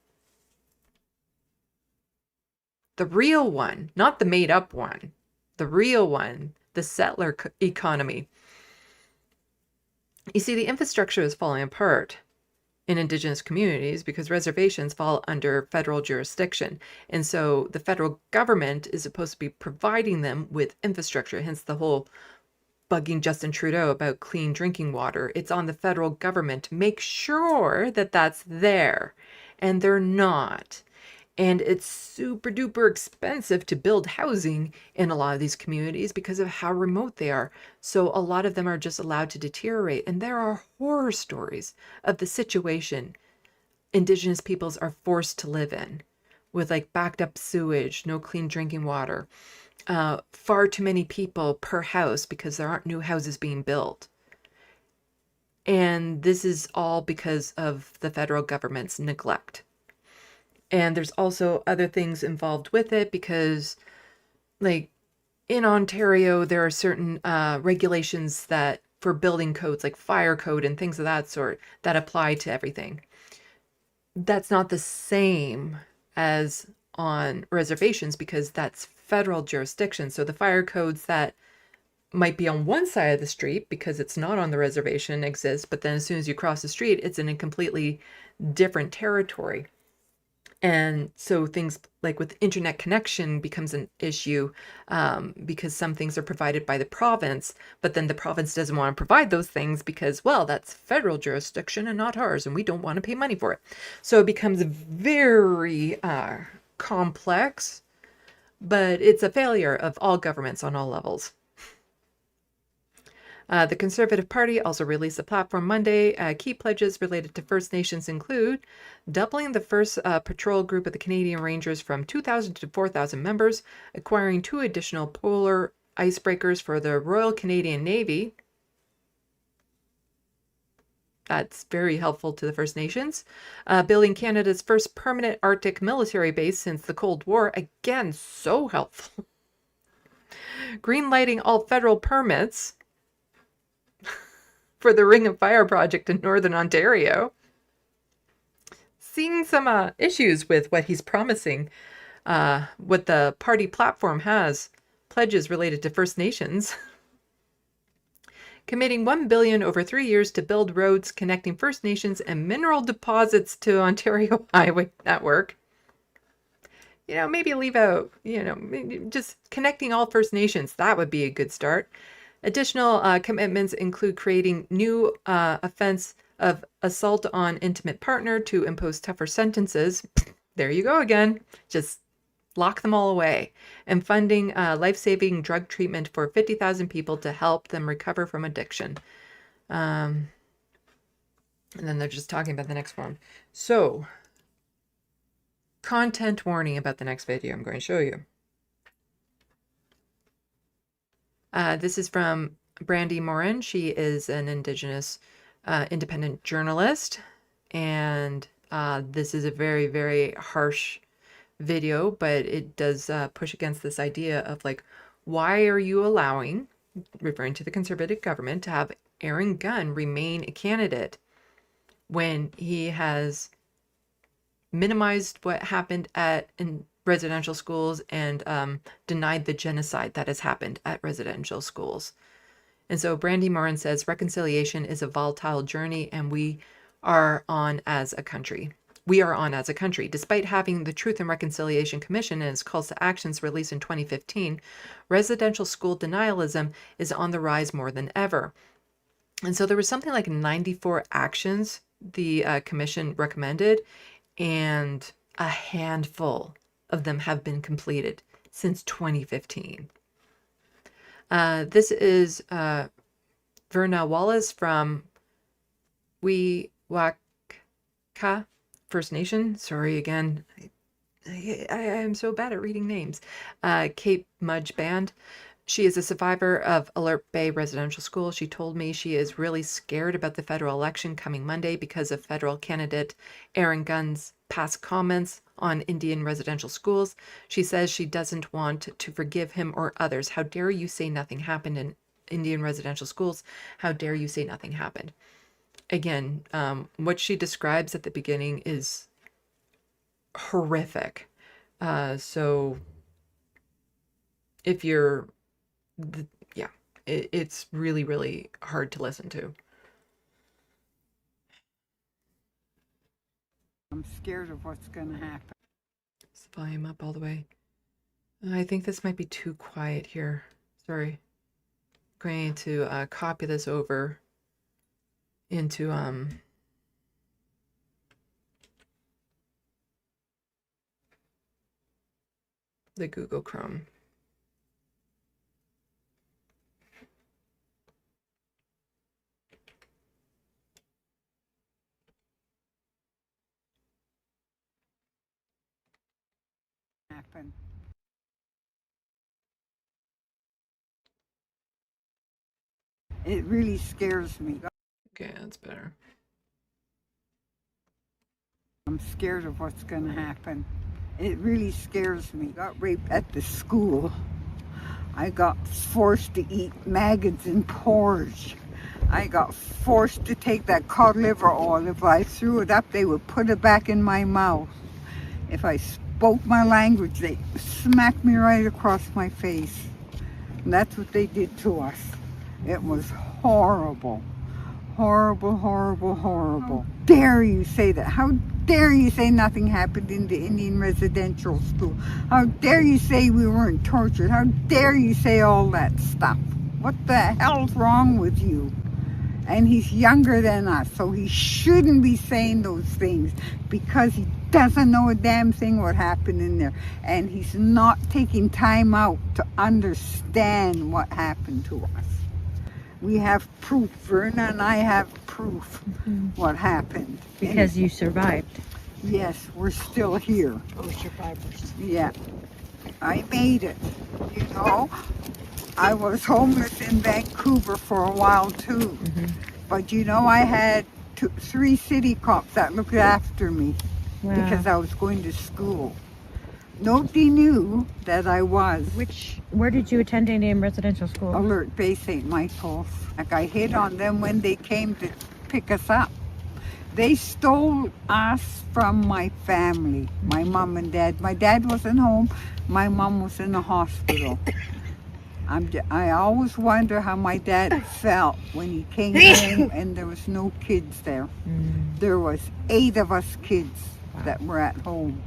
The real one, not the made up one. The real one, the settler economy. You see, the infrastructure is falling apart in Indigenous communities because reservations fall under federal jurisdiction. And so the federal government is supposed to be providing them with infrastructure, hence the whole bugging Justin Trudeau about clean drinking water. It's on the federal government to make sure that that's there, and they're not. And it's super duper expensive to build housing in a lot of these communities because of how remote they are. So a lot of them are just allowed to deteriorate. And there are horror stories of the situation Indigenous peoples are forced to live in, with like backed up sewage, no clean drinking water, far too many people per house because there aren't new houses being built. And this is all because of the federal government's neglect. And there's also other things involved with it because, like, in Ontario, there are certain regulations that for building codes, like fire code and things of that sort, that apply to everything. That's not the same as on reservations because that's federal jurisdiction. So the fire codes that might be on one side of the street because it's not on the reservation exist, but then as soon as you cross the street, it's in a completely different territory. And so things like with internet connection becomes an issue because some things are provided by the province, but then the province doesn't want to provide those things because, well, that's federal jurisdiction and not ours, and we don't want to pay money for it. So it becomes very complex, but it's a failure of all governments on all levels. The Conservative Party also released a platform Monday. Key pledges related to First Nations include doubling the first patrol group of the Canadian Rangers from 2,000 to 4,000 members, acquiring 2 additional polar icebreakers for the Royal Canadian Navy. That's very helpful to the First Nations. Building Canada's first permanent Arctic military base since the Cold War. Again, so helpful. Greenlighting all federal permits for the Ring of Fire project in Northern Ontario. Seeing some issues with what he's promising, what the party platform has, pledges related to First Nations. Committing $1 billion over 3 years to build roads connecting First Nations and mineral deposits to Ontario Highway Network. You know, maybe leave out, maybe just connecting all First Nations. That would be a good start. Additional commitments include creating new offense of assault on intimate partner to impose tougher sentences. There you go again. Just lock them all away. And funding life-saving drug treatment for 50,000 people to help them recover from addiction. And then they're just talking about the next one. So, content warning about the next video I'm going to show you. This is from Brandy Morin. She is an Indigenous independent journalist. And this is a very, very harsh video, but it does push against this idea of like, why are you allowing, referring to the Conservative government, to have Aaron Gunn remain a candidate when he has minimized what happened in residential schools and denied the genocide that has happened at residential schools. And so Brandy Morin says reconciliation is a volatile journey and we are on as a country. we are on as a country. Despite having the Truth and Reconciliation Commission and its calls to actions released in 2015, residential school denialism is on the rise more than ever. And so there was something like 94 actions the commission recommended, and a handful of them have been completed since 2015. This is Verna Wallace from Wewaka First Nation. Sorry again. I am so bad at reading names. Cape Mudge Band. She is a survivor of Alert Bay Residential School. She told me she is really scared about the federal election coming Monday because of federal candidate Aaron Gunn's past comments on Indian residential schools. She says she doesn't want to forgive him or others. How dare you say nothing happened in Indian residential schools? How dare you say nothing happened? Again, what she describes at the beginning is horrific. So if you're, it's really, really hard to listen to. I'm scared of what's going to happen. Let's volume up all the way. I think this might be too quiet here. Sorry. I'm going to copy this over into the Google Chrome. Happen. It really scares me. Okay, that's better. I'm scared of what's going to happen. It really scares me. Got raped at the school. I got forced to eat maggots and porridge. I got forced to take that cod liver oil. If I threw it up, they would put it back in my mouth. If I spoke my language, they smacked me right across my face. And that's what they did to us. It was horrible. Horrible, horrible, horrible. How dare you say that? How dare you say nothing happened in the Indian residential school? How dare you say we weren't tortured? How dare you say all that stuff? What the hell's wrong with you? And he's younger than us, so he shouldn't be saying those things because he doesn't know a damn thing what happened in there. And he's not taking time out to understand what happened to us. We have proof. Verna and I have proof what happened. Because you survived. Yes, we're still here. Oh, survivors. Yeah. I made it, you know. I was homeless in Vancouver for a while too. But you know, I had 3 city cops that looked after me because I was going to school. Nobody knew that I was. Where did you attend Indian residential school? Alert Bay, St. Michael's. Like I hit on them when they came to pick us up. They stole us from my family, my mom and dad. My dad wasn't home. My mom was in the hospital. I always wonder how my dad felt when he came home and there was no kids there. There was 8 of us kids that were at home.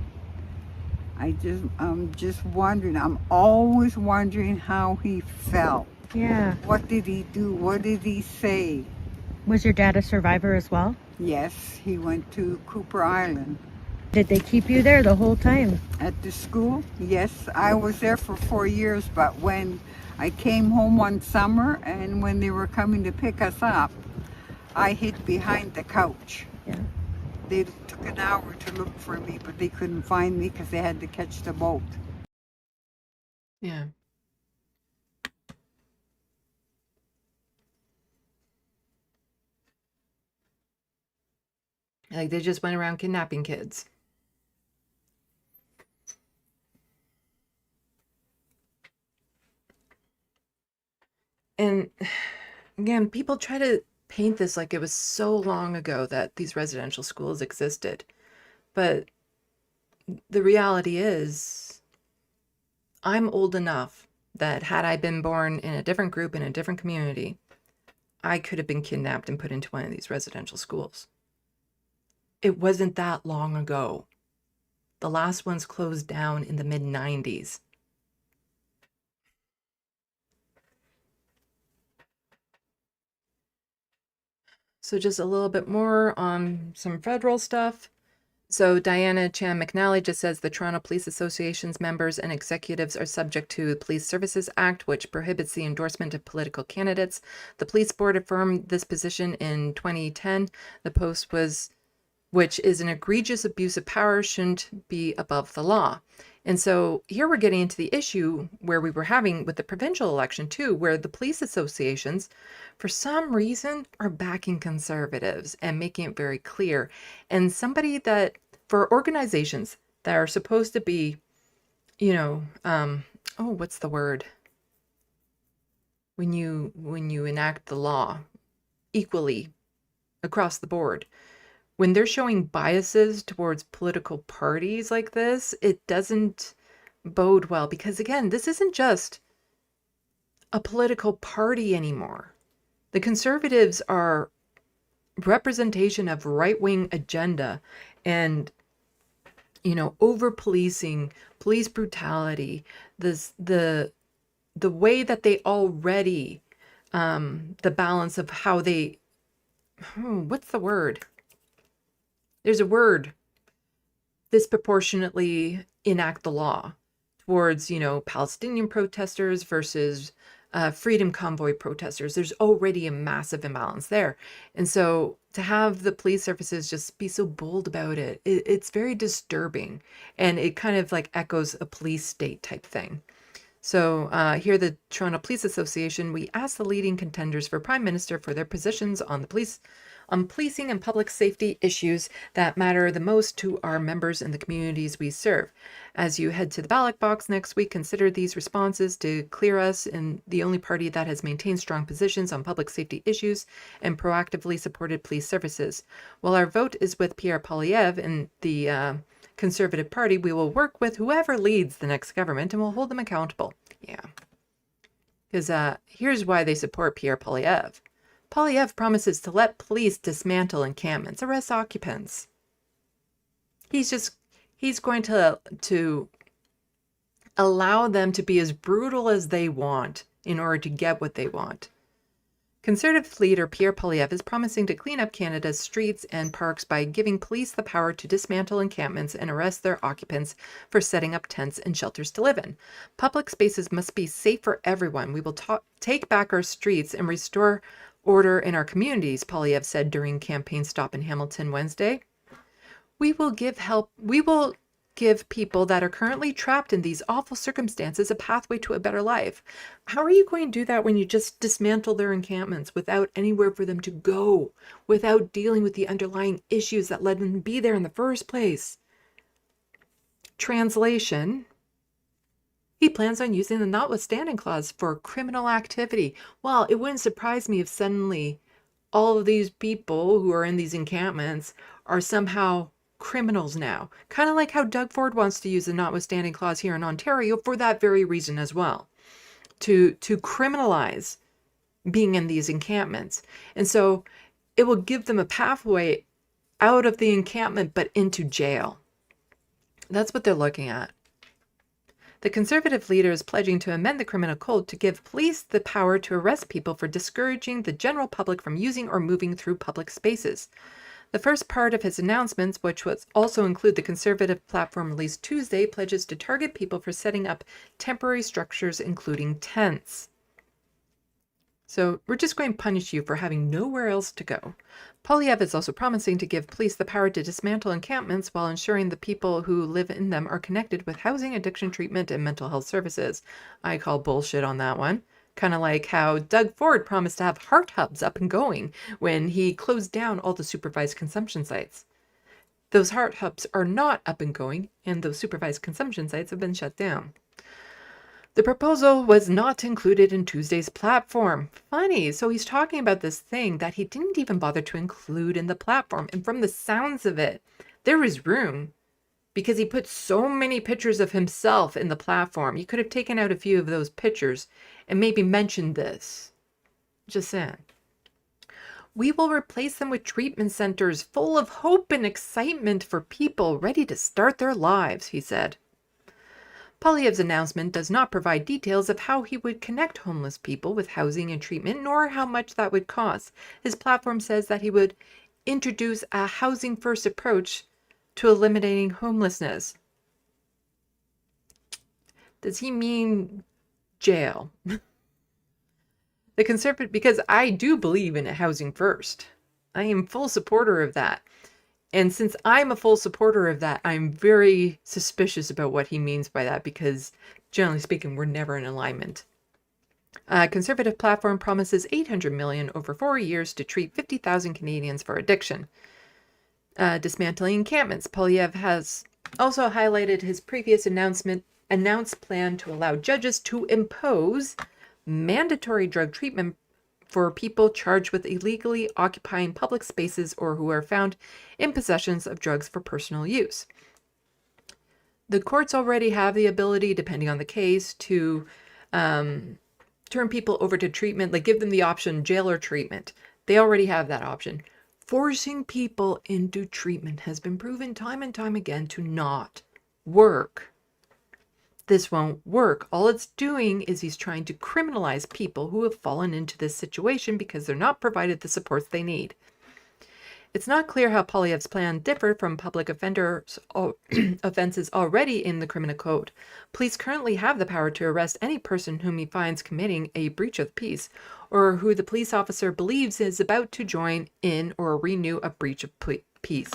I'm just wondering. I'm always wondering how he felt. Yeah. What did he do? What did he say? Was your dad a survivor as well? Yes, he went to Cooper Island. Did they keep you there the whole time? At the school? Yes, I was there for 4 years, but when I came home one summer and when they were coming to pick us up, I hid behind the couch. Yeah. They took an hour to look for me, but they couldn't find me because they had to catch the boat. Yeah. Like they just went around kidnapping kids. And again, people try to paint this like it was so long ago that these residential schools existed. But the reality is, I'm old enough that had I been born in a different group, in a different community, I could have been kidnapped and put into one of these residential schools. it wasn't that long ago. The last ones closed down in the mid-90s. So just a little bit more on some federal stuff. So Diana Chan McNally just says the Toronto Police Association's members and executives are subject to the Police Services Act, which prohibits the endorsement of political candidates. The police board affirmed this position in 2010. The post was, which is an egregious abuse of power, shouldn't be above the law. And so here we're getting into the issue where we were having with the provincial election too, where the police associations, for some reason, are backing conservatives and making it very clear. And somebody that, for organizations that are supposed to be, you know, what's the word? When you enact the law equally across the board, when they're showing biases towards political parties like this, it doesn't bode well, because again, this isn't just a political party anymore. The conservatives are representation of right-wing agenda and, you know, over-policing, police brutality, the way that they already, the balance of how they, what's the word? There's a word, disproportionately enact the law towards, you know, Palestinian protesters versus Freedom Convoy protesters. There's already a massive imbalance there. And so to have the police services just be so bold about it, it's very disturbing. And it kind of like echoes a police state type thing. So here, the Toronto Police Association, we asked the leading contenders for Prime Minister for their positions on the policing and public safety issues that matter the most to our members and the communities we serve. As you head to the ballot box next week, consider these responses to clear us in the only party that has maintained strong positions on public safety issues and proactively supported police services. While our vote is with Pierre Poilievre and the Conservative Party, we will work with whoever leads the next government and we'll hold them accountable. Yeah. Because here's why they support Pierre Poilievre. Poilievre promises to let police dismantle encampments, arrest occupants. He's going to allow them to be as brutal as they want in order to get what they want. Conservative leader Pierre Poilievre is promising to clean up Canada's streets and parks by giving police the power to dismantle encampments and arrest their occupants for setting up tents and shelters to live in. Public spaces must be safe for everyone. We will take back our streets and restore order in our communities, Poilievre said during campaign stop in Hamilton Wednesday. We will give people that are currently trapped in these awful circumstances a pathway to a better life. How are you going to do that when you just dismantle their encampments without anywhere for them to go, without dealing with the underlying issues that led them to be there in the first place? Translation: he plans on using the notwithstanding clause for criminal activity. Well, it wouldn't surprise me if suddenly all of these people who are in these encampments are somehow criminals now. Kind of like how Doug Ford wants to use the notwithstanding clause here in Ontario for that very reason as well. To criminalize being in these encampments. And so it will give them a pathway out of the encampment but into jail. That's what they're looking at. The Conservative leader is pledging to amend the criminal code to give police the power to arrest people for discouraging the general public from using or moving through public spaces. The first part of his announcements, which was also include the Conservative platform released Tuesday, pledges to target people for setting up temporary structures, including tents. So we're just going to punish you for having nowhere else to go. Poilievre is also promising to give police the power to dismantle encampments while ensuring the people who live in them are connected with housing, addiction treatment, and mental health services. I call bullshit on that one. Kind of like how Doug Ford promised to have heart hubs up and going when he closed down all the supervised consumption sites. Those heart hubs are not up and going, and those supervised consumption sites have been shut down. The proposal was not included in Tuesday's platform. Funny, so he's talking about this thing that he didn't even bother to include in the platform. And from the sounds of it, there is room because he put so many pictures of himself in the platform. You could have taken out a few of those pictures and maybe mentioned this. Just saying. We will replace them with treatment centers full of hope and excitement for people ready to start their lives, he said. Poilievre's announcement does not provide details of how he would connect homeless people with housing and treatment, nor how much that would cost. His platform says that he would introduce a housing-first approach to eliminating homelessness. Does he mean jail? The conservative, because I do believe in a housing first. I am full supporter of that. And since I'm a full supporter of that, I'm very suspicious about what he means by that, because generally speaking, we're never in alignment. A conservative platform promises $800 million over 4 years to treat 50,000 Canadians for addiction. Dismantling encampments. Poilievre has also highlighted his previous announced plan to allow judges to impose mandatory drug treatment for people charged with illegally occupying public spaces or who are found in possession of drugs for personal use. The courts already have the ability, depending on the case, to turn people over to treatment, like give them the option, jail or treatment. They already have that option. Forcing people into treatment has been proven time and time again to not work. This won't work. All it's doing is he's trying to criminalize people who have fallen into this situation because they're not provided the supports they need. It's not clear how Poilievre's plan differed from public offenders offenses already in the criminal code. Police currently have the power to arrest any person whom he finds committing a breach of peace, or who the police officer believes is about to join in or renew a breach of peace.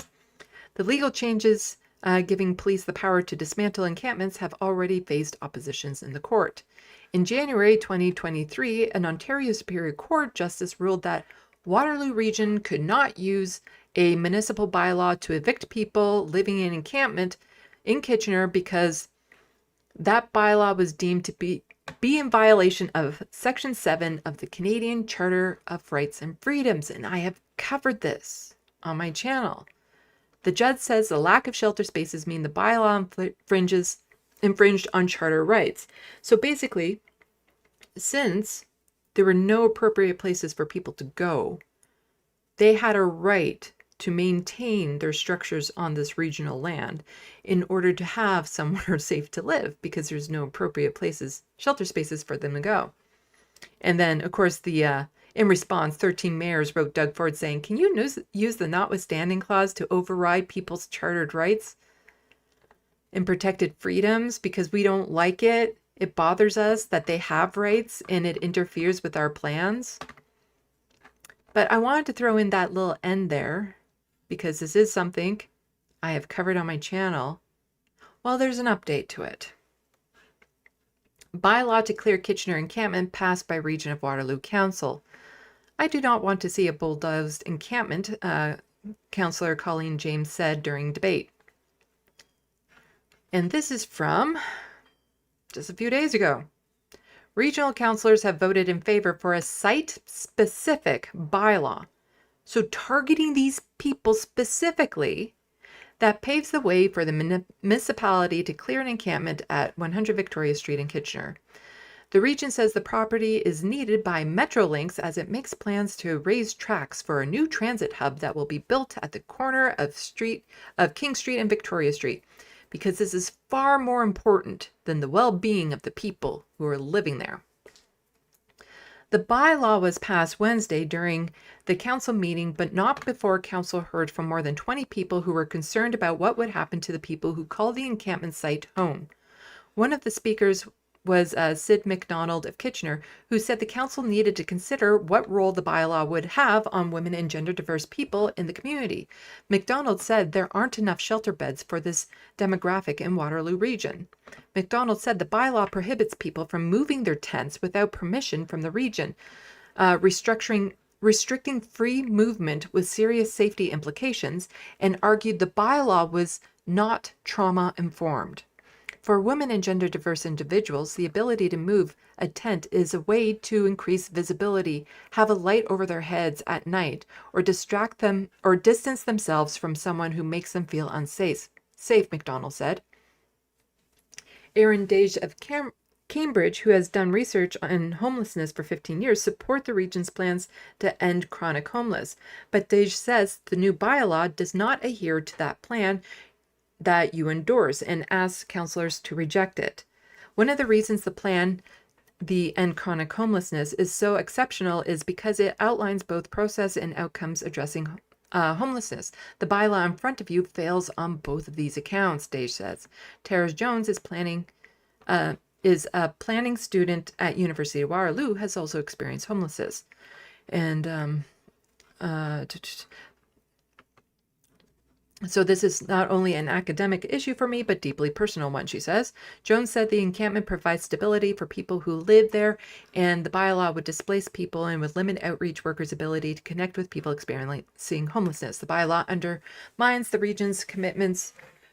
The legal changes giving police the power to dismantle encampments have already faced oppositions in the court. In January 2023, an Ontario Superior Court justice ruled that Waterloo Region could not use a municipal bylaw to evict people living in encampment in Kitchener because that bylaw was deemed to be in violation of Section 7 of the Canadian Charter of Rights and Freedoms, and I have covered this on my channel. The judge says the lack of shelter spaces mean the bylaw infringed on charter rights. So basically, since there were no appropriate places for people to go, they had a right to maintain their structures on this regional land in order to have somewhere safe to live, because there's no appropriate places, shelter spaces for them to go. And then, of course, in response, 13 mayors wrote Doug Ford saying, "Can you use the notwithstanding clause to override people's chartered rights and protected freedoms because we don't like it? It bothers us that they have rights and it interferes with our plans." But I wanted to throw in that little end there because this is something I have covered on my channel. Well, there's an update to it. Bylaw to clear Kitchener encampment passed by Region of Waterloo Council. I do not want to see a bulldozed encampment, Councillor Colleen James said during debate. And this is from just a few days ago. Regional councillors have voted in favor for a site-specific bylaw, so targeting these people specifically, that paves the way for the municipality to clear an encampment at 100 Victoria Street in Kitchener. The region says the property is needed by Metrolinx as it makes plans to raise tracks for a new transit hub that will be built at the corner of King Street and Victoria Street, because this is far more important than the well-being of the people who are living there. The bylaw was passed Wednesday during the council meeting, but not before council heard from more than 20 people who were concerned about what would happen to the people who call the encampment site home. One of the speakers was Sid McDonald of Kitchener, who said the council needed to consider what role the bylaw would have on women and gender diverse people in the community. McDonald said there aren't enough shelter beds for this demographic in Waterloo Region. McDonald said the bylaw prohibits people from moving their tents without permission from the region, restricting free movement with serious safety implications, and argued the bylaw was not trauma-informed. For women and gender diverse individuals, the ability to move a tent is a way to increase visibility, have a light over their heads at night, or distract them or distance themselves from someone who makes them feel unsafe, McDonald said. Aaron Dage of Camrose, Councillor Aaron Dage of Camrose said the bylaw was not trauma-informed. For women and gender diverse individuals, the ability to move a tent is a way to increase visibility, have a light over their heads at night, or distract them or distance themselves from someone who makes them feel unsafe. Cambridge, who has done research on homelessness for 15 years, support the region's plans to end chronic homeless. But Dej says the new bylaw does not adhere to that plan that you endorse and asks councillors to reject it. One of the reasons the plan, the End Chronic Homelessness, is so exceptional is because it outlines both process and outcomes addressing homelessness. The bylaw in front of you fails on both of these accounts, Dej says. Tara Jones is a planning student at University of Waterloo, has also experienced homelessness. And so this is not only an academic issue for me, but deeply personal one, she says. Jones said the encampment provides stability for people who live there, and the bylaw would displace people and would limit outreach workers' ability to connect with people experiencing homelessness. The bylaw undermines the region's commitments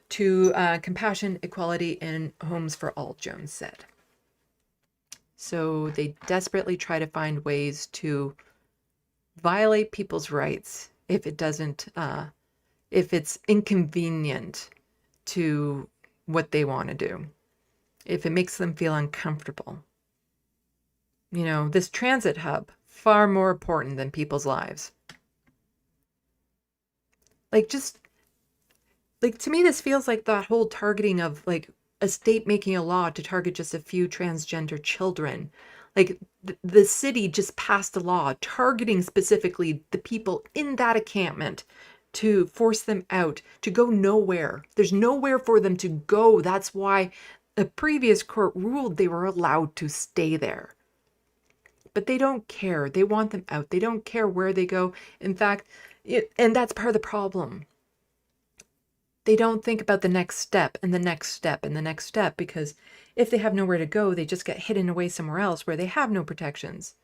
to compassion, equality, and homes for all, Jones said. So they desperately try to find ways to violate people's rights if it doesn't, if it's inconvenient to what they want to do, if it makes them feel uncomfortable. You know, this transit hub, far more important than people's lives. Like, just, like, to me, this feels like that whole targeting of, like, a state making a law to target just a few transgender children. Like, the city just passed a law targeting specifically the people in that encampment to force them out, to go nowhere. There's nowhere for them to go. That's why the previous court ruled they were allowed to stay there. But they don't care. They want them out. They don't care where they go. In fact, and that's part of the problem. They don't think about the next step and the next step and the next step, because if they have nowhere to go, they just get hidden away somewhere else where they have no protections.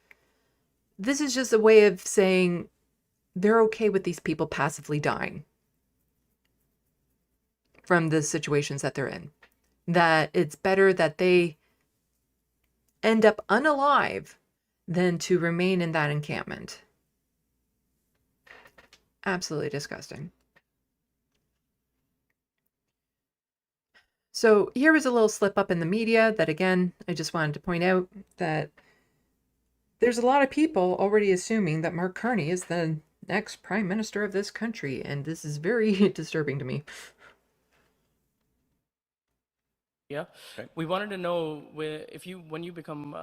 This is just a way of saying they're okay with these people passively dying from the situations that they're in. That it's better that they end up unalive than to remain in that encampment. Absolutely disgusting. So here was a little slip up in the media that, again, I just wanted to point out that there's a lot of people already assuming that Mark Carney is the next prime minister of this country, and this is very disturbing to me. Yeah. Okay. We wanted to know when you become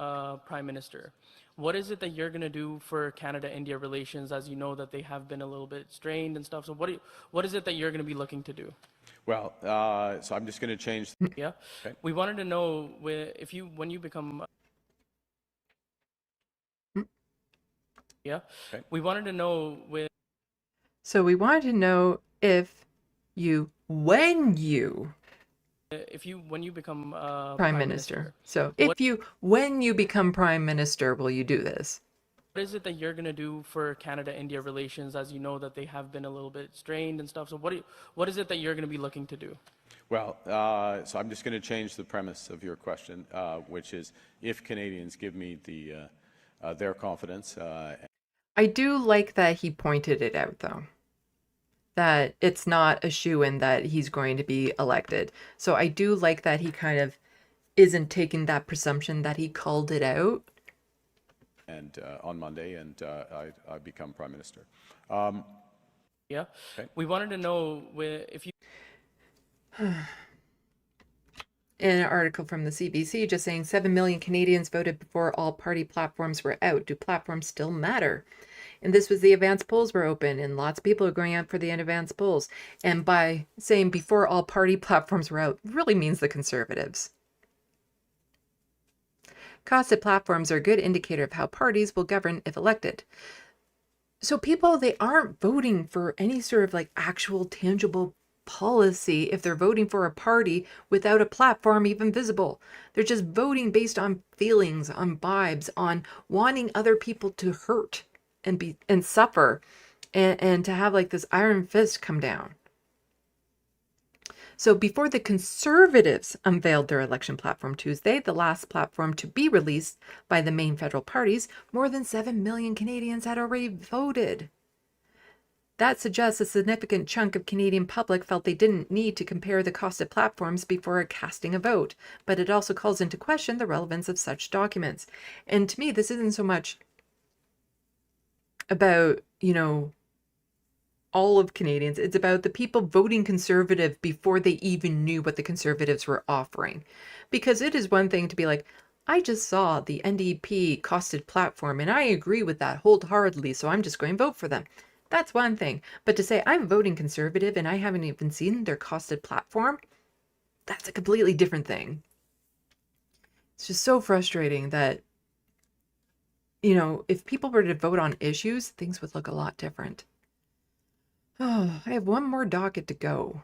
prime minister, what is it that you're going to do for Canada-India relations, as you know that they have been a little bit strained and stuff? So what is it that you're going to be looking to do? Well, so I'm just going to change. Yeah. Okay. We wanted to know when you become. Yeah. Okay. We wanted to know So we wanted to know if you, when you become prime minister. So if you, when you become prime minister, will you do this? What is it that you're going to do for Canada-India relations, as you know that they have been a little bit strained and stuff? So what is it that you're going to be looking to do? Well, so I'm just going to change the premise of your question, which is if Canadians give me their confidence. I do like that he pointed it out, though, that it's not a shoo-in that he's going to be elected. So I do like that he kind of isn't taking that presumption that he called it out. And on Monday, and I become prime minister. Yeah. Okay. We wanted to know if you. In an article from the CBC just saying 7 million Canadians voted before all party platforms were out. Do platforms still matter? And this was the advance polls were open, and lots of people are going out for the advance polls. And by saying before all party platforms were out, really means the Conservatives. Costed platforms are a good indicator of how parties will govern if elected. So people, they aren't voting for any sort of like actual tangible policy if they're voting for a party without a platform even visible. They're just voting based on feelings, on vibes, on wanting other people to hurt and suffer and to have like this iron fist come down. So before the Conservatives unveiled their election platform Tuesday, the last platform to be released by the main federal parties, more than 7 million Canadians had already voted. That suggests a significant chunk of Canadian public felt they didn't need to compare the cost of platforms before casting a vote, but it also calls into question the relevance of such documents. And to me, this isn't so much about, you know, all of Canadians. It's about the people voting Conservative before they even knew what the Conservatives were offering. Because it is one thing to be like, I just saw the NDP costed platform and I agree with that wholeheartedly, so I'm just going to vote for them. That's one thing. But to say I'm voting Conservative and I haven't even seen their costed platform, that's a completely different thing. It's just so frustrating that, you know, if people were to vote on issues, things would look a lot different. Oh, I have one more docket to go.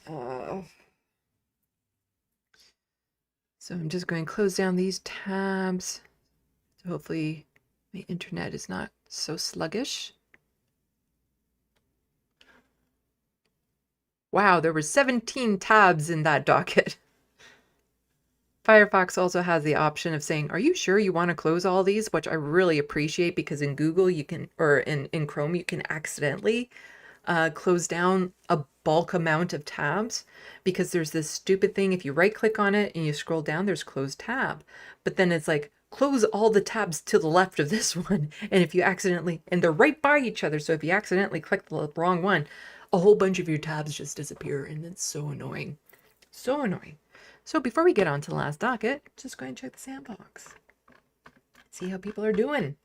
So I'm just going to close down these tabs. So hopefully my internet is not so sluggish. Wow, there were 17 tabs in that docket. Firefox also has the option of saying, are you sure you want to close all these? Which I really appreciate, because in Google you can, or in Chrome, you can accidentally close down a bulk amount of tabs, because there's this stupid thing. If you right click on it and you scroll down, there's close tab. But then it's like, close all the tabs to the left of this one. And if you accidentally, and they're right by each other. So if you accidentally click the wrong one, a whole bunch of your tabs just disappear. And it's so annoying. So annoying. So before we get on to the last docket, just go and check the SandBox. See how people are doing.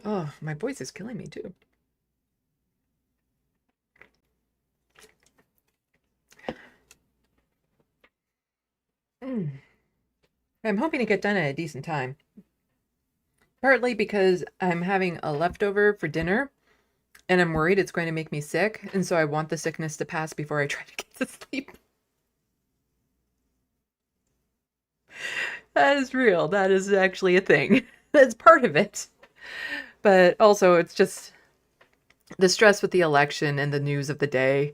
Oh, my voice is killing me too. I'm hoping to get done at a decent time. Partly because I'm having a leftover for dinner and I'm worried it's going to make me sick. And so I want the sickness to pass before I try to get to sleep. That is real. That is actually a thing. That's part of it. But also it's just the stress with the election and the news of the day.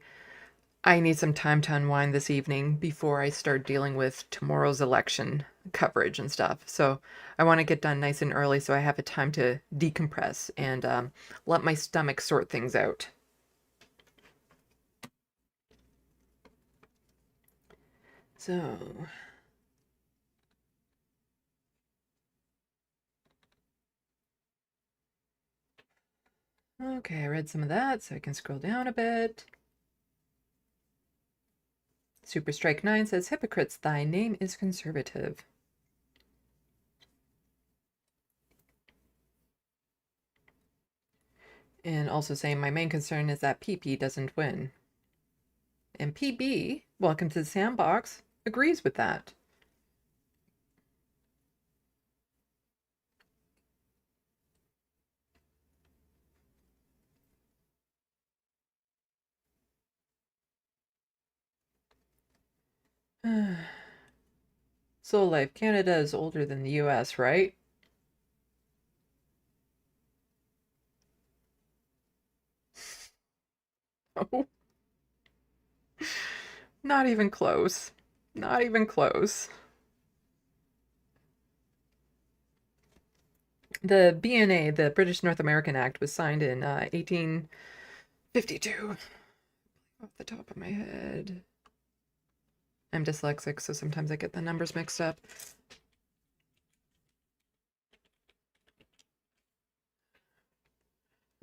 I need some time to unwind this evening before I start dealing with tomorrow's election coverage and stuff. So I want to get done nice and early so I have a time to decompress and let my stomach sort things out. So okay, I read some of that, so I can scroll down a bit. Super Strike 9 says, hypocrites, thy name is conservative. And also saying, my main concern is that PP doesn't win. And PB, welcome to the SandBox, agrees with that. Soul Life, Canada is older than the US, right? Oh. Not even close. Not even close. The BNA, the British North American Act, was signed in 1852. Off the top of my head. I'm dyslexic, so sometimes I get the numbers mixed up.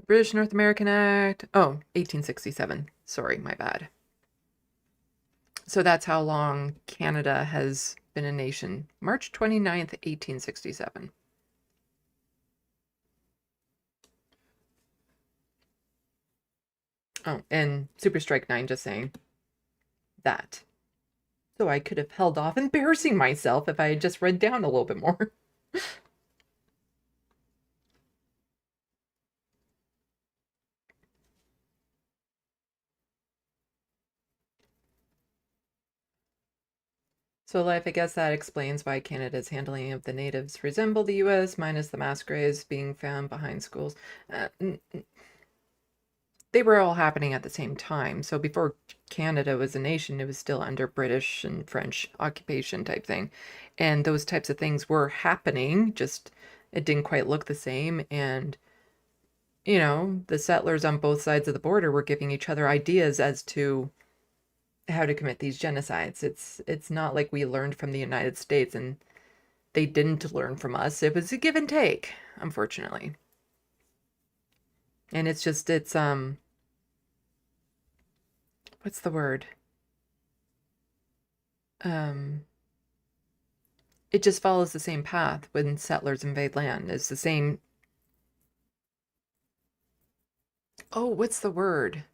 British North American Act. Oh, 1867. Sorry, my bad. So that's how long Canada has been a nation. March 29th, 1867. Oh, and Super Strike 9 just saying that. So I could have held off embarrassing myself if I had just read down a little bit more. So, Life, I guess that explains why Canada's handling of the natives resemble the U.S., minus the mass graves being found behind schools. they were all happening at the same time. So before Canada was a nation, it was still under British and French occupation type thing. And those types of things were happening, just it didn't quite look the same. And, you know, the settlers on both sides of the border were giving each other ideas as to how to commit these genocides. It's not like we learned from the United States and they didn't learn from us. It was a give and take, unfortunately. And it's what's the word? It just follows the same path when settlers invade land. It's the same. Oh, what's the word?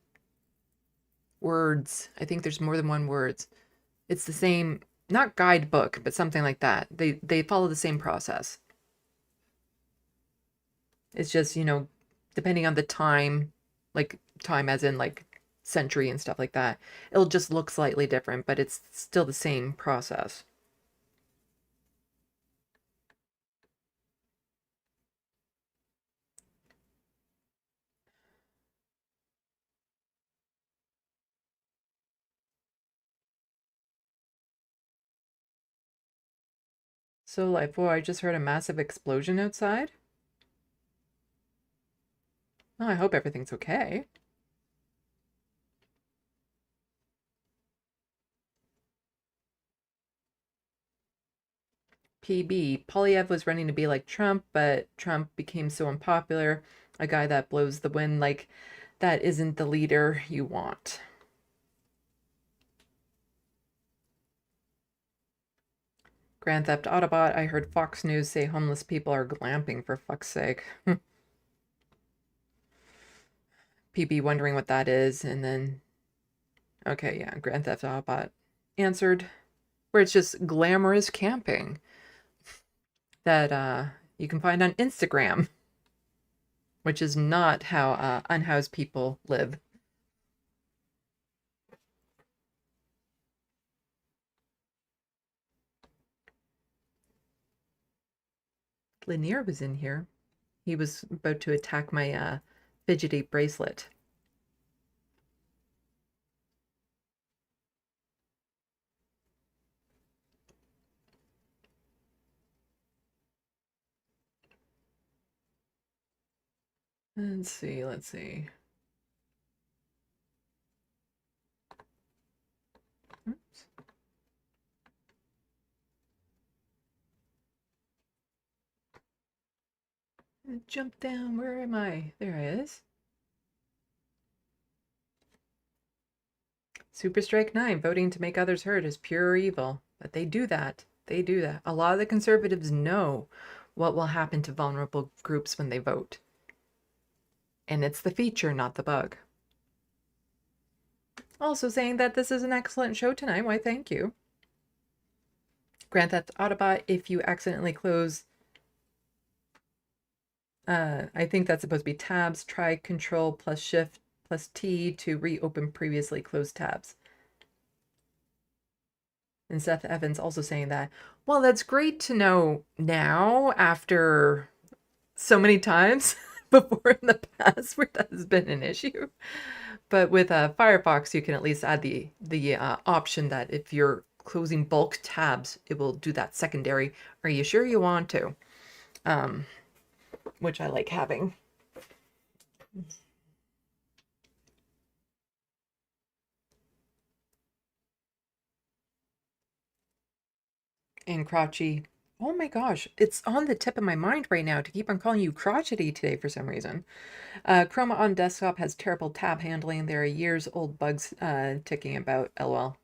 Words. I think there's more than one words. It's the same, not guidebook, but something like that. They follow the same process. It's just, you know, depending on the time, like time as in like century and stuff like that, it'll just look slightly different, but it's still the same process. So like, boy, I just heard a massive explosion outside. Oh, I hope everything's okay. PB, Polyev was running to be like Trump, but Trump became so unpopular. A guy that blows the wind, like, that isn't the leader you want. Grand Theft Autobot, I heard Fox News say homeless people are glamping, for fuck's sake. PB wondering what that is, and then... Okay, yeah, Grand Theft Autobot answered, where it's just glamorous camping that you can find on Instagram, which is not how unhoused people live. Lanier was in here. He was about to attack my fidgety bracelet. Let's see, let's see. Oops. Jump down, where am I? There I is. Super Strike 9, voting to make others heard is pure evil. But they do that. They do that. A lot of the conservatives know what will happen to vulnerable groups when they vote. And it's the feature, not the bug. Also saying that this is an excellent show tonight. Why, thank you. Grand Theft Autobot, if you accidentally close... I think that's supposed to be tabs. Try Control plus Shift plus T to reopen previously closed tabs. And Seth Evans also saying that, well, that's great to know now after so many times before in the past where that has been an issue. But with Firefox, you can at least add the option that if you're closing bulk tabs, it will do that secondary. Are you sure you want to? Which I like having. And crotchy. Oh my gosh, it's on the tip of my mind right now to keep on calling you crotchety today for some reason. Chroma on desktop has terrible tab handling. There are years old bugs ticking about. LOL.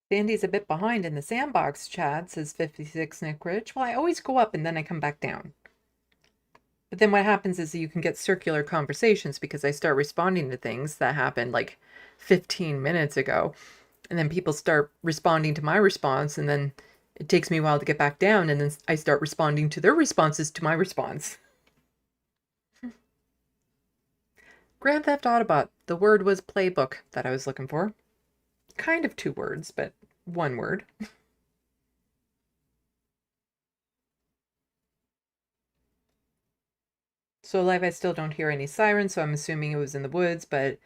Sandy's a bit behind in the SandBox chat, says 56 Nick Rich. Well, I always go up and then I come back down. But then what happens is you can get circular conversations because I start responding to things that happened like 15 minutes ago. And then people start responding to my response, and then It takes me a while to get back down, and then I start responding to their responses to my response. Grand Theft Autobot. The word was playbook that I was looking for. Kind of 2 words, but 1 word. So live, I still don't hear any sirens, so I'm assuming it was in the woods, but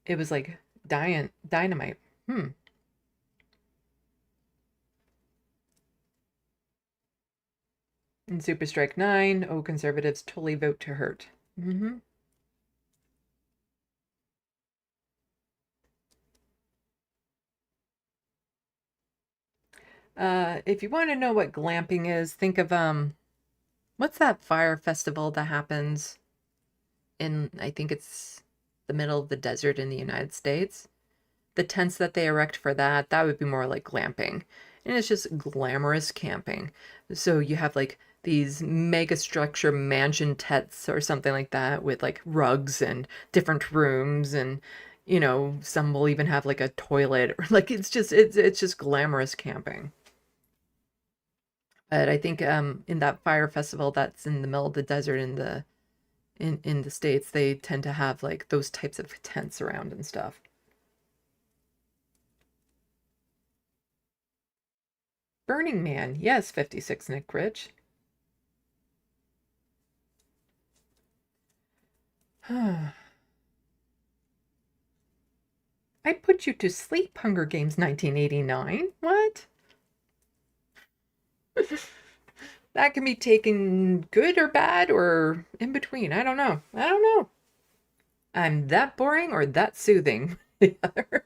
it was like dynamite. And Super Strike 9, oh, conservatives totally vote to hurt. If you want to know what glamping is, think of, what's that fire festival that happens in, I think it's the middle of the desert in the United States? The tents that they erect for that would be more like glamping. And it's just glamorous camping. So you have like these mega structure mansion tents or something like that with like rugs and different rooms, and you know, some will even have like a toilet, or like it's just glamorous camping. But I think in that fire festival that's in the middle of the desert in the States, they tend to have like those types of tents around and stuff. Burning Man, yes, 56 Nick Rich. I put you to sleep, Hunger Games 1989. What? That can be taken good or bad or in between. I don't know. I'm that boring or that soothing. The other.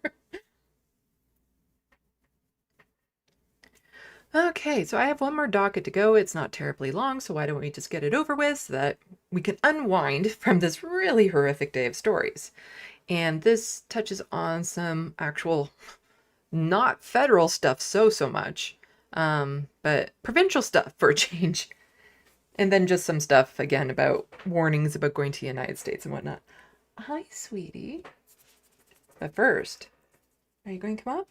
Okay, so I have 1 more docket to go. It's not terribly long, so why don't we just get it over with so that we can unwind from this really horrific day of stories. And this touches on some actual, not federal stuff so much, but provincial stuff for a change. And then just some stuff, again, about warnings about going to the United States and whatnot. Hi, sweetie. But first, are you going to come up?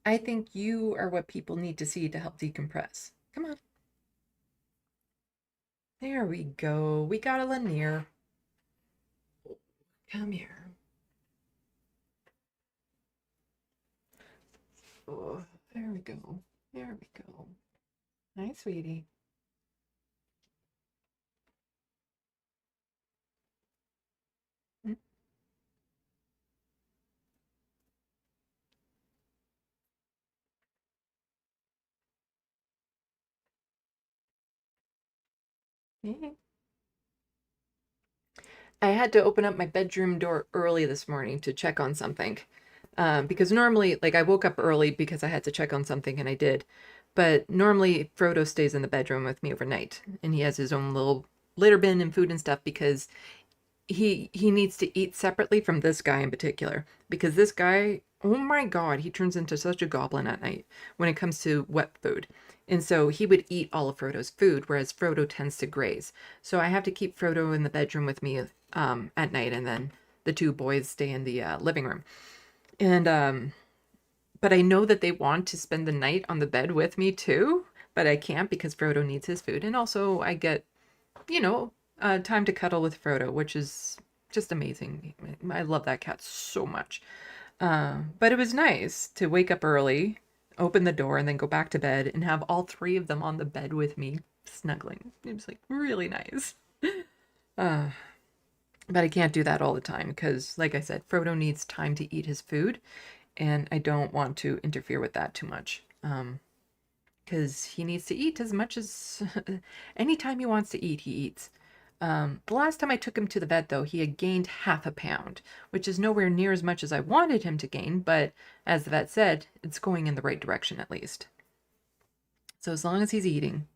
I think you are what people need to see to help decompress. Come on. There we go. We got a Lanier. Come here. Oh, there we go. There we go. Hi, sweetie. I had to open up my bedroom door early this morning to check on something. Because normally, like, I woke up early because I had to check on something, and I did. But normally, Frodo stays in the bedroom with me overnight, and he has his own little litter bin and food and stuff because he needs to eat separately from this guy in particular. Because this guy, oh my God, he turns into such a goblin at night when it comes to wet food. And so he would eat all of Frodo's food, whereas Frodo tends to graze. So I have to keep Frodo in the bedroom with me at night, and then the 2 boys stay in the living room. And but I know that they want to spend the night on the bed with me too, but I can't because Frodo needs his food. And also I get, you know, time to cuddle with Frodo, which is just amazing. I love that cat so much. But it was nice to wake up early, open the door, and then go back to bed and have all 3 of them on the bed with me snuggling. It was like really nice. But I can't do that all the time because, like I said, Frodo needs time to eat his food, and I don't want to interfere with that too much. Because he needs to eat as much as anytime he wants to eat, he eats. The last time I took him to the vet, though, he had gained half a pound, which is nowhere near as much as I wanted him to gain, but as the vet said, it's going in the right direction at least. So as long as he's eating.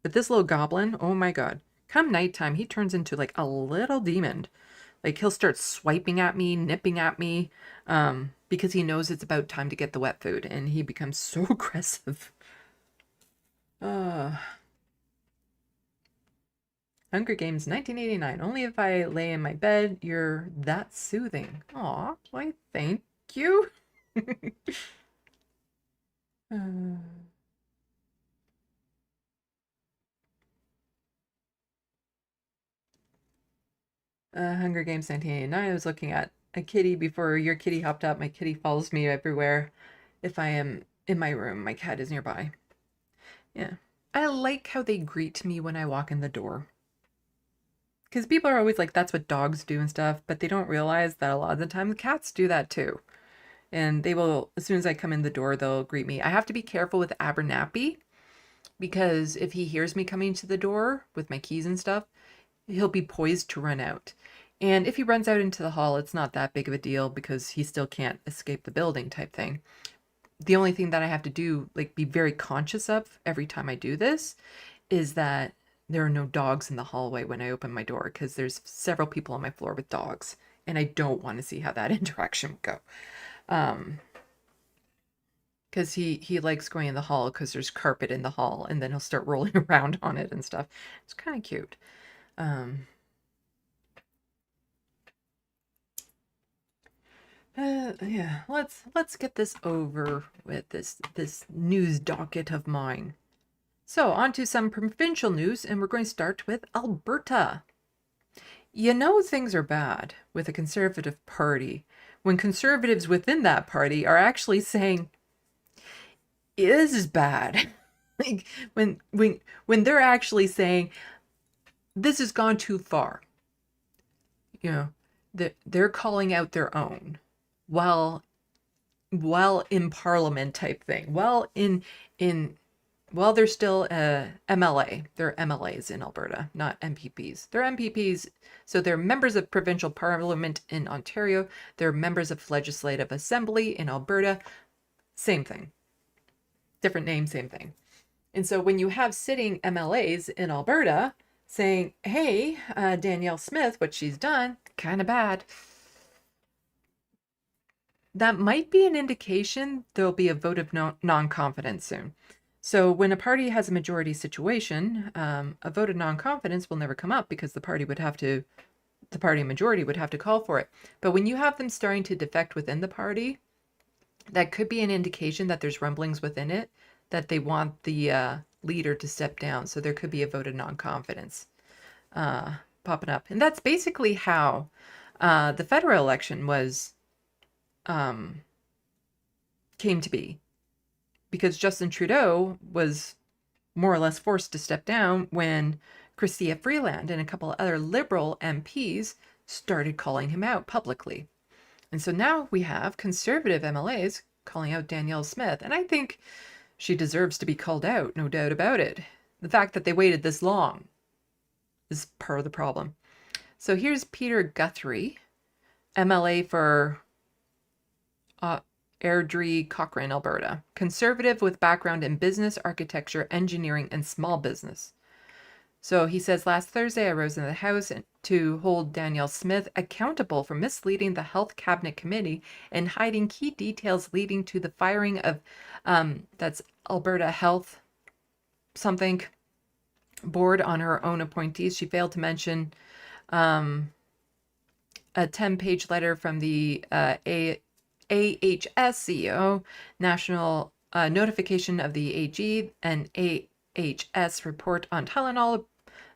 But this little goblin, oh my God. Come nighttime, he turns into like a little demon. Like he'll start swiping at me, nipping at me, because he knows it's about time to get the wet food, and he becomes so aggressive. Hunger Games 1989. Only if I lay in my bed, you're that soothing. Aw, why thank you. Hunger Games 1989. I was looking at a kitty before your kitty hopped up. My kitty follows me everywhere. If I am in my room, my cat is nearby. Yeah. I like how they greet me when I walk in the door. Because people are always like, that's what dogs do and stuff, but they don't realize that a lot of the time the cats do that too. And they will, as soon as I come in the door, they'll greet me. I have to be careful with Abernathy because if he hears me coming to the door with my keys and stuff, he'll be poised to run out. And if he runs out into the hall, it's not that big of a deal because he still can't escape the building type thing. The only thing that I have to do, like be very conscious of every time I do this, is that there are no dogs in the hallway when I open my door because there's several people on my floor with dogs and I don't want to see how that interaction would go. Because he likes going in the hall because there's carpet in the hall and then he'll start rolling around on it and stuff. It's kind of cute. Yeah, let's get this over with, this news docket of mine. So on to some provincial news, and we're going to start with Alberta. You know things are bad with a Conservative Party when Conservatives within that party are actually saying, this is bad. Like when they're actually saying, this has gone too far. You know, they're calling out their own. While in Parliament type thing. While they're still MLA. They're MLAs in Alberta, not MPPs. They're MPPs, so they're members of provincial parliament in Ontario. They're members of Legislative Assembly in Alberta. Same thing. Different name, same thing. And so when you have sitting MLAs in Alberta saying, hey, Danielle Smith, what she's done, kind of bad. That might be an indication there'll be a vote of non-confidence soon. So when a party has a majority situation, a vote of non-confidence will never come up because the party majority would have to call for it. But when you have them starting to defect within the party, that could be an indication that there's rumblings within it that they want the leader to step down. So there could be a vote of non-confidence popping up. And that's basically how the federal election was came to be, because Justin Trudeau was more or less forced to step down when Chrystia Freeland and a couple of other Liberal MPs started calling him out publicly. And so now we have Conservative MLAs calling out Danielle Smith, and I think she deserves to be called out, no doubt about it. The fact that they waited this long is part of the problem. So here's Peter Guthrie, MLA for Airdrie, Cochrane, Alberta. Conservative with background in business, architecture, engineering, and small business. So he says, last Thursday I rose in the House to hold Danielle Smith accountable for misleading the Health Cabinet Committee and hiding key details leading to the firing of, that's Alberta Health something, board on her own appointees. She failed to mention a 10-page letter from the AHS CEO, national notification of the AG, and AHS report on Tylenol,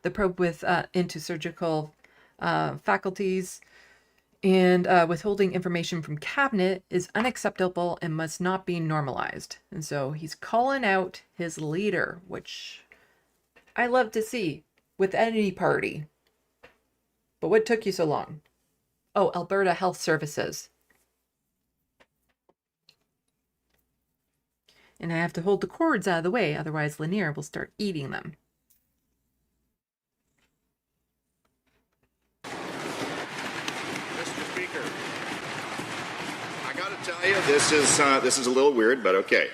the probe with into surgical faculties, and withholding information from cabinet is unacceptable and must not be normalized. And so he's calling out his leader, which I love to see with any party. But what took you so long? Oh, Alberta Health Services. And I have to hold the cords out of the way, otherwise Lanier will start eating them. Mr. Speaker, I got to tell you, this is a little weird, but okay.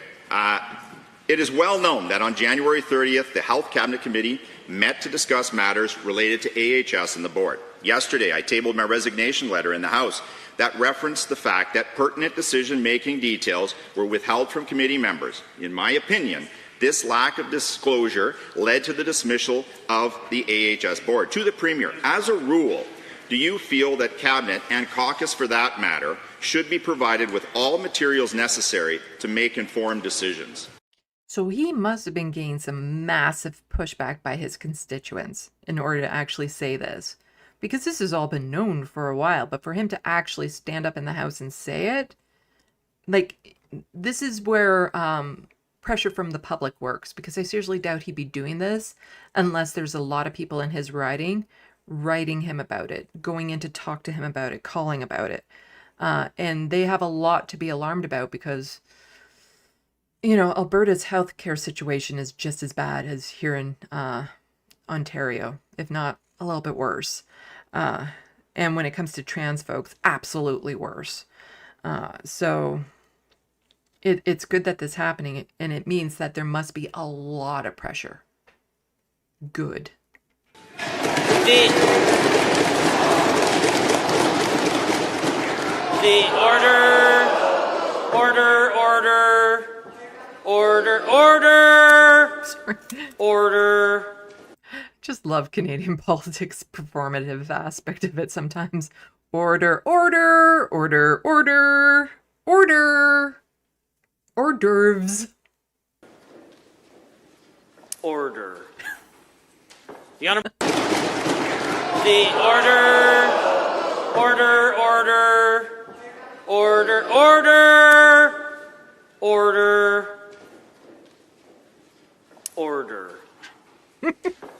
It is well known that on January 30th, the Health Cabinet Committee met to discuss matters related to AHS and the board. Yesterday, I tabled my resignation letter in the House that referenced the fact that pertinent decision-making details were withheld from committee members. In my opinion, this lack of disclosure led to the dismissal of the AHS board. To the Premier, as a rule, do you feel that Cabinet, and caucus for that matter, should be provided with all materials necessary to make informed decisions? So he must have been getting some massive pushback by his constituents in order to actually say this. Because this has all been known for a while, but for him to actually stand up in the House and say it, like, this is where pressure from the public works, because I seriously doubt he'd be doing this unless there's a lot of people in his riding writing him about it, going in to talk to him about it, calling about it. And they have a lot to be alarmed about because, you know, Alberta's healthcare situation is just as bad as here in Ontario, if not a little bit worse. And when it comes to trans folks, absolutely worse. So it's good that this is happening, and it means that there must be a lot of pressure. Good. The order. Just love Canadian politics performative aspect of it sometimes. Order. Hors d'oeuvres. Order. The honorable. The order.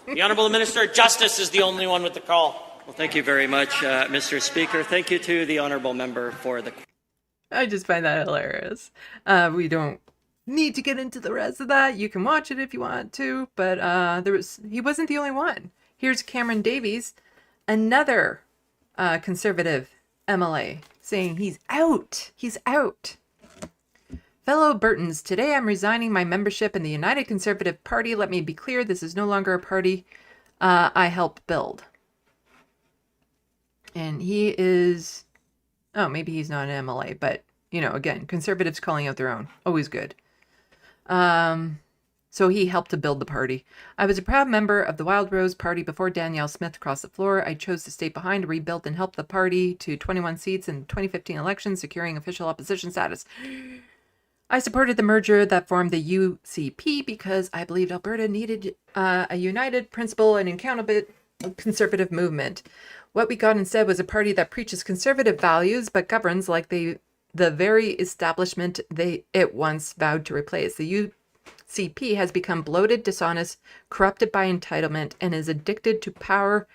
The Honourable Minister of Justice is the only one with the call. Well, thank you very much, Mr. Speaker. Thank you to the Honourable Member for the... I just find that hilarious. We don't need to get into the rest of that. You can watch it if you want to, but he wasn't the only one. Here's Cameron Davies, another Conservative MLA, saying he's out. He's out. Fellow Burtons, today I'm resigning my membership in the United Conservative Party. Let me be clear, this is no longer a party I helped build. And he is, oh, maybe he's not an MLA, but, you know, again, Conservatives calling out their own. Always good. So he helped to build the party. I was a proud member of the Wild Rose Party before Danielle Smith crossed the floor. I chose to stay behind, rebuild, and help the party to 21 seats in the 2015 election, securing official opposition status. I supported the merger that formed the UCP because I believed Alberta needed a united, principle, and accountable conservative movement. What we got instead was a party that preaches conservative values but governs like the very establishment it once vowed to replace. The UCP has become bloated, dishonest, corrupted by entitlement, and is addicted to power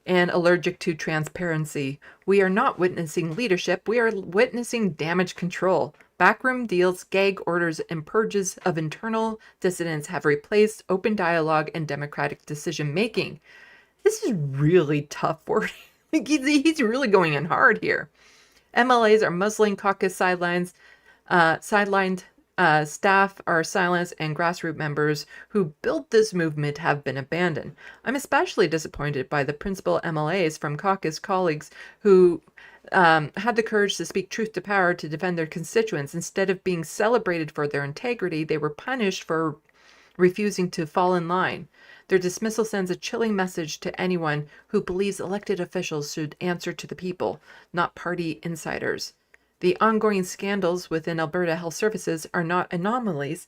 and allergic to transparency. We are not witnessing leadership. We are witnessing damage control. Backroom deals, gag orders, and purges of internal dissidents have replaced open dialogue and democratic decision-making. This is really tough for him. He's really going in hard here. MLAs are muzzling caucus sidelined, staff are silenced, and grassroots members who built this movement have been abandoned. I'm especially disappointed by the principal MLAs from caucus colleagues who had the courage to speak truth to power to defend their constituents. Instead of being celebrated for their integrity, they were punished for refusing to fall in line. Their dismissal sends a chilling message to anyone who believes elected officials should answer to the people, not party insiders. The ongoing scandals within Alberta Health Services are not anomalies.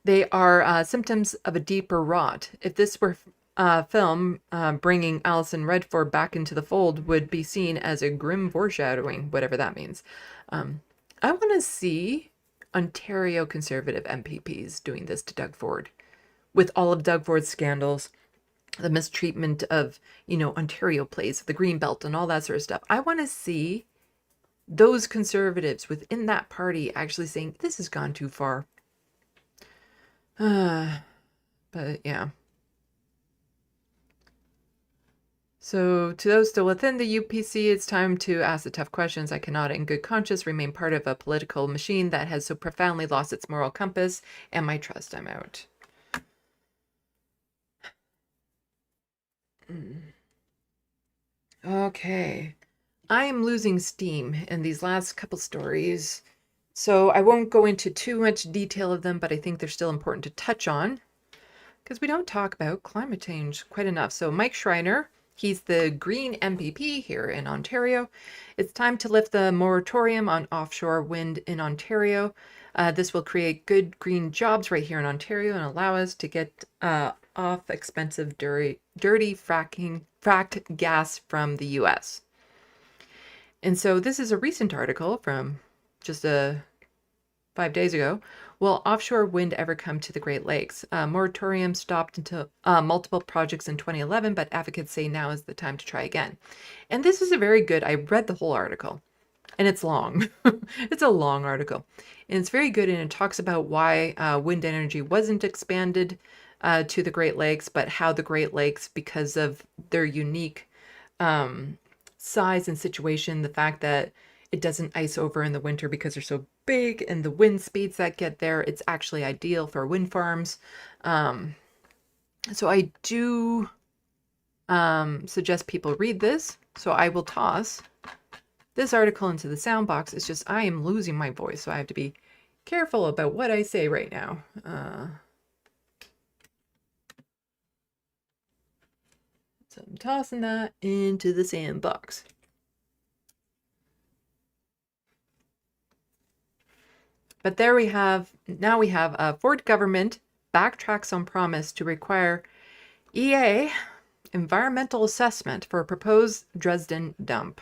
They are symptoms of a deeper rot. If this were film, bringing Alison Redford back into the fold would be seen as a grim foreshadowing, whatever that means. I want to see Ontario Conservative MPPs doing this to Doug Ford. With all of Doug Ford's scandals, the mistreatment of, you know, Ontario Place, the Greenbelt, and all that sort of stuff. I want to see those Conservatives within that party actually saying, this has gone too far. But yeah. So to those still within the UPC, it's time to ask the tough questions. I cannot in good conscience remain part of a political machine that has so profoundly lost its moral compass and my trust. I'm out. Okay. I am losing steam in these last couple stories, so I won't go into too much detail of them, but I think they're still important to touch on because we don't talk about climate change quite enough. So Mike Schreiner, he's the Green MPP here in Ontario. It's time to lift the moratorium on offshore wind in Ontario. This will create good green jobs right here in Ontario and allow us to get off expensive, dirty fracked gas from the US. And so this is a recent article from just 5 days ago. Will offshore wind ever come to the Great Lakes? Moratorium stopped until multiple projects in 2011, but advocates say now is the time to try again. And this is a very good, I read the whole article, and it's long. It's a long article. And it's very good, and it talks about why wind energy wasn't expanded to the Great Lakes, but how the Great Lakes, because of their unique size and situation, the fact that it doesn't ice over in the winter because they're so big, and the wind speeds that get there, it's actually ideal for wind farms. So I do suggest people read this. So I will toss this article into the sound box. It's just I am losing my voice, so I have to be careful about what I say right now. So I'm tossing that into the sandbox. But there we have, now we have a Ford government backtracks on promise to require EA environmental assessment for a proposed Dresden dump.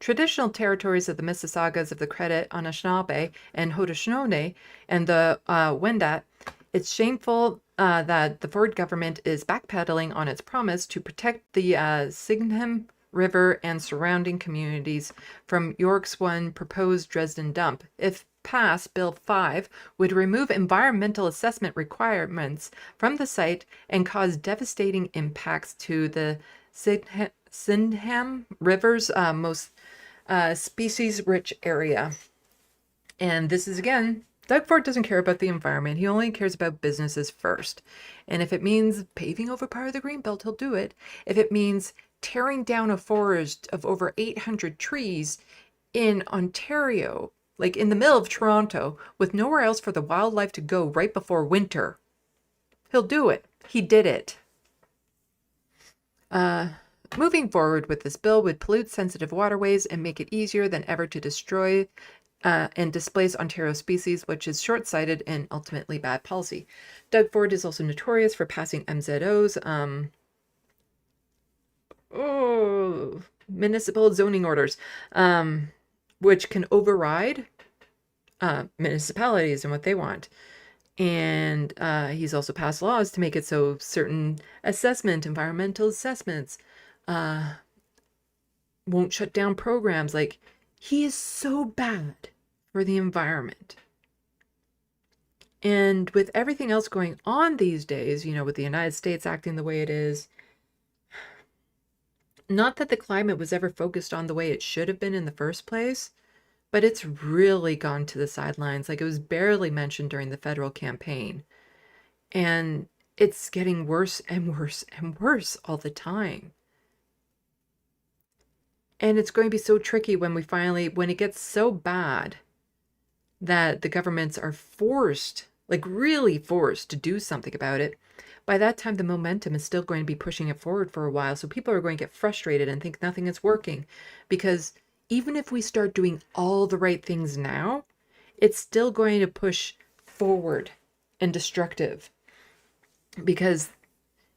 Traditional territories of the Mississaugas of the Credit, Anishinaabe, and Haudenosaunee, and the Wendat, it's shameful that the Ford government is backpedaling on its promise to protect the Sydenham River and surrounding communities from York's one proposed Dresden dump. If passed, Bill 5 would remove environmental assessment requirements from the site and cause devastating impacts to the Sydenham River's most species-rich area. And this is, again, Doug Ford doesn't care about the environment. He only cares about businesses first. And if it means paving over part of the Greenbelt, he'll do it. If it means tearing down a forest of over 800 trees in Ontario, like in the middle of Toronto, with nowhere else for the wildlife to go right before winter, he'll do it. He did it. Moving forward with this bill would pollute sensitive waterways and make it easier than ever to destroy and displace Ontario species, which is short-sighted and ultimately bad policy. Doug Ford is also notorious for passing MZOs, municipal zoning orders, which can override municipalities and what they want. And he's also passed laws to make it so certain environmental assessments, won't shut down programs. Like, he is so bad for the environment. And with everything else going on these days, you know, with the United States acting the way it is, not that the climate was ever focused on the way it should have been in the first place, but it's really gone to the sidelines. Like, it was barely mentioned during the federal campaign. And it's getting worse and worse and worse all the time. And it's going to be so tricky when when it gets so bad that the governments are forced, like really forced, to do something about it. By that time, the momentum is still going to be pushing it forward for a while. So people are going to get frustrated and think nothing is working. Because even if we start doing all the right things now, it's still going to push forward and destructive. Because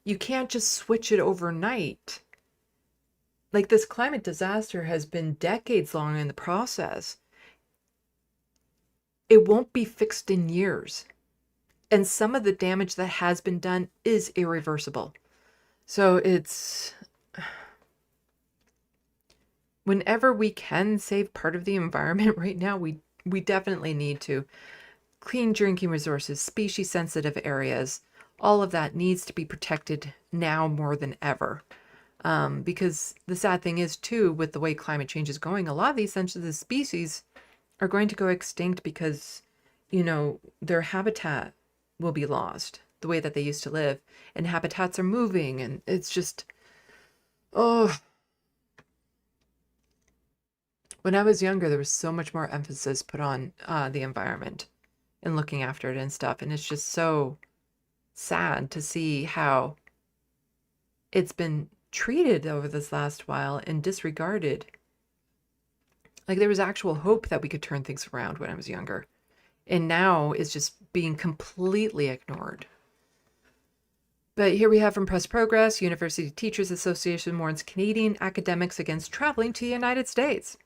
you can't just switch it overnight. Like, this climate disaster has been decades long in the process. It won't be fixed in years. And some of the damage that has been done is irreversible. So it's... whenever we can save part of the environment right now, we definitely need to. Clean drinking resources, species-sensitive areas, all of that needs to be protected now more than ever. Because the sad thing is, too, with the way climate change is going, a lot of these sensitive species are going to go extinct because, you know, their habitat will be lost, the way that they used to live. And habitats are moving, and it's just, oh. When I was younger, there was so much more emphasis put on the environment and looking after it and stuff. And it's just so sad to see how it's been treated over this last while and disregarded. Like, there was actual hope that we could turn things around when I was younger. and now is just being completely ignored. But here we have from Press Progress, University Teachers Association warns Canadian academics against traveling to the United States.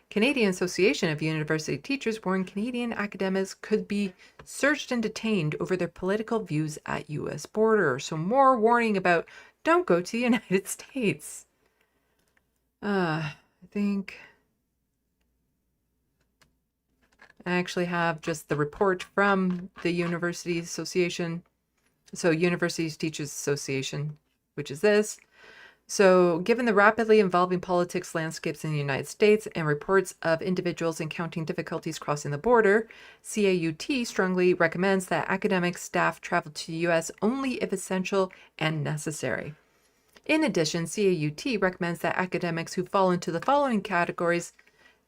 Canadian Association of University Teachers warned Canadian academics could be searched and detained over their political views at U.S. border. So more warning about don't go to the United States. I think I actually have just the report from the University Association. So Universities Teachers Association, which is this. So given the rapidly evolving politics landscapes in the United States and reports of individuals encountering difficulties crossing the border, CAUT strongly recommends that academic staff travel to the U.S. only if essential and necessary. In addition, CAUT recommends that academics who fall into the following categories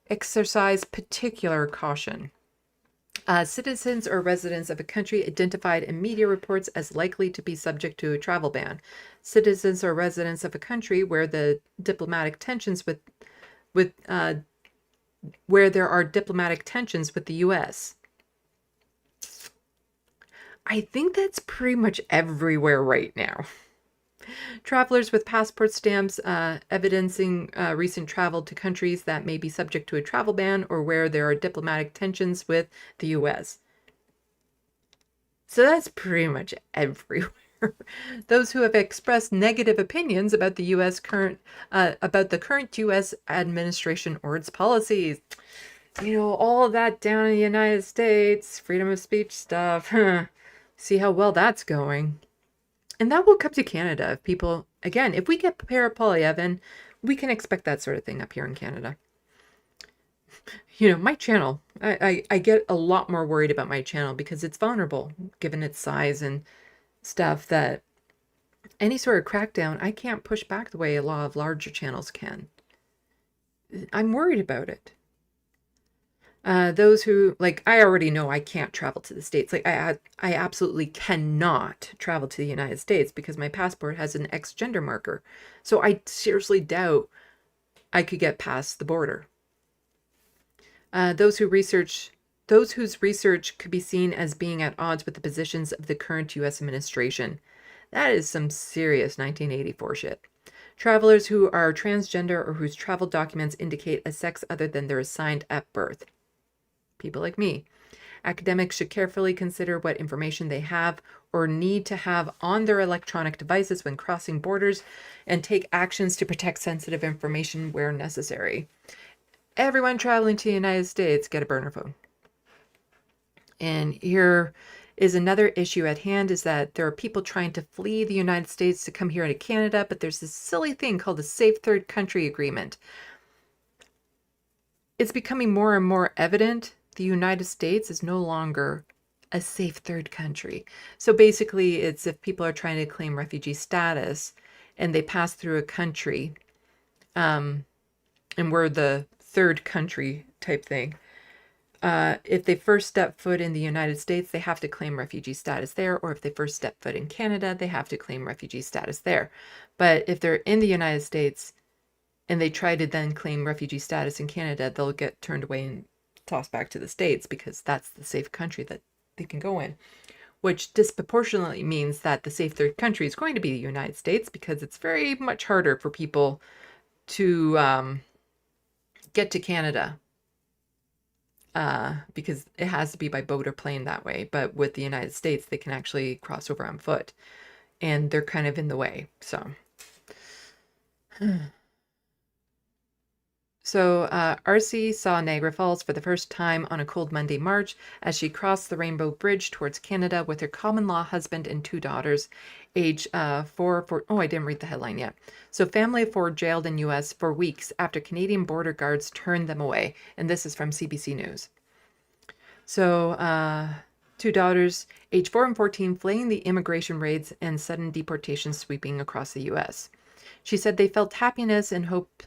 exercise particular caution. Citizens or residents of a country identified in media reports as likely to be subject to a travel ban. Citizens or residents of a country where the diplomatic tensions where there are diplomatic tensions with the U.S. I think that's pretty much everywhere right now. Travelers with passport stamps evidencing recent travel to countries that may be subject to a travel ban or where there are diplomatic tensions with the U.S. So that's pretty much everywhere. Those who have expressed negative opinions about the about the current U.S. administration or its policies. You know, all of that down in the United States, freedom of speech stuff. See how well that's going. And that will come to Canada. If people, again, if we get Parapolyevan, we can expect that sort of thing up here in Canada. You know, my channel, I get a lot more worried about my channel because it's vulnerable, given its size and stuff, that any sort of crackdown, I can't push back the way a lot of larger channels can. I'm worried about it. Those who, like, I already know I can't travel to the States. Like, I absolutely cannot travel to the United States because my passport has an X gender marker. So I seriously doubt I could get past the border. Those whose research could be seen as being at odds with the positions of the current U.S. administration. That is some serious 1984 shit. Travelers who are transgender or whose travel documents indicate a sex other than their assigned at birth. People like me. Academics should carefully consider what information they have or need to have on their electronic devices when crossing borders and take actions to protect sensitive information where necessary. Everyone traveling to the United States, get a burner phone. And here is another issue at hand, is that there are people trying to flee the United States to come here to Canada, but there's this silly thing called the Safe Third Country Agreement. It's becoming more and more evident the United States is no longer a safe third country. So basically, it's if people are trying to claim refugee status and they pass through a country, and we're the third country type thing, if they first step foot in the United States, they have to claim refugee status there, or if they first step foot in Canada, they have to claim refugee status there. But if they're in the United States and they try to then claim refugee status in Canada, they'll get turned away and tossed back to the States because that's the safe country that they can go in, which disproportionately means that the safe third country is going to be the United States because it's very much harder for people to get to Canada because it has to be by boat or plane that way. But with the United States, they can actually cross over on foot, and they're kind of in the way. So RC saw Niagara Falls for the first time on a cold Monday March as she crossed the Rainbow Bridge towards Canada with her common-law husband and 2 daughters, age 4. Oh, I didn't read the headline yet. So family of 4 jailed in U.S. for weeks after Canadian border guards turned them away. And this is from CBC News. So 2 daughters, age 4 and 14, fleeing the immigration raids and sudden deportation sweeping across the U.S. She said they felt happiness and hope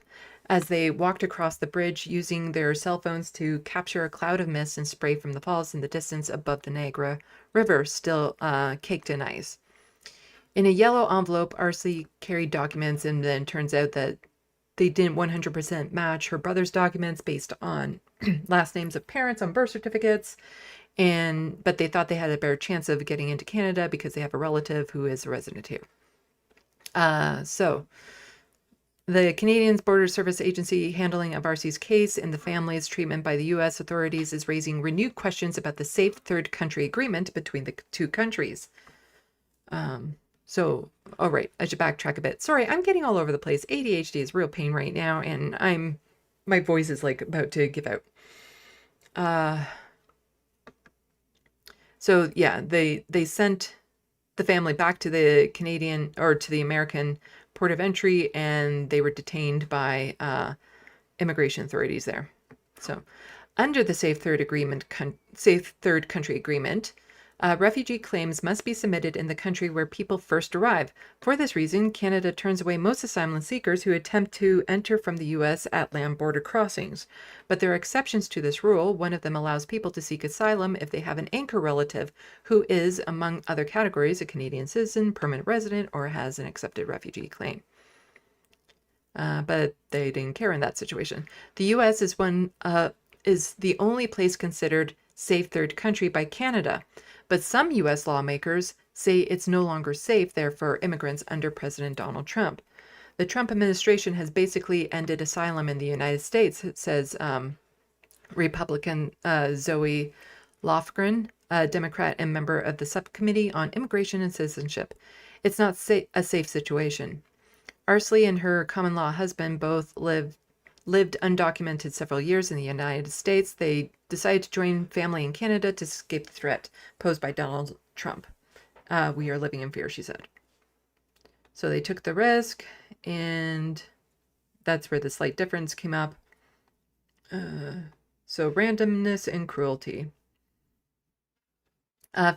as they walked across the bridge using their cell phones to capture a cloud of mist and spray from the falls in the distance above the Niagara River, still caked in ice. In a yellow envelope, RC carried documents, and then turns out that they didn't 100% match her brother's documents based on last names of parents on birth certificates. but they thought they had a better chance of getting into Canada because they have a relative who is a resident here. So the Canadian Border Service Agency handling of RC's case and the family's treatment by the U.S. authorities is raising renewed questions about the safe third country agreement between the two countries. All right, I should backtrack a bit. Sorry, I'm getting all over the place. ADHD is real pain right now, and my voice is like about to give out. So yeah, they sent the family back to the Canadian or to the American port of entry, and they were detained by immigration authorities there. So under the Safe Third Country Agreement, refugee claims must be submitted in the country where people first arrive. For this reason, Canada turns away most asylum seekers who attempt to enter from the U.S. at land border crossings. But there are exceptions to this rule. One of them allows people to seek asylum if they have an anchor relative who is, among other categories, a Canadian citizen, permanent resident, or has an accepted refugee claim. But they didn't care in that situation. The U.S. is the only place considered safe third country by Canada. But some U.S. lawmakers say it's no longer safe there for immigrants under President Donald Trump. The Trump administration has basically ended asylum in the United States, says Republican Zoe Lofgren, a Democrat and member of the Subcommittee on Immigration and Citizenship. It's not a safe situation. Arsley and her common law husband both lived undocumented several years in the United States. They decided to join family in Canada to escape the threat posed by Donald Trump. We are living in fear, she said. So they took the risk, and that's where the slight difference came up. So randomness and cruelty.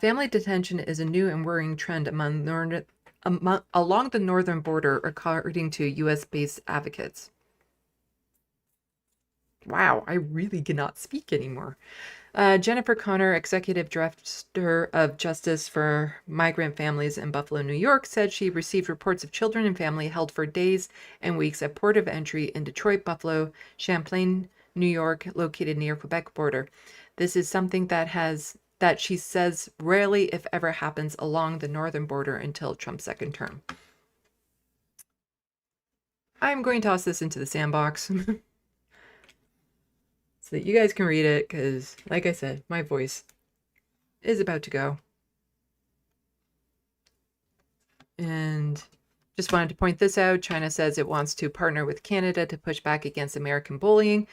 Family detention is a new and worrying trend along the northern border, according to U.S.-based advocates. Wow, I really cannot speak anymore. Jennifer Connor, Executive Director of Justice for Migrant Families in Buffalo, New York, said she received reports of children and family held for days and weeks at port of entry in Detroit, Buffalo, Champlain, New York, located near Quebec border. This is something that she says rarely, if ever, happens along the northern border until Trump's second term. I'm going to toss this into the sandbox. So that you guys can read it, because, like I said, my voice is about to go. And just wanted to point this out. China says it wants to partner with Canada to push back against American bullying.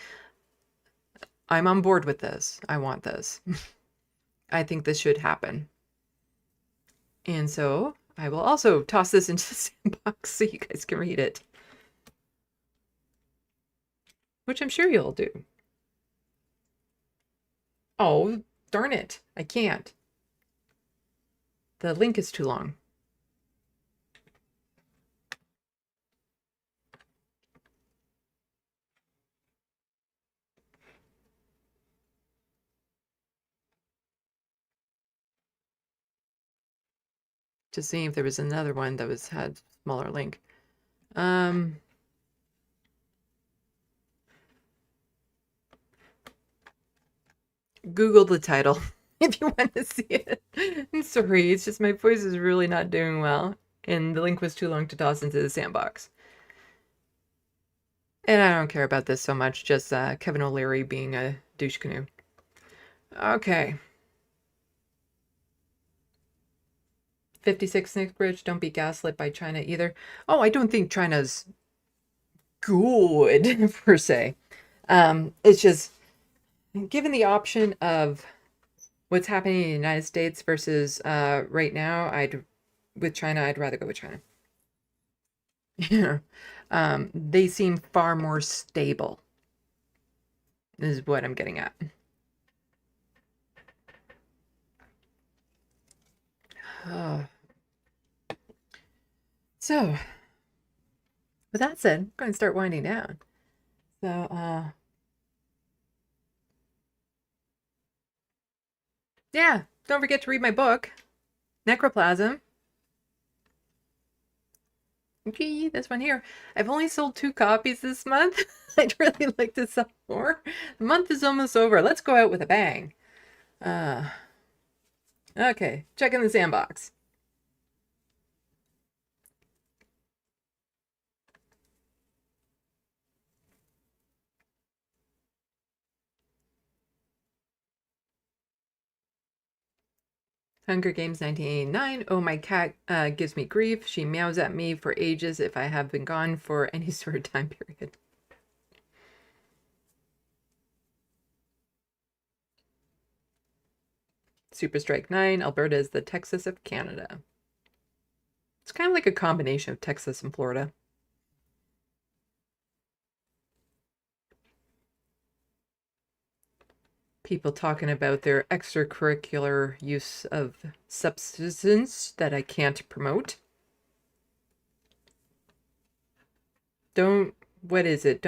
I'm on board with this. I want this. I think this should happen. And so I will also toss this into the sandbox so you guys can read it. Which I'm sure you'll do. Oh, darn it. I can't. The link is too long. Just seeing if there was another one that had smaller link. Google the title if you want to see it. I'm sorry, it's just my voice is really not doing well, and the link was too long to toss into the sandbox. And I don't care about this so much, just Kevin O'Leary being a douche canoe. Okay. 56 Nick Bridge, don't be gaslit by China either. Oh, I don't think China's good, per se. It's just, given the option of what's happening in the United States versus right now, with China, I'd rather go with China. Yeah. They seem far more stable, is what I'm getting at. So, with that said, I'm going to start winding down. So, yeah, don't forget to read my book, Necroplasm. Okay, this one here. I've only sold 2 copies this month. I'd really like to sell more. The month is almost over. Let's go out with a bang. Okay, checking the sandbox. Hunger Games 1989. Oh, my cat gives me grief. She meows at me for ages if I have been gone for any sort of time period. Super Strike 9. Alberta is the Texas of Canada. It's kind of like a combination of Texas and Florida. People talking about their extracurricular use of substance that I can't promote. What is it?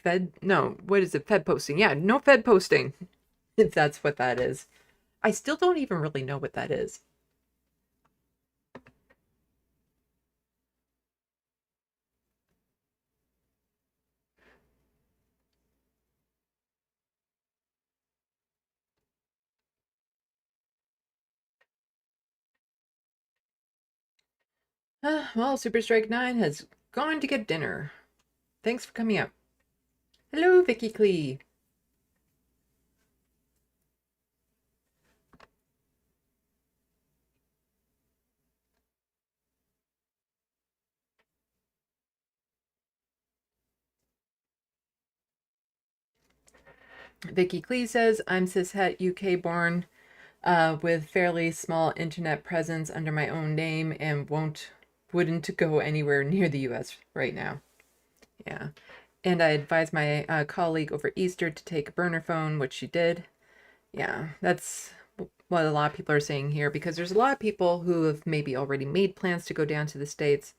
What is it? Fed posting. Yeah, no Fed posting. If that's what that is. I still don't even really know what that is. Well, Super Strike 9 has gone to get dinner. Thanks for coming out. Hello, Vicky Clee. Vicky Clee says, I'm cishet UK born with fairly small internet presence under my own name and wouldn't go anywhere near the US right now. Yeah. And I advised my colleague over Easter to take a burner phone, which she did. Yeah, that's what a lot of people are saying here, because there's a lot of people who have maybe already made plans to go down to the States.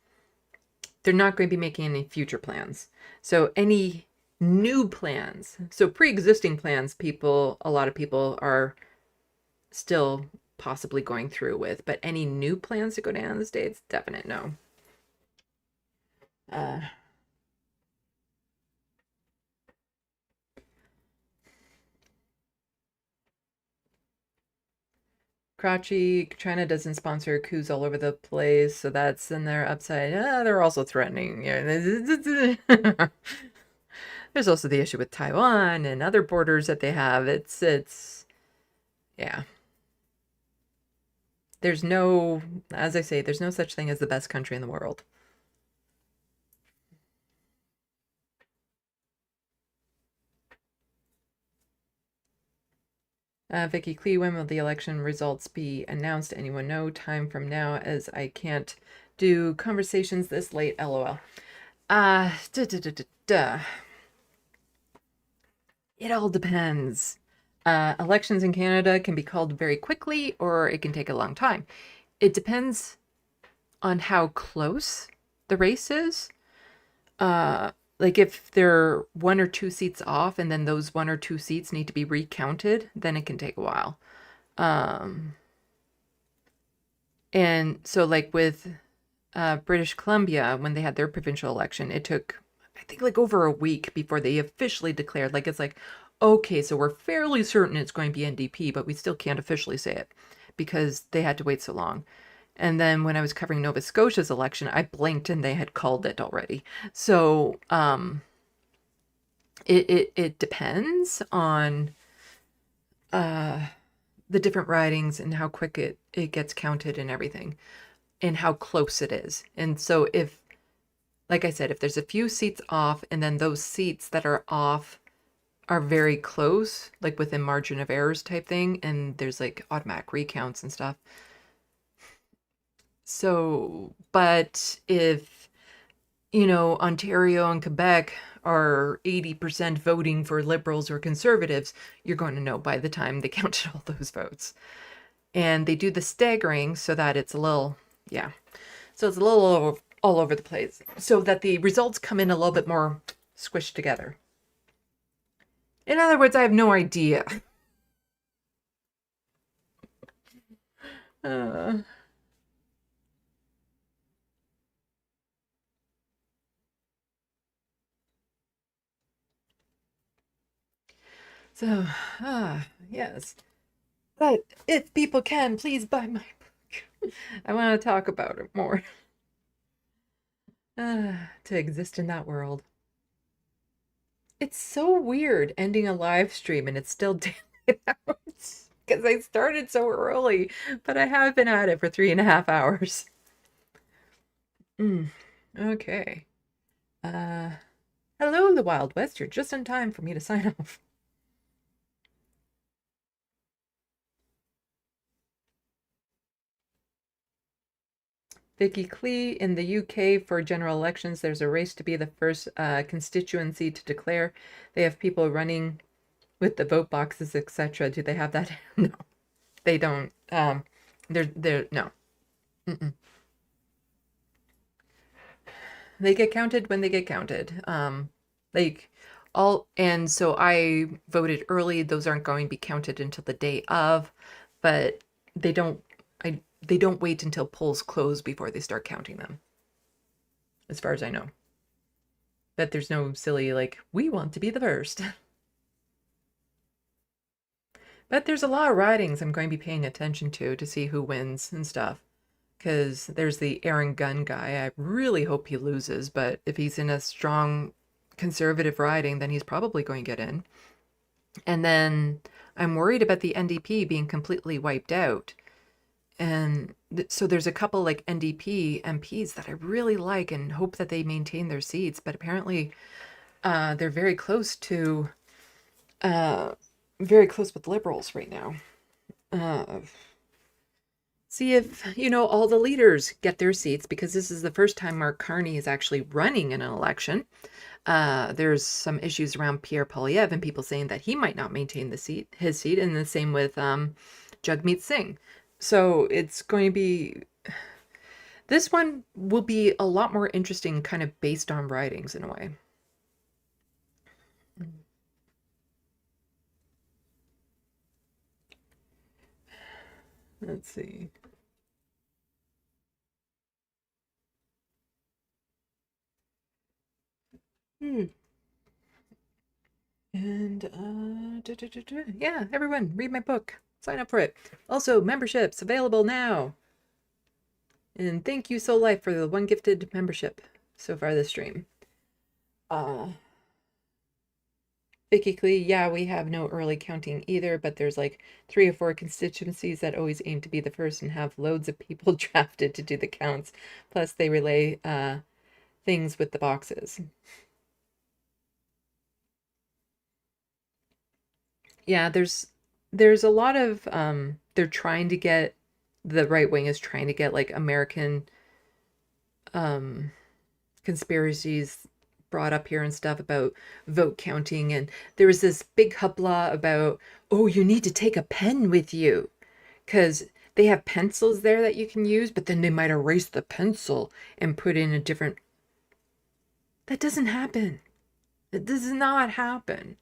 They're not going to be making any future plans. So any new plans, so pre-existing plans, a lot of people are still possibly going through with, but any new plans to go down to the States, definite no. Crouchy, China doesn't sponsor coups all over the place, so that's in their upside. They're also threatening. Yeah. There's also the issue with Taiwan and other borders that they have. Yeah. There's no, as I say, there's no such thing as the best country in the world. Vicky Clee, when will the election results be announced? Anyone know? Time from now, as I can't do conversations this late, lol. It all depends. Elections in Canada can be called very quickly, or it can take a long time. It depends on how close the race is. Like if they're 1 or 2 seats off and then those 1 or 2 seats need to be recounted, then it can take a while. And so like with British Columbia, when they had their provincial election, it took, I think, like over a week before they officially declared, like, it's like, okay, so we're fairly certain it's going to be NDP, but we still can't officially say it because they had to wait so long. And then when I was covering Nova Scotia's election, I blinked and they had called it already. So it depends on the different ridings and how quick it gets counted and everything and how close it is. And so if, like I said, if there's a few seats off and then those seats that are off are very close, like within margin of errors type thing, and there's like automatic recounts and stuff. So, but if, Ontario and Quebec are 80% voting for Liberals or Conservatives, you're going to know by the time they counted all those votes. And they do the staggering so that it's a little, so it's a little all over the place, so that the results come in a little bit more squished together. In other words, I have no idea. So, yes. But if people can, please buy my book. I want to talk about it more. To exist in that world. It's so weird ending a live stream and it's still daylight out. Because I started so early, but I have been at it for 3.5 hours. Okay. Hello, the Wild West. You're just in time for me to sign off. Vicky Clee, in the UK for general elections, there's a race to be the first constituency to declare. They have people running with the vote boxes, etc. Do they have that? No, they don't. They're no. They get counted when they get counted. And so I voted early. Those aren't going to be counted until the day of, but they don't wait until polls close before they start counting them, as far as I know. But there's no silly, like, we want to be the first. But there's a lot of ridings I'm going to be paying attention to see who wins and stuff. Because there's the Aaron Gunn guy. I really hope he loses, but if he's in a strong conservative riding, then he's probably going to get in. And then I'm worried about the NDP being completely wiped out. And so there's a couple like NDP MPs that I really like and hope that they maintain their seats, but apparently they're very close with Liberals right now. See if, all the leaders get their seats, because this is the first time Mark Carney is actually running in an election. There's some issues around Pierre Poilievre and people saying that he might not maintain his seat, and the same with Jagmeet Singh. So it's going to be, this one will be a lot more interesting, kind of based on ridings in a way. Let's see. And yeah, everyone, read my book. Sign up for it. Also, memberships available now. And thank you, Soul Life, for the one gifted membership so far this stream. Vicky Clee, yeah, we have no early counting either, but there's like 3 or 4 constituencies that always aim to be the first and have loads of people drafted to do the counts. Plus, they relay things with the boxes. Yeah, there's a lot of they're trying to get, the right wing is trying to get like American conspiracies brought up here and stuff about vote counting, and there was this big hoopla about, oh, you need to take a pen with you because they have pencils there that you can use, but then they might erase the pencil and put in a different. That doesn't happen. It does not happen.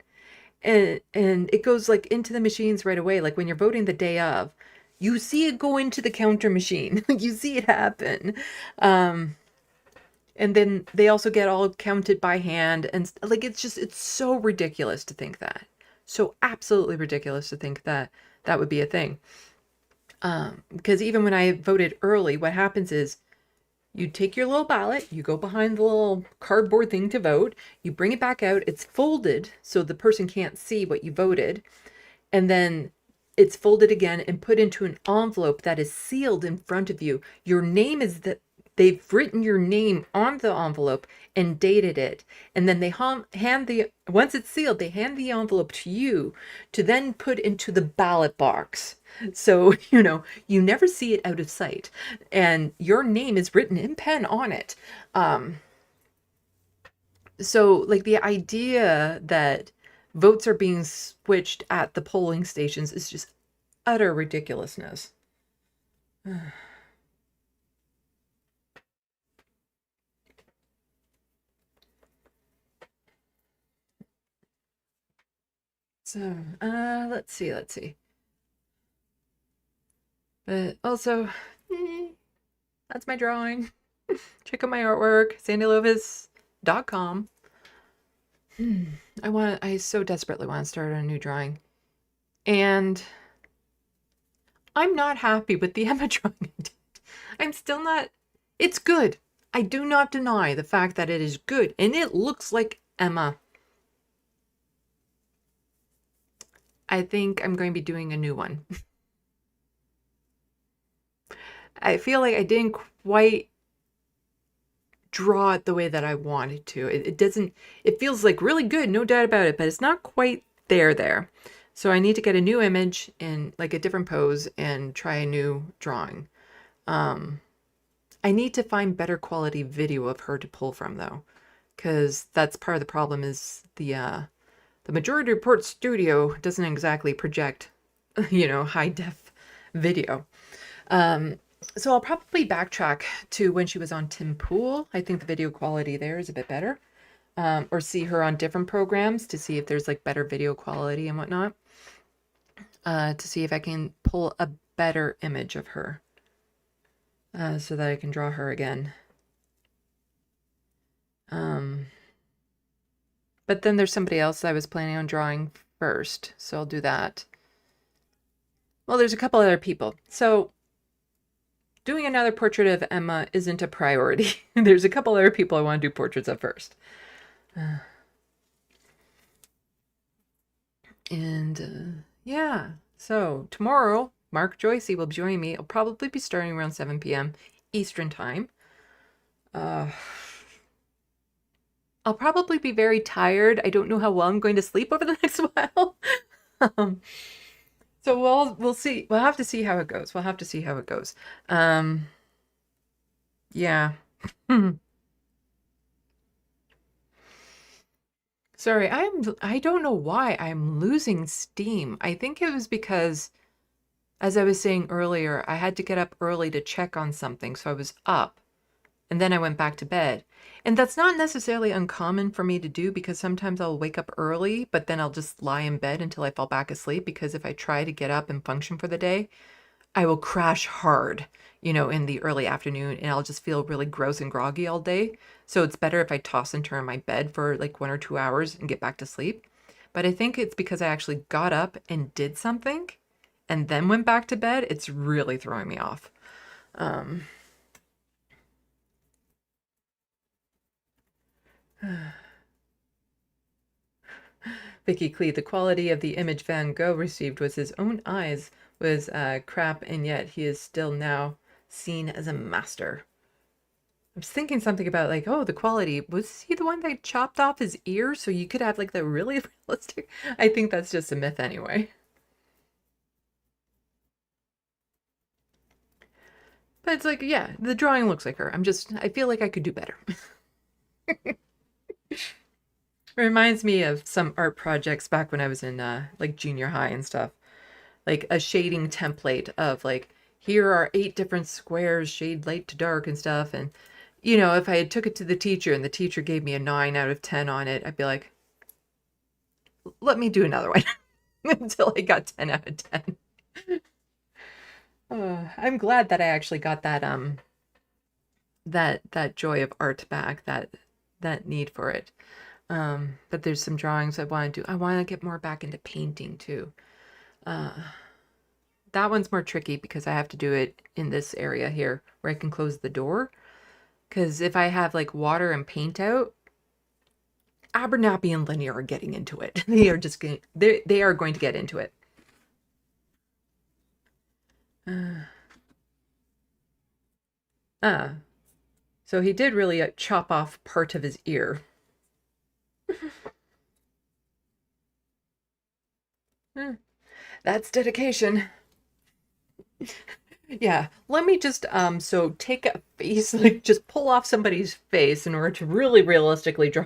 And it goes like into the machines right away. Like when you're voting the day of, you see it go into the counter machine. You see it happen. And then they also get all counted by hand, and like it's so ridiculous to think that. So absolutely ridiculous to think that that would be a thing. Because even when I voted early, what happens is you take your little ballot, you go behind the little cardboard thing to vote, you bring it back out, it's folded so the person can't see what you voted, and then it's folded again and put into an envelope that is sealed in front of you. Your name is they've written your name on the envelope and dated it, and then they once it's sealed, they hand the envelope to you to then put into the ballot box. So, you never see it out of sight, and your name is written in pen on it. So like the idea that votes are being switched at the polling stations is just utter ridiculousness. So, let's see. But also, that's my drawing. Check out my artwork, SandeeLovas.com. I so desperately want to start on a new drawing. And I'm not happy with the Emma drawing I did. I'm still not. It's good. I do not deny the fact that it is good. And it looks like Emma. I think I'm going to be doing a new one. I feel like I didn't quite draw it the way that I wanted to. It feels like really good, no doubt about it, but it's not quite there. So I need to get a new image in like a different pose and try a new drawing. I need to find better quality video of her to pull from though, because that's part of the problem is the Majority Report studio doesn't exactly project, high def video. So I'll probably backtrack to when she was on Tim Pool. I think the video quality there is a bit better. Or see her on different programs to see if there's like better video quality and whatnot. To see if I can pull a better image of her. So that I can draw her again. But then there's somebody else I was planning on drawing first. So I'll do that. Well, there's a couple other people. So doing another portrait of Emma isn't a priority. There's a couple other people I want to do portraits of first. Yeah, so tomorrow, Mark Joycey will join me. I'll probably be starting around 7 p.m. Eastern time. I'll probably be very tired. I don't know how well I'm going to sleep over the next while. So we'll see. We'll have to see how it goes. Yeah. Sorry, I don't know why I'm losing steam. I think it was because, as I was saying earlier, I had to get up early to check on something, so I was up. And then I went back to bed. And that's not necessarily uncommon for me to do because sometimes I'll wake up early, but then I'll just lie in bed until I fall back asleep because if I try to get up and function for the day, I will crash hard, in the early afternoon and I'll just feel really gross and groggy all day. So it's better if I toss and turn my bed for like 1 or 2 hours and get back to sleep. But I think it's because I actually got up and did something and then went back to bed. It's really throwing me off. Vicky Clee, the quality of the image Van Gogh received was his own eyes was crap, and yet he is still now seen as a master. I was thinking something about like, oh, the quality. Was he the one that chopped off his ear so you could have like the really realistic? I think that's just a myth anyway. But it's like, yeah, the drawing looks like her. I feel like I could do better. Reminds me of some art projects back when I was in like junior high and stuff. Like a shading template of like, here are 8 different squares, shade light to dark and stuff. And, if I had took it to the teacher and the teacher gave me a 9 out of 10 on it, I'd be like, let me do another one until I got 10 out of 10. I'm glad that I actually got that, that joy of art back, that need for it. But there's some drawings I want to do. I want to get more back into painting too. That one's more tricky because I have to do it in this area here where I can close the door. Because if I have like water and paint out, Abernathy and Linear are getting into it. They are just going. They are going to get into it. So he did really chop off part of his ear. That's dedication. Yeah, let me just so take a face, like just pull off somebody's face in order to really realistically draw.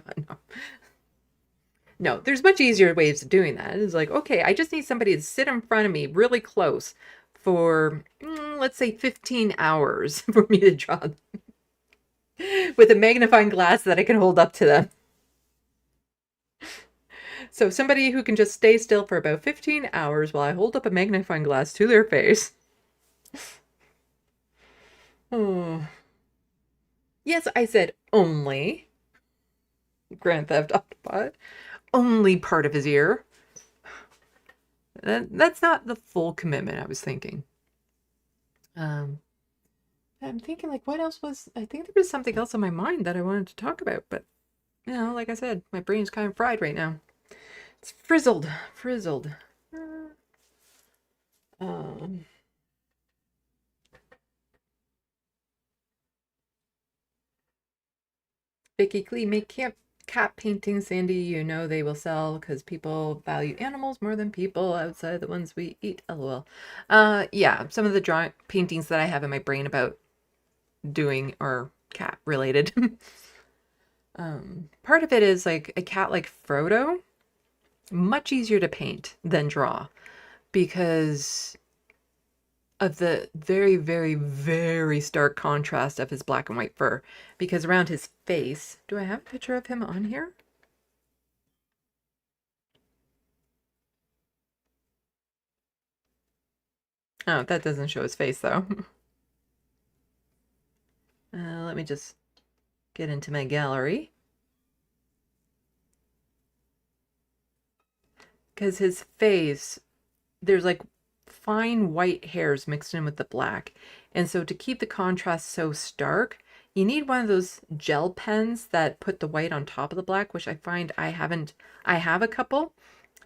No, there's much easier ways of doing that. It's like, okay, I just need somebody to sit in front of me really close for let's say 15 hours for me to draw them with a magnifying glass that I can hold up to them. So somebody who can just stay still for about 15 hours while I hold up a magnifying glass to their face. Oh. Yes, I said only. Grand Theft Autobot. Only part of his ear. That's not the full commitment I was thinking. I'm thinking, like, what else was... I think there was something else on my mind that I wanted to talk about, but, you know, like I said, my brain's kind of fried right now. It's frizzled. Vicky Clee, make cat paintings, Sandy. You know they will sell because people value animals more than people outside the ones we eat. LOL. Yeah, some of the paintings that I have in my brain about doing are cat related. Part of it is like a cat like Frodo, much easier to paint than draw because of the very, very, very stark contrast of his black and white fur. Because around his face, do I have a picture of him on here? Oh, that doesn't show his face though. Let me just get into my gallery. Because his face, there's like fine white hairs mixed in with the black. And so to keep the contrast so stark, you need one of those gel pens that put the white on top of the black, which I find I have a couple.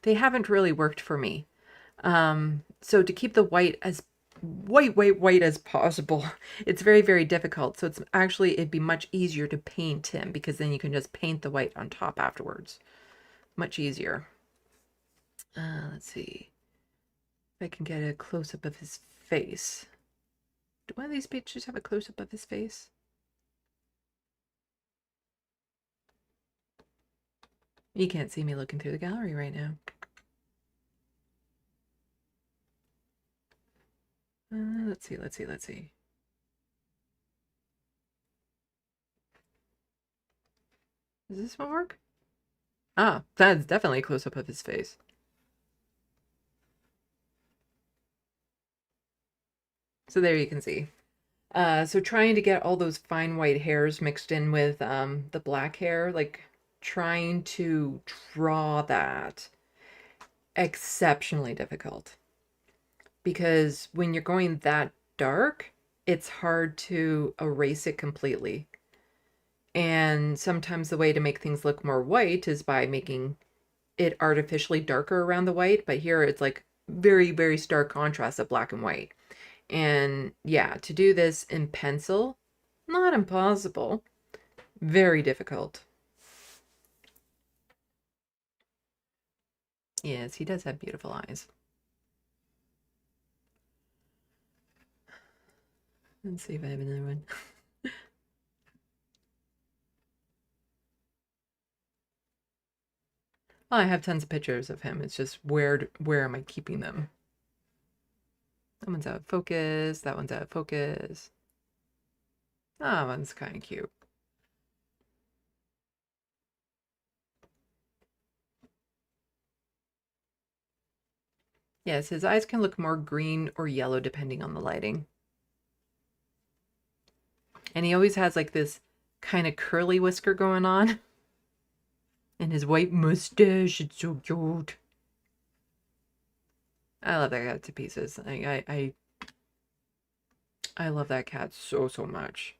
They haven't really worked for me. So to keep the white as white as possible, it's very, very difficult. So it'd be much easier to paint him because then you can just paint the white on top afterwards. Much easier. Let's see if I can get a close-up of his face. Do one of these pictures have a close-up of his face? You can't see me looking through the gallery right now. Let's see. Does this one work? Ah, that's definitely a close-up of his face. So there you can see. So trying to get all those fine white hairs mixed in with the black hair, like trying to draw that, exceptionally difficult. Because when you're going that dark, it's hard to erase it completely. And sometimes the way to make things look more white is by making it artificially darker around the white. But here it's like very, very stark contrast of black and white. And yeah, to do this in pencil, not impossible, very difficult. Yes, he does have beautiful eyes. Let's see if I have another one. Oh, I have tons of pictures of him. It's just where am I keeping them? That one's out of focus. That one's out of focus. That one's kind of cute. Yes, his eyes can look more green or yellow depending on the lighting. And he always has like this kind of curly whisker going on. And his white mustache, it's so cute. I love that cat to pieces. I love that cat so much.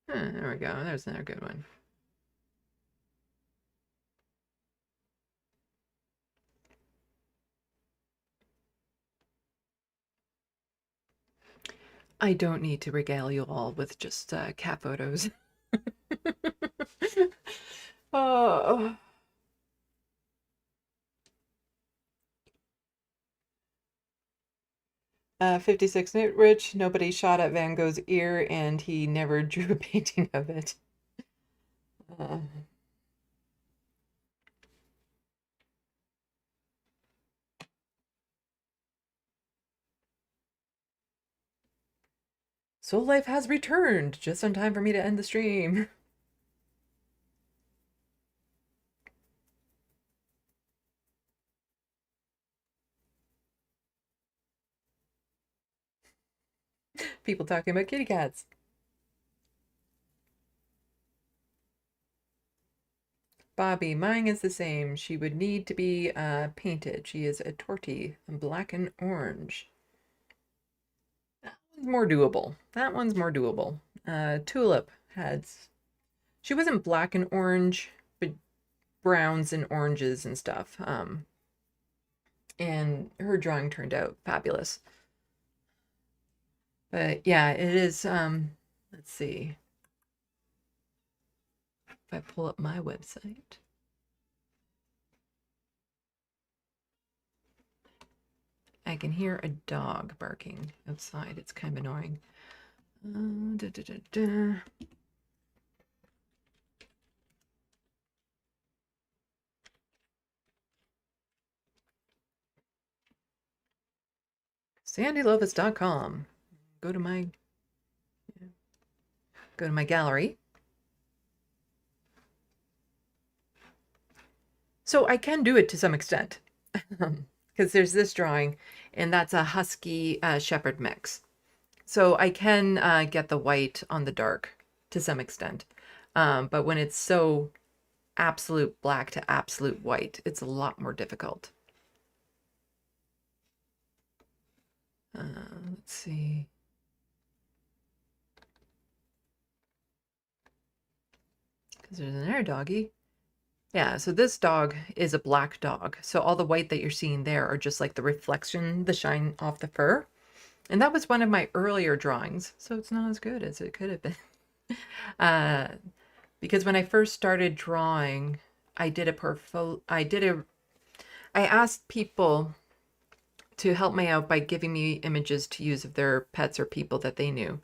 There we go. There's another good one. I don't need to regale you all with just cat photos. Oh. 56 Newt Rich, nobody shot at Van Gogh's ear and he never drew a painting of it. Soul Life has returned just in time for me to end the stream. People talking about kitty cats. Bobby, mine is the same. She would need to be painted. She is a tortie, black and orange. That one's more doable. That one's more doable. Tulip she wasn't black and orange, but browns and oranges and stuff. And her drawing turned out fabulous. But yeah, it is, let's see. If I pull up my website. I can hear a dog barking outside. It's kind of annoying. SandeeLovas.com. Go to my gallery. So I can do it to some extent because there's this drawing, and that's a husky shepherd mix. So I can get the white on the dark to some extent. But when it's so absolute black to absolute white, it's a lot more difficult. Let's see. Because there's another doggy. Yeah, so this dog is a black dog. So all the white that you're seeing there are just like the reflection, the shine off the fur. And that was one of my earlier drawings, so it's not as good as it could have been. Because when I first started drawing, I asked people to help me out by giving me images to use of their pets or people that they knew.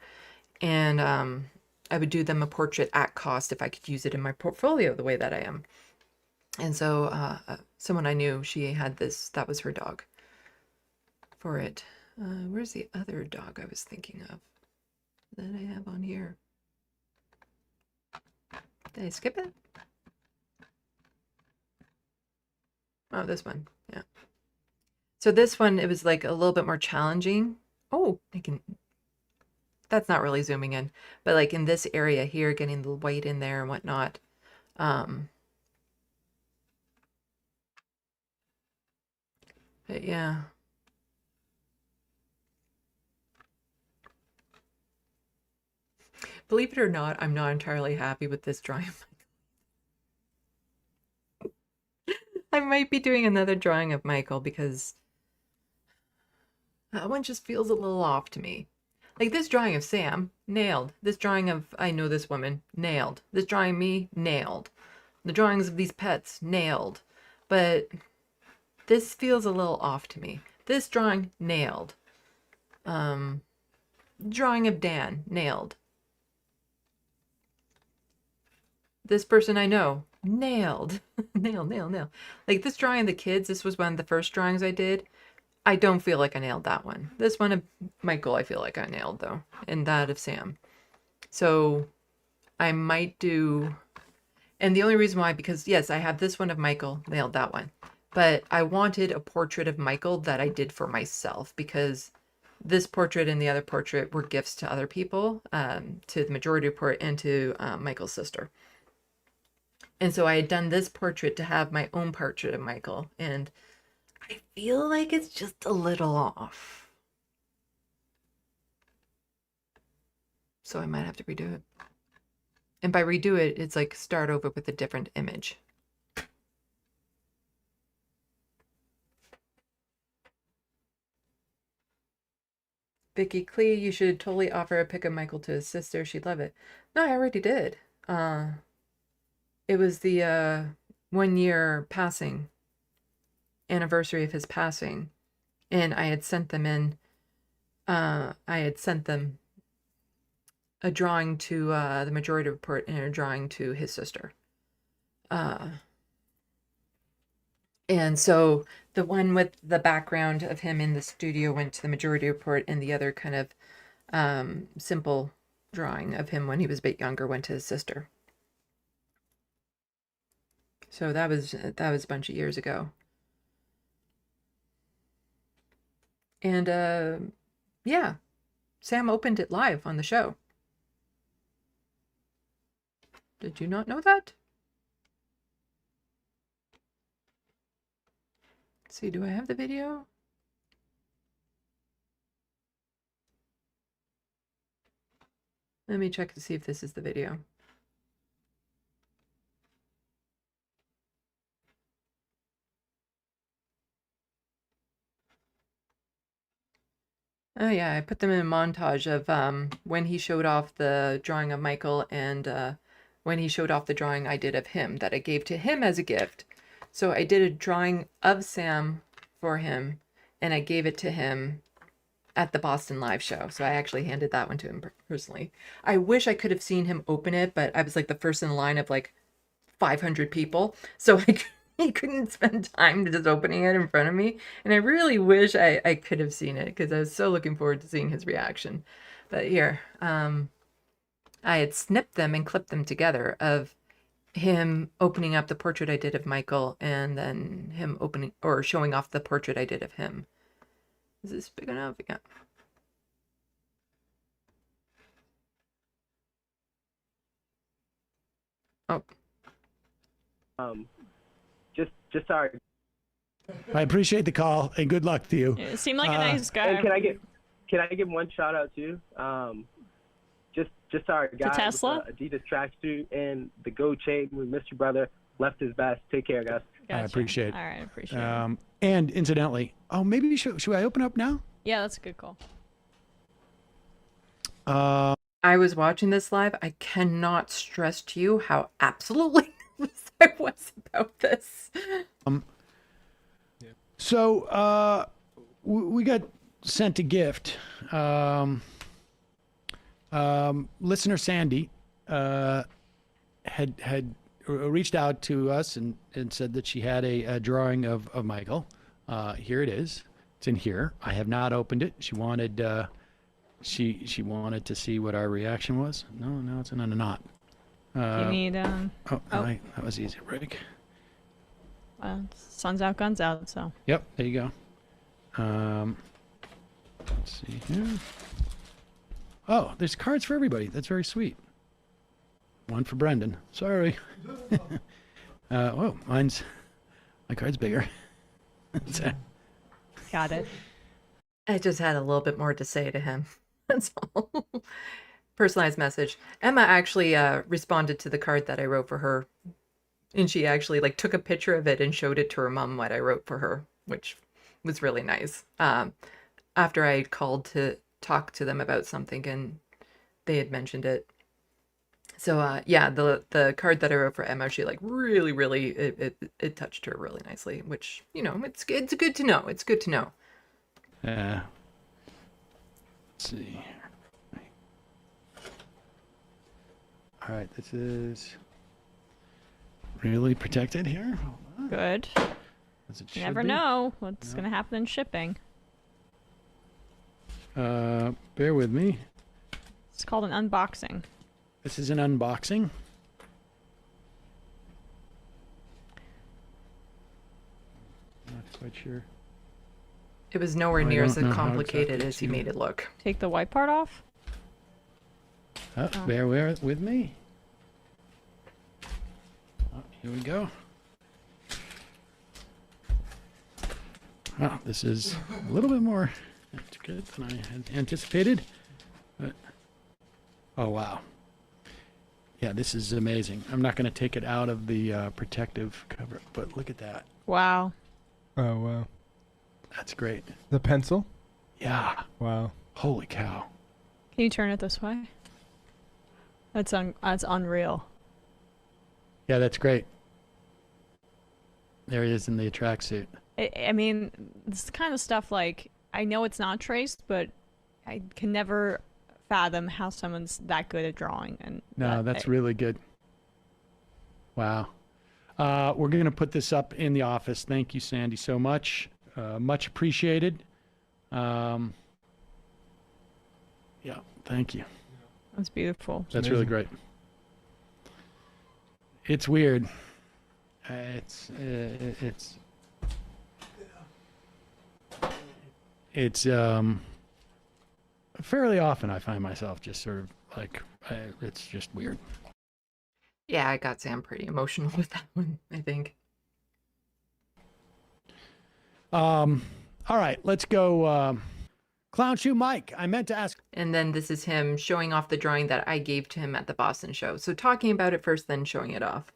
And I would do them a portrait at cost if I could use it in my portfolio the way that I am. And so someone I knew, she had this, that was her dog for it. Where's the other dog I was thinking of that I have on here? Did I skip it? Oh, this one. Yeah. So this one, it was like a little bit more challenging. Oh, that's not really zooming in, but like in this area here, getting the white in there and whatnot. But yeah. Believe it or not, I'm not entirely happy with this drawing. I might be doing another drawing of Michael because that one just feels a little off to me. Like this drawing of Sam, nailed. This drawing of I know this woman, nailed. This drawing of me, nailed. The drawings of these pets, nailed. But this feels a little off to me. This drawing, nailed. Drawing of Dan, nailed. This person I know, nailed. Nail. Like this drawing of the kids, this was one of the first drawings I did. I don't feel like I nailed that one. This one of Michael, I feel like I nailed though. And that of Sam. So I might do, and the only reason why, because yes, I have this one of Michael, nailed that one. But I wanted a portrait of Michael that I did for myself because this portrait and the other portrait were gifts to other people, to the Majority Report and to Michael's sister. And so I had done this portrait to have my own portrait of Michael. And I feel like it's just a little off. So I might have to redo it. And by redo it, it's like start over with a different image. Vicky Clee, you should totally offer a pic of Michael to his sister. She'd love it. No, I already did. It was the 1 year passing, anniversary of his passing. And I had sent them in, I had sent them a drawing to the Majority Report and a drawing to his sister. And so the one with the background of him in the studio went to the Majority Report, and the other kind of simple drawing of him when he was a bit younger went to his sister. So that was a bunch of years ago. And yeah, Sam opened it live on the show. Did you not know that? Let's see, do I have the video? Let me check to see if this is the video. Oh yeah, I put them in a montage of when he showed off the drawing of Michael and when he showed off the drawing I did of him that I gave to him as a gift. So I did a drawing of Sam for him and I gave it to him at the Boston live show. So I actually handed that one to him personally. I wish I could have seen him open it, but I was like the first in line of like 500 people. So he couldn't spend time just opening it in front of me. And I really wish I could have seen it because I was so looking forward to seeing his reaction. But here, I had snipped them and clipped them together of him opening up the portrait I did of Michael and then him opening or showing off the portrait I did of him. Is this big enough? Yeah. Oh. Just sorry. I appreciate the call and good luck to you. You seem like a nice guy. And can I give one shout out too? Just our guy Tesla? with the Adidas tracksuit and the gold chain. We missed you, brother. Left his best. Take care, guys. Gotcha. I appreciate it. All right, I appreciate it. And incidentally, maybe should I open up now? Yeah, that's a good call. I was watching this live. I cannot stress to you how absolutely nervous I was about this. So we got sent a gift. Listener Sandy had reached out to us and said that she had a drawing of Michael. Here it is. It's in here. I have not opened it. She wanted she wanted to see what our reaction was. No, it's in a knot. You need Right, that was easy, Rick. Sun's out, guns out. So. Yep, there you go. Let's see here. Oh, there's cards for everybody. That's very sweet. One for Brendan. Sorry. My card's bigger. Got it. I just had a little bit more to say to him. That's all. Personalized message. Emma actually responded to the card that I wrote for her. And she actually took a picture of it and showed it to her mom what I wrote for her, which was really nice. After I had called to talk to them about something and they had mentioned it. So yeah, the card that I wrote for Emma, she really it touched her really nicely, which it's good to know. It's good to know. Let's see. All right, this is really protected here. Good. You never know what's going to happen in shipping. Bear with me. It's called an unboxing. This is an unboxing. Not quite sure. It was nowhere near as complicated as he made it look. Take the white part off? Bear with me. Here we go. Oh, this is a little bit more good than I had anticipated. But, oh, wow. Yeah, this is amazing. I'm not going to take it out of the protective cover, but look at that. Wow. Oh, wow. That's great. The pencil? Yeah. Wow. Holy cow. Can you turn it this way? That's unreal. Yeah, that's great. There he is in the tracksuit. I mean, this kind of stuff, I know it's not traced, but I can never fathom how someone's that good at drawing. And that's really good. Wow. We're going to put this up in the office. Thank you, Sandy, so much. Much appreciated. Yeah, thank you. That's beautiful. That's really great. It's weird. It's fairly often I find myself just sort of it's just weird. Yeah, I got Sam pretty emotional with that one, I think. All right, let's go. Clown Shoe Mike, I meant to ask. And then this is him showing off the drawing that I gave to him at the Boston show. So talking about it first, then showing it off.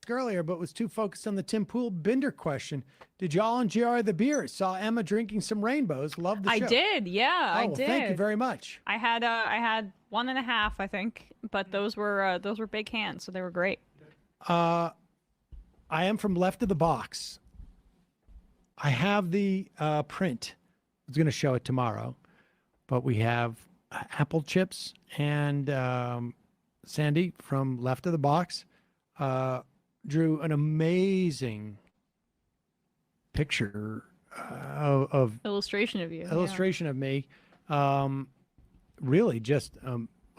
Earlier, but was too focused on the Tim Pool Binder question. Did y'all enjoy the beer? Saw Emma drinking some rainbows. Love the show. I did, yeah, I well, did. Thank you very much. I had 1.5, I think, but those were big cans, so they were great. I am from Left of the Box. I have the print. I was going to show it tomorrow, but we have apple chips and Sandy from Left of the Box drew an amazing picture of illustration of you. Illustration of me. Really just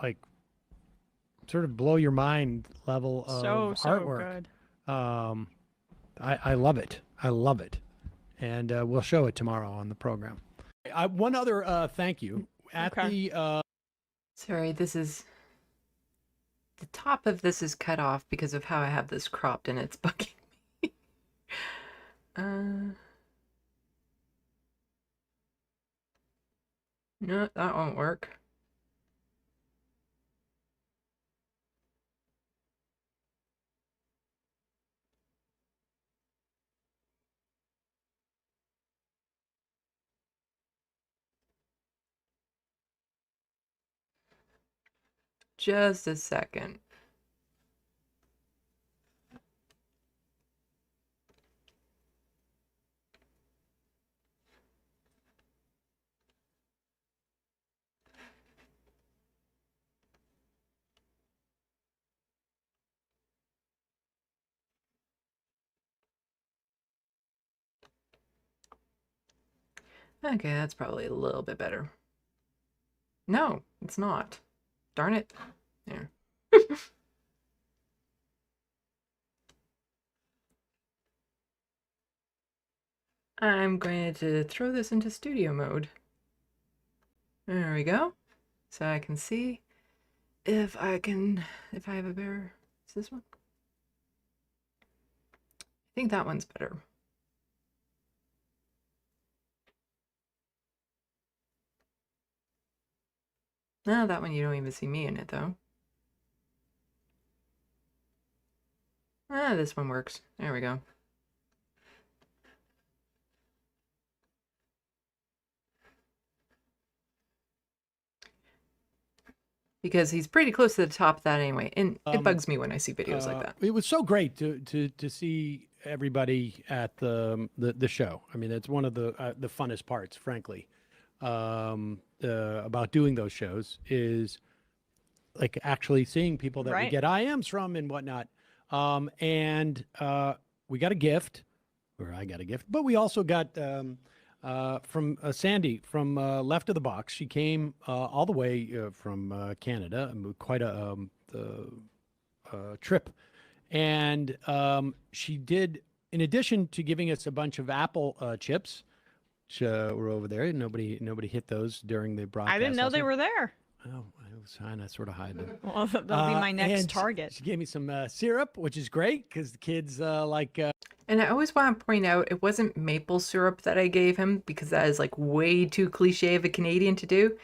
like sort of blow your mind level of artwork. Good. I love it. I love it. And we'll show it tomorrow on the program. One other thank you. At the Sorry, this is the top of this is cut off because of how I have this cropped and it's bugging me. No, that won't work. Just a second. Okay, that's probably a little bit better. No, it's not. Darn it. There. I'm going to throw this into studio mode. There we go. So I can see if I have a better, is this one? I think that one's better. No, that one you don't even see me in it though. Ah, this one works. There we go. Because he's pretty close to the top of that anyway, and it bugs me when I see videos like that. It was so great to see everybody at the show. I mean, it's one of the funnest parts, frankly, about doing those shows is like actually seeing people that we get IMs from and whatnot. And we got a gift, or I got a gift, but we also got from Sandy from Left of the Box. She came all the way from Canada, quite a trip. And she did, in addition to giving us a bunch of apple chips, which were over there. Nobody hit those during the broadcast. I didn't know they were there. Oh, I was trying to sort of hide them. Well, that'll be my next and target. She gave me some syrup, which is great because the kids like. And I always want to point out it wasn't maple syrup that I gave him because that is like way too cliche of a Canadian to do.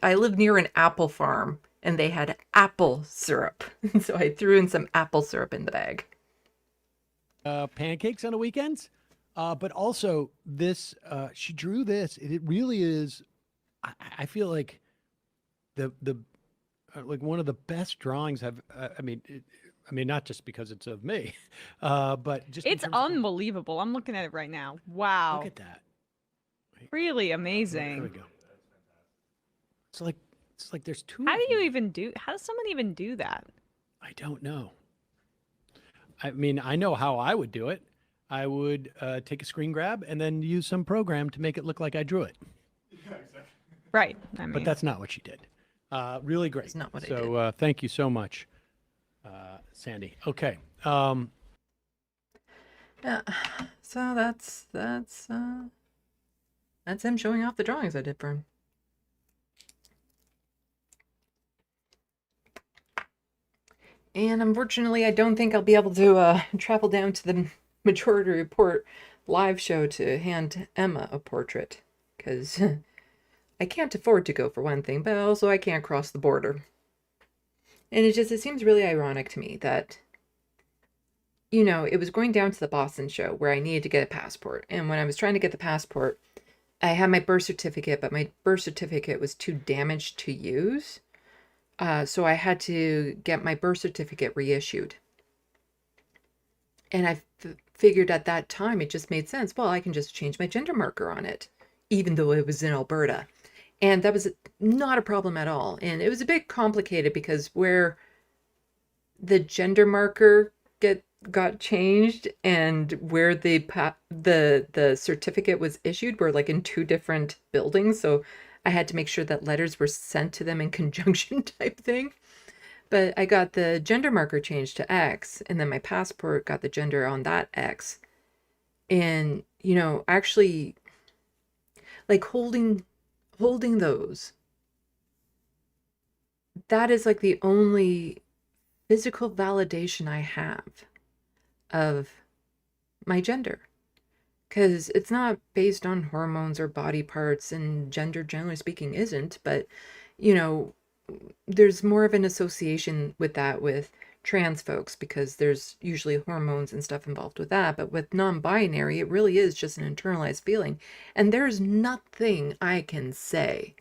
I live near an apple farm and they had apple syrup, so I threw in some apple syrup in the bag. Pancakes on the weekends, but also this. She drew this. It really is. I feel like the like one of the best drawings I've. I mean, not just because it's of me, but just it's unbelievable. I'm looking at it right now. Wow. Look at that. Really amazing. There we go. It's like there's two. How does someone even do that? I don't know. I mean, I know how I would do it. I would take a screen grab and then use some program to make it look like I drew it. Yeah, exactly. Right. I mean, but that's not what she did. Really great. That's not what I did. So thank you so much, Sandy. Okay. Yeah. So that's him showing off the drawings I did for him. And unfortunately, I don't think I'll be able to travel down to the majority report live show to hand Emma a portrait because I can't afford to go for one thing, but also I can't cross the border. And it seems really ironic to me that, you know, it was going down to the Boston show where I needed to get a passport. And when I was trying to get the passport, I had my birth certificate, but my birth certificate was too damaged to use. So I had to get my birth certificate reissued. And I figured at that time, it just made sense. Well, I can just change my gender marker on it, even though it was in Alberta. And that was not a problem at all. And it was a bit complicated because where the gender marker got changed and where the certificate was issued were like in two different buildings. So I had to make sure that letters were sent to them in conjunction type thing. But I got the gender marker changed to X, and then my passport got the gender on that X. And, you know, actually, like holding those, that is like the only physical validation I have of my gender. Because it's not based on hormones or body parts, and gender, generally speaking, isn't. But, you know, there's more of an association with that with trans folks because there's usually hormones and stuff involved with that. But with non-binary, it really is just an internalized feeling. And there's nothing I can say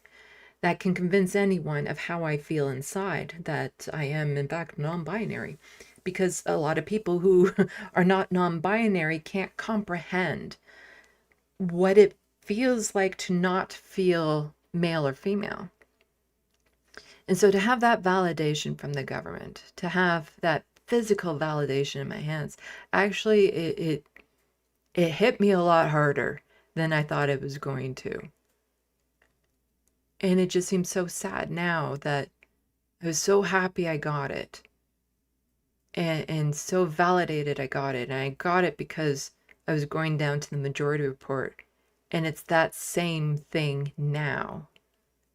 that can convince anyone of how I feel inside that I am, in fact, non-binary. Because a lot of people who are not non-binary can't comprehend what it feels like to not feel male or female. And so to have that validation from the government, to have that physical validation in my hands, actually it hit me a lot harder than I thought it was going to. And it just seems so sad now that I was so happy I got it. And so validated I got it. And I got it because I was going down to the majority report. And it's that same thing now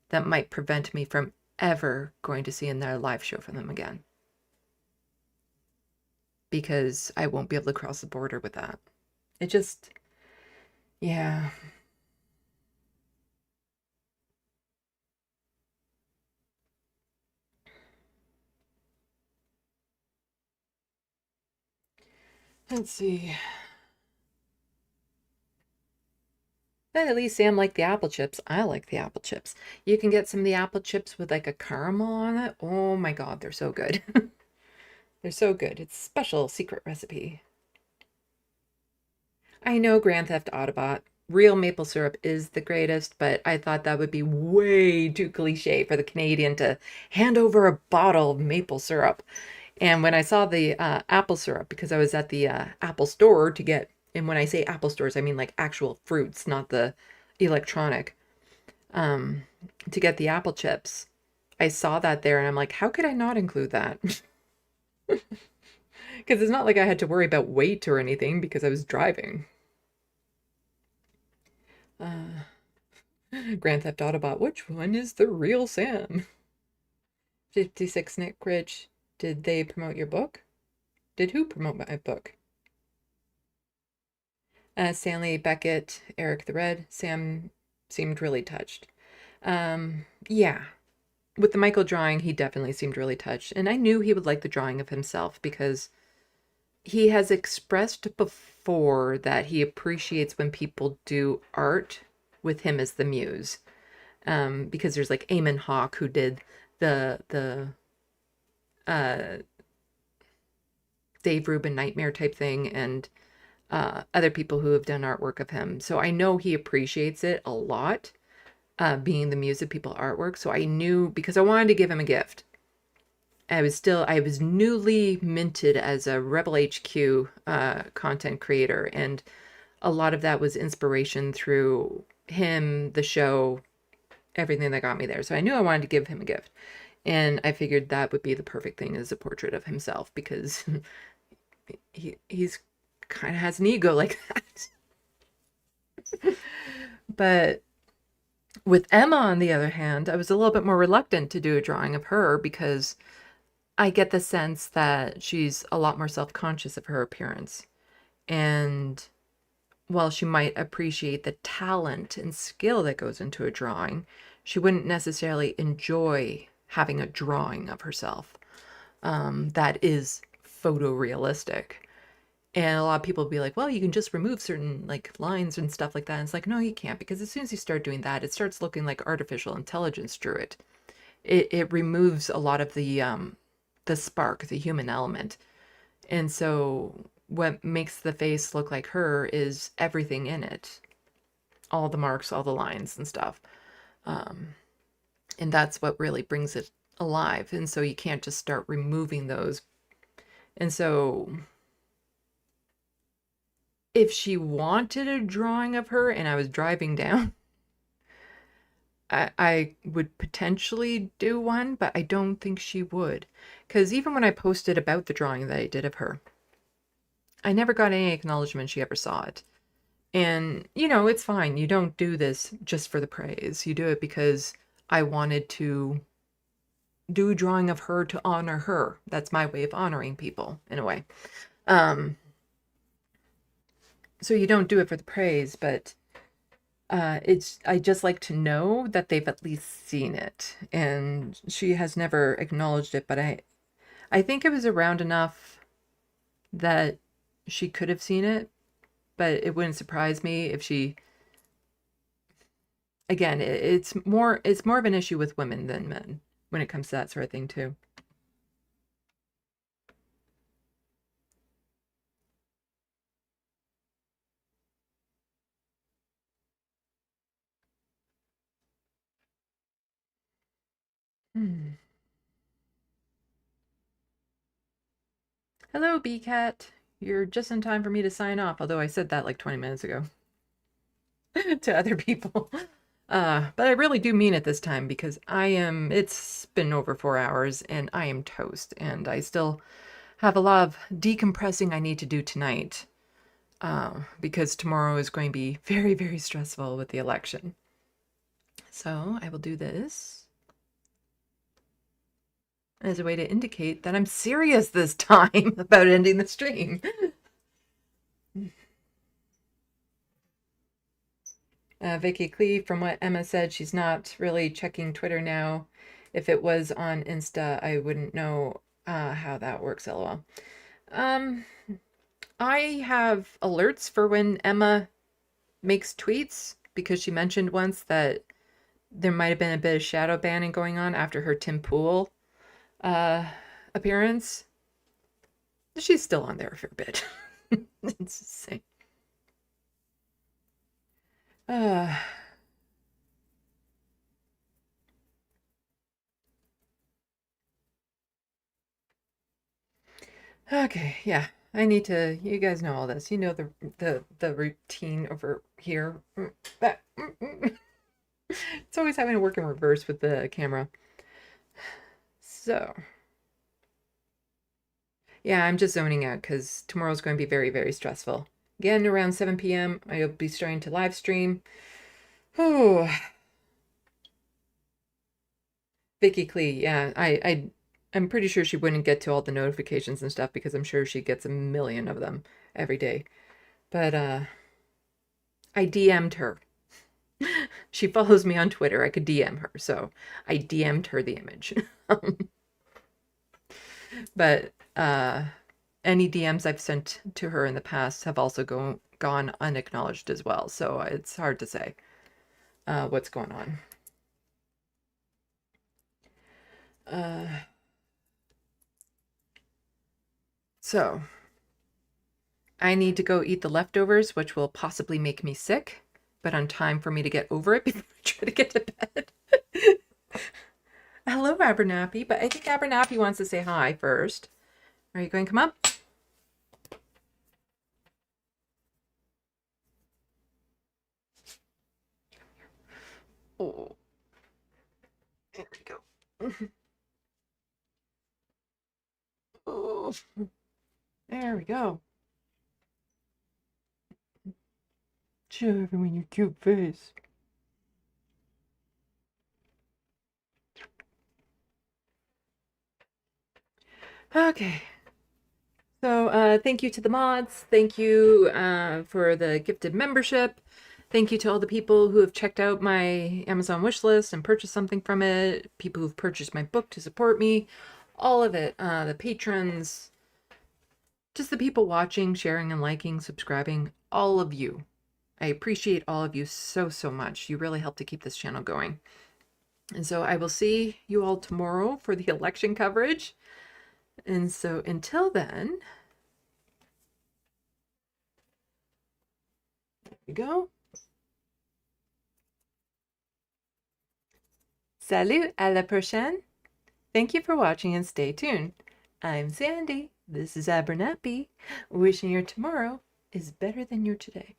that might prevent me from ever going to see another live show from them again. Because I won't be able to cross the border with that. It just, yeah. Let's see. But at least Sam liked the apple chips. I like the apple chips. You can get some of the apple chips with like a caramel on it. Oh my God, they're so good. They're so good. It's a special secret recipe. I know Grand Theft Autobot. Real maple syrup is the greatest, but I thought that would be way too cliche for the Canadian to hand over a bottle of maple syrup. And when I saw the apple syrup, because I was at the Apple store to get, and when I say Apple stores, I mean like actual fruits, not the electronic, to get the apple chips, I saw that there and I'm like, how could I not include that? Because it's not like I had to worry about weight or anything because I was driving. Grand Theft Autobot, which one is the real Sam? 56 Nick Rich, did they promote your book? Did who promote my book? Stanley Beckett, Eric the Red, Sam seemed really touched. Yeah, with the Michael drawing, he definitely seemed really touched. And I knew he would like the drawing of himself because he has expressed before that he appreciates when people do art with him as the muse. Because there's like Eamon Hawke who did the Dave Rubin Nightmare type thing, and other people who have done artwork of him. So I know he appreciates it a lot, being the muse of people artwork. So I knew, because I wanted to give him a gift. I was newly minted as a Rebel HQ content creator, and a lot of that was inspiration through him, the show, everything that got me there. So I knew I wanted to give him a gift, and I figured that would be the perfect thing as a portrait of himself, because he's kind of has an ego like that. But with Emma, on the other hand, I was a little bit more reluctant to do a drawing of her because I get the sense that she's a lot more self-conscious of her appearance. And while she might appreciate the talent and skill that goes into a drawing, she wouldn't necessarily enjoy having a drawing of herself that is photorealistic. And a lot of people will be like, well, you can just remove certain like lines and stuff like that. And it's like, no, you can't, because as soon as you start doing that, it starts looking like artificial intelligence drew it. It removes a lot of the spark, the human element. And so what makes the face look like her is everything in it. All the marks, all the lines and stuff. And that's what really brings it alive. And so you can't just start removing those. And so if she wanted a drawing of her and I was driving down, I would potentially do one, but I don't think she would. Because even when I posted about the drawing that I did of her, I never got any acknowledgement she ever saw it. And, you know, it's fine. You don't do this just for the praise. You do it because I wanted to do a drawing of her to honor her. That's my way of honoring people, in a way. So you don't do it for the praise, but I just like to know that they've at least seen it. And she has never acknowledged it, but I think it was around enough that she could have seen it, but it wouldn't surprise me if she, again, it's more of an issue with women than men when it comes to that sort of thing too. Hello, B-Cat. You're just in time for me to sign off, although I said that like 20 minutes ago to other people. But I really do mean it this time because it's been over 4 hours and I am toast, and I still have a lot of decompressing I need to do tonight because tomorrow is going to be very, very stressful with the election. So I will do this as a way to indicate that I'm serious this time about ending the stream. Vicky Clee, from what Emma said, she's not really checking Twitter now. If it was on Insta, I wouldn't know how that works, lol. I have alerts for when Emma makes tweets because she mentioned once that there might have been a bit of shadow banning going on after her Tim Pool appearance. She's still on there for a bit. It's insane. Okay, yeah. I need to, you guys know all this. You know the routine over here. It's always having to work in reverse with the camera. So, yeah, I'm just zoning out because tomorrow's going to be very, very stressful. Again, around 7 p.m., I'll be starting to live stream. Oh, Vicky Clee, yeah, I'm pretty sure she wouldn't get to all the notifications and stuff because I'm sure she gets a million of them every day. But I DM'd her. She follows me on Twitter. I could DM her, so I DM'd her the image. But any DMs I've sent to her in the past have also gone unacknowledged as well, so it's hard to say what's going on. So I need to go eat the leftovers, which will possibly make me sick, but on time for me to get over it before I try to get to bed. Hello, Abernathy, but I think Abernathy wants to say hi first. Are you going to come up? Oh, there we go. Oh, there we go. Show everyone your cute face. Okay. So thank you to the mods. Thank you for the gifted membership. Thank you to all the people who have checked out my Amazon wish list and purchased something from it. People who've purchased my book to support me. All of it. The patrons. Just the people watching, sharing, and liking, subscribing. All of you. I appreciate all of you so, so much. You really help to keep this channel going. And so I will see you all tomorrow for the election coverage. And so until then, there we go. Salut, à la prochaine. Thank you for watching and stay tuned. I'm Sandy. This is Abernathy, wishing your tomorrow is better than your today.